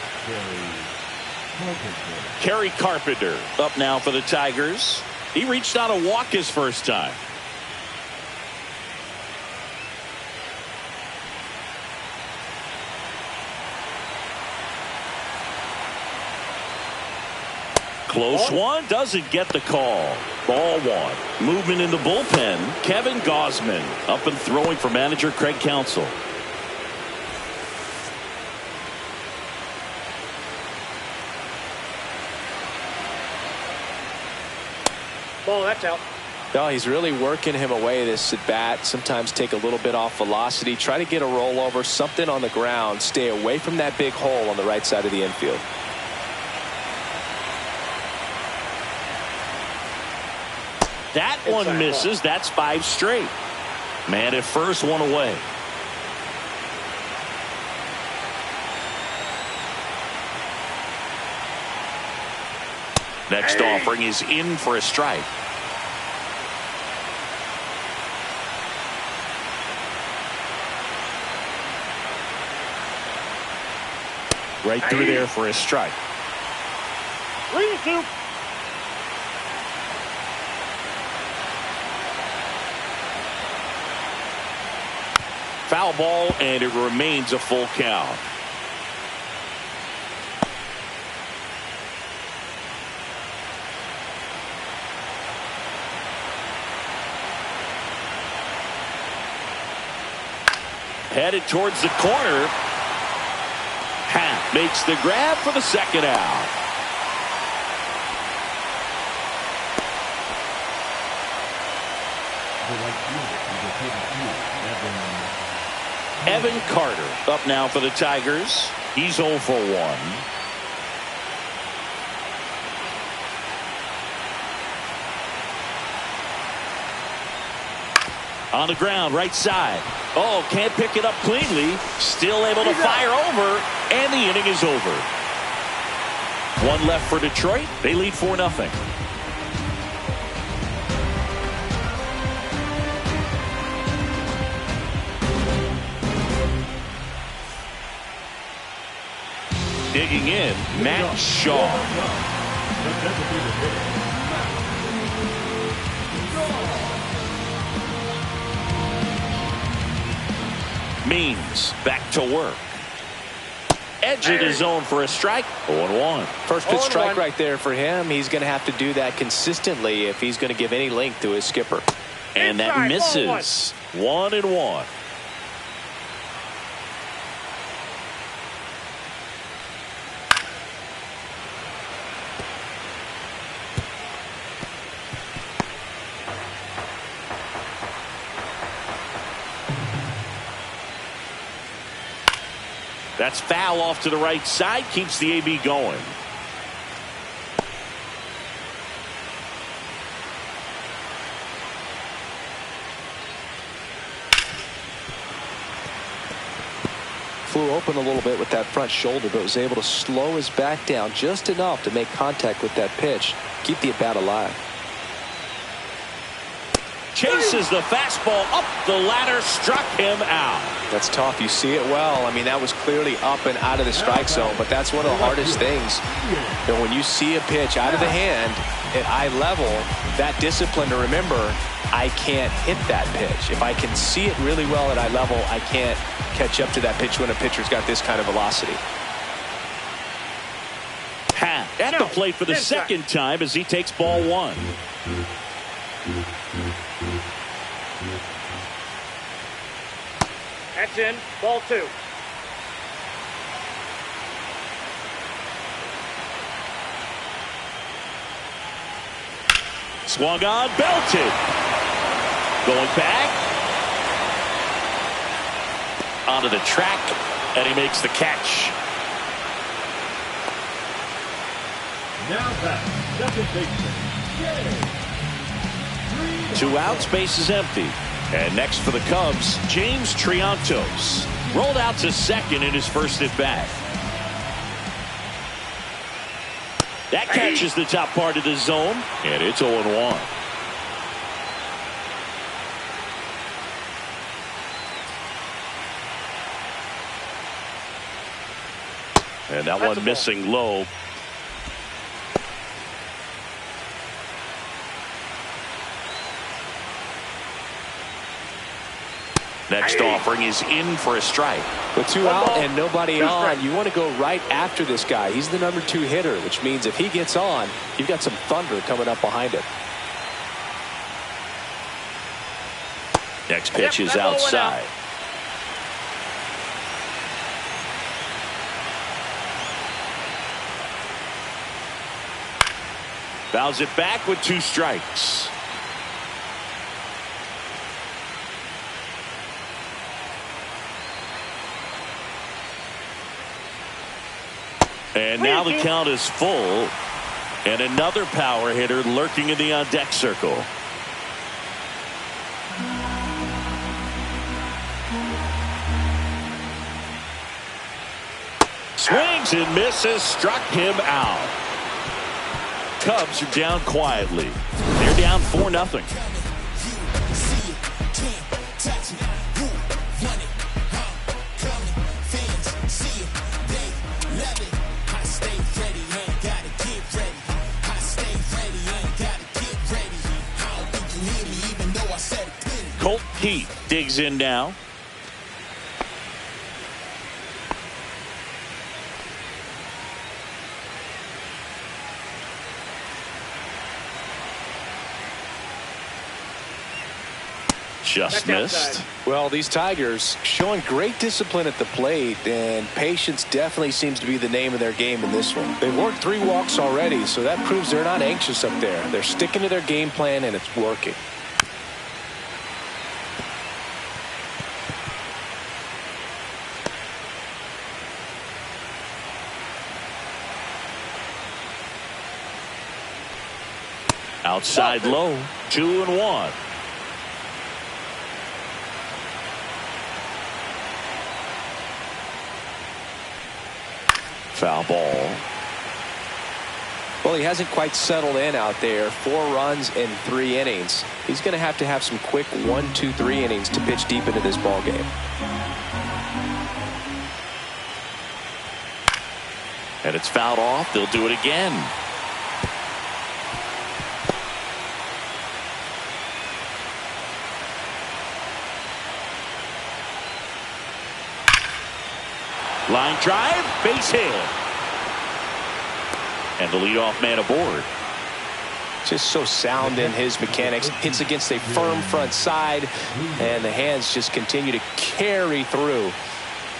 Kerry Carpenter up now for the Tigers. He reached out a walk his first time. Close one, doesn't get the call. Ball 1. Movement in the bullpen. Kevin Gausman up and throwing for manager Craig Counsell. Ball, that's out. No, he's really working him away this at bat. Sometimes take a little bit off velocity. Try to get a rollover, something on the ground. Stay away from that big hole on the right side of the infield. That one misses. That's 5 straight. Man at first, 1 away. Next offering is in for a strike. Right through there for a strike. 3-2. Foul ball, and it remains a full count. Headed towards the corner. Happ makes the grab for the second out. Evan Carter up now for the Tigers. He's 0 for 1. On the ground, right side. Oh, can't pick it up cleanly. Still able to fire over, and the inning is over. 1 left for Detroit. They lead 4-0. Digging in, Matt Shaw. Means back to work. Edge of his zone for a strike. 0-1. First pitch strike right there for him. He's going to have to do that consistently if he's going to give any length to his skipper. And that misses. 1-1. That's foul off to the right side. Keeps the AB going. Flew open a little bit with that front shoulder, but was able to slow his back down just enough to make contact with that pitch. Keep the at-bat alive. Chases the fastball up the ladder, struck him out. That's tough. You see it well. I mean, that was clearly up and out of the strike zone, but that's one of the hardest things. You know, when you see a pitch out of the hand at eye level, that discipline to remember, I can't hit that pitch. If I can see it really well at eye level, I can't catch up to that pitch when a pitcher's got this kind of velocity. At the plate for the second time as he takes ball one. That's in. Ball two. Swung on, belted. Going back. Onto the track, and he makes the catch. Now back, second baseman. 2 outs, base is empty. And next for the Cubs, James Triantos. Rolled out to second in his first at bat. That catches the top part of the zone, and it's 0-1. And that one missing low. Next offering is in for a strike. With 2 out and nobody on, you want to go right after this guy. He's the number 2 hitter, which means if he gets on, you've got some thunder coming up behind him. Next pitch is outside. Fouls it back with 2 strikes. And now the count is full. And another power hitter lurking in the on-deck circle. Swings and misses, struck him out. Cubs are down quietly. They're down 4-0. Colt Heath digs in now. Just missed. Well, these Tigers showing great discipline at the plate, and patience definitely seems to be the name of their game in this one. They've worked 3 walks already, so that proves they're not anxious up there. They're sticking to their game plan, and it's working. Outside low, 2-1. Foul ball. Well, he hasn't quite settled in out there. 4 runs in 3 innings. He's going to have some quick 1, 2, 3 innings to pitch deep into this ball game. And it's fouled off. They'll do it again. Line drive, base hit. And the leadoff man aboard. Just so sound in his mechanics. Hits against a firm front side, and the hands just continue to carry through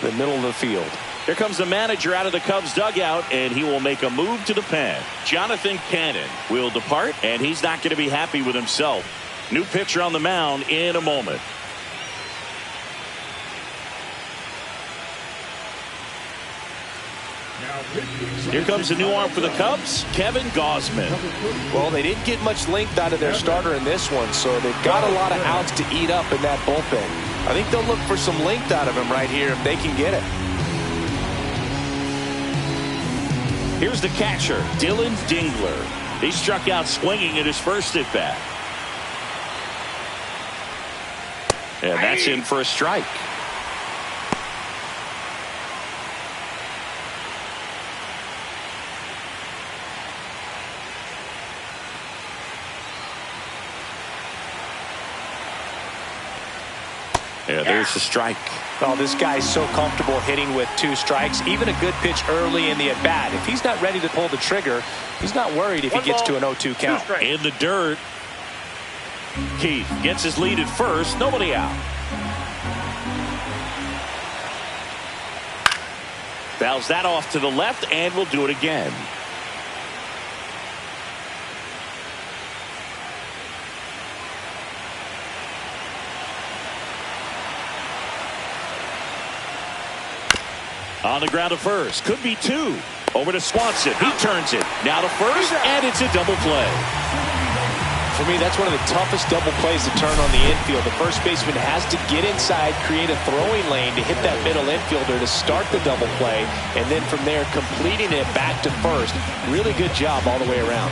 the middle of the field. Here comes the manager out of the Cubs dugout, and he will make a move to the pen. Jonathan Cannon will depart, and he's not going to be happy with himself. New pitcher on the mound in a moment. Here comes a new arm for the Cubs, Kevin Gausman. Well, they didn't get much length out of their starter in this one, so they've got a lot of outs to eat up in that bullpen. I think they'll look for some length out of him right here if they can get it. Here's the catcher, Dylan Dingler. He struck out swinging at his first at bat. And that's in for a strike. Yeah, there's the strike. Well, this guy's so comfortable hitting with 2 strikes. Even a good pitch early in the at-bat. If he's not ready to pull the trigger, he's not worried if he gets to an 0-2 count. In the dirt. Keith gets his lead at first. Nobody out. Fouls that off to the left, and we'll do it again. On the ground to first. Could be 2. Over to Swanson. He turns it. Now to first, and it's a double play. For me, that's one of the toughest double plays to turn on the infield. The first baseman has to get inside, create a throwing lane to hit that middle infielder to start the double play, and then from there completing it back to first. Really good job all the way around.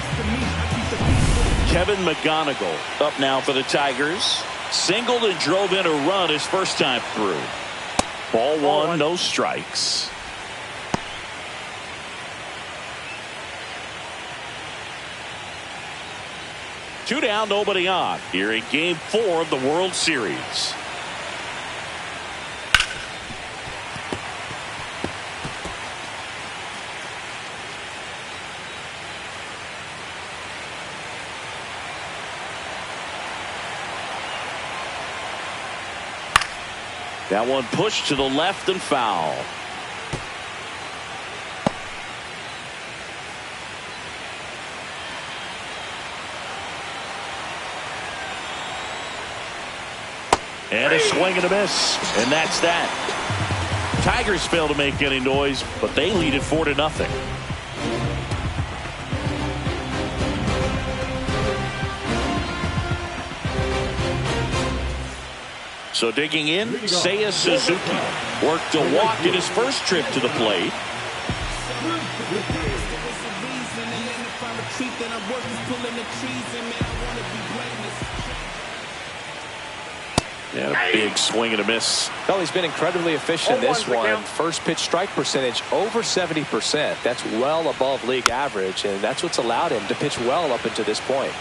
Kevin McGonigal up now for the Tigers. Singled and drove in a run his first time through. Ball 1, no strikes. Two down, nobody on. Here in Game 4 of the World Series. That one pushed to the left and foul. And a swing and a miss. And that's that. Tigers fail to make any noise, but they lead it 4-0. So digging in, Seiya Suzuki worked a walk in his first trip to the plate. And a big swing and a miss. Well, he's been incredibly efficient in this one. First pitch strike percentage over 70%. That's well above league average, and that's what's allowed him to pitch well up until this point.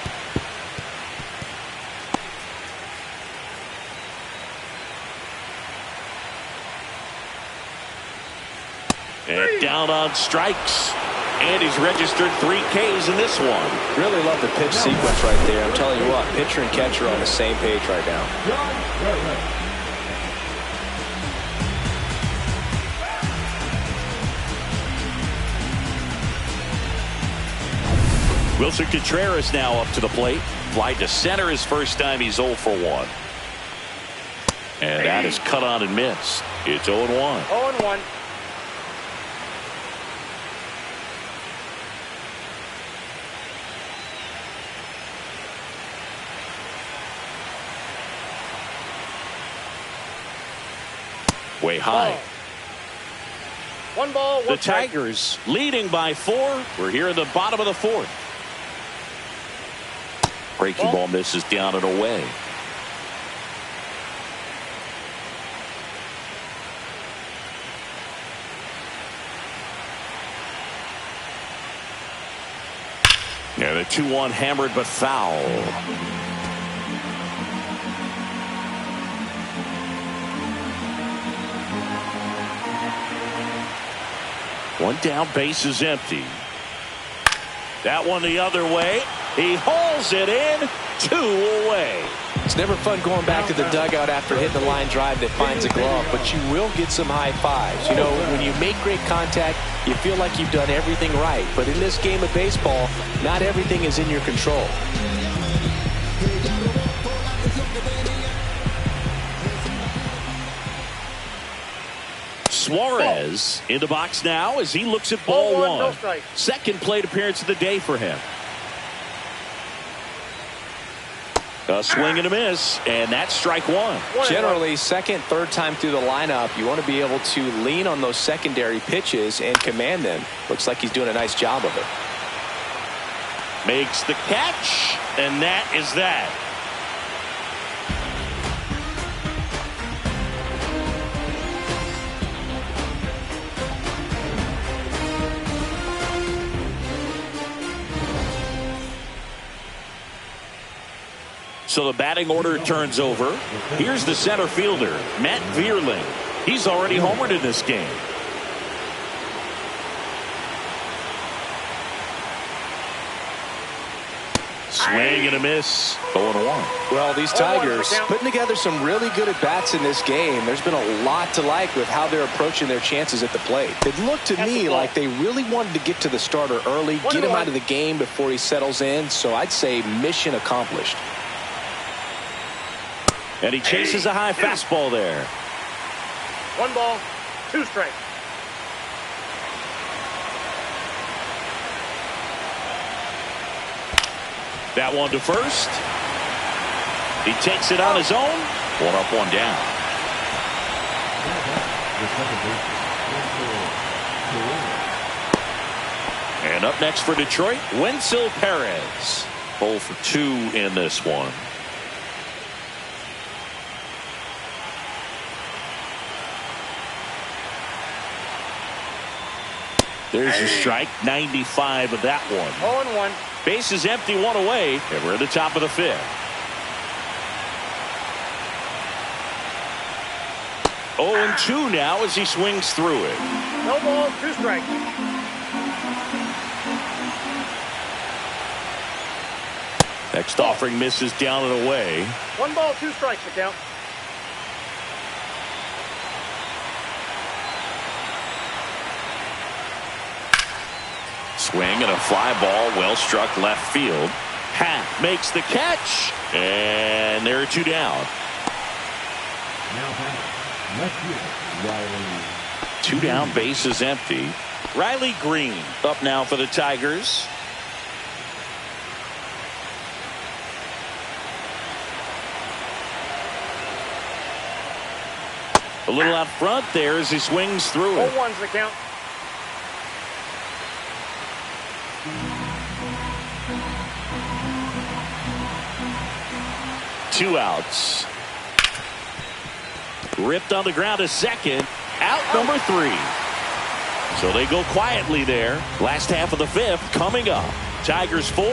And down on strikes. And he's registered 3 Ks in this one. Really love the pitch sequence right there. I'm telling you what, pitcher and catcher are on the same page right now. Wilson Contreras now up to the plate. Fly to center his first time. He's 0 for 1. And that is cut on and missed. It's 0-1. 0-1. Way high. 1 ball, 1 The strike. Tigers leading by 4. We're here in the bottom of the 4th. Breaking ball misses down and away. Yeah, the 2-1 hammered but foul. One down, base is empty. That one the other way. He hauls it in. 2 away. It's never fun going back to the dugout after hitting the line drive that finds a glove, but you will get some high fives. You know, when you make great contact, you feel like you've done everything right. But in this game of baseball, not everything is in your control. Suarez in the box now as he looks at ball 1. No strike. Second plate appearance of the day for him. A swing and a miss, and that's strike 1. Generally, second, third time through the lineup, you want to be able to lean on those secondary pitches and command them. Looks like he's doing a nice job of it. Makes the catch, and that is that. So the batting order turns over. Here's the center fielder, Matt Vierling. He's already homered in this game. Swing and a miss. 0-1. Well, these Tigers putting together some really good at-bats in this game. There's been a lot to like with how they're approaching their chances at the plate. It looked to me like they really wanted to get to the starter early, get him out of the game before he settles in. So I'd say mission accomplished. And he chases a high fastball there. 1 ball, 2 strikes. That one to first. He takes it on his own. 1 up, 1 down. And up next for Detroit, Wenzel Perez. 0 for 2 in this one. There's a strike, 95 of that one. 0-1. Base is empty, 1 away, and we're at the top of the 5th. 0-2 now as he swings through it. No ball, 2 strikes. Next offering misses down and away. 1 ball, 2 strikes to count. Swing and a fly ball, well struck left field. Happ makes the catch, and there are 2 down. Now back, left field, Riley. 2 down, base is empty. Riley Green up now for the Tigers. A little out front there as he swings through it. 0-1's the count. Two outs. Ripped on the ground to second. Out number 3. So they go quietly there. Last half of the 5th coming up. Tigers 4.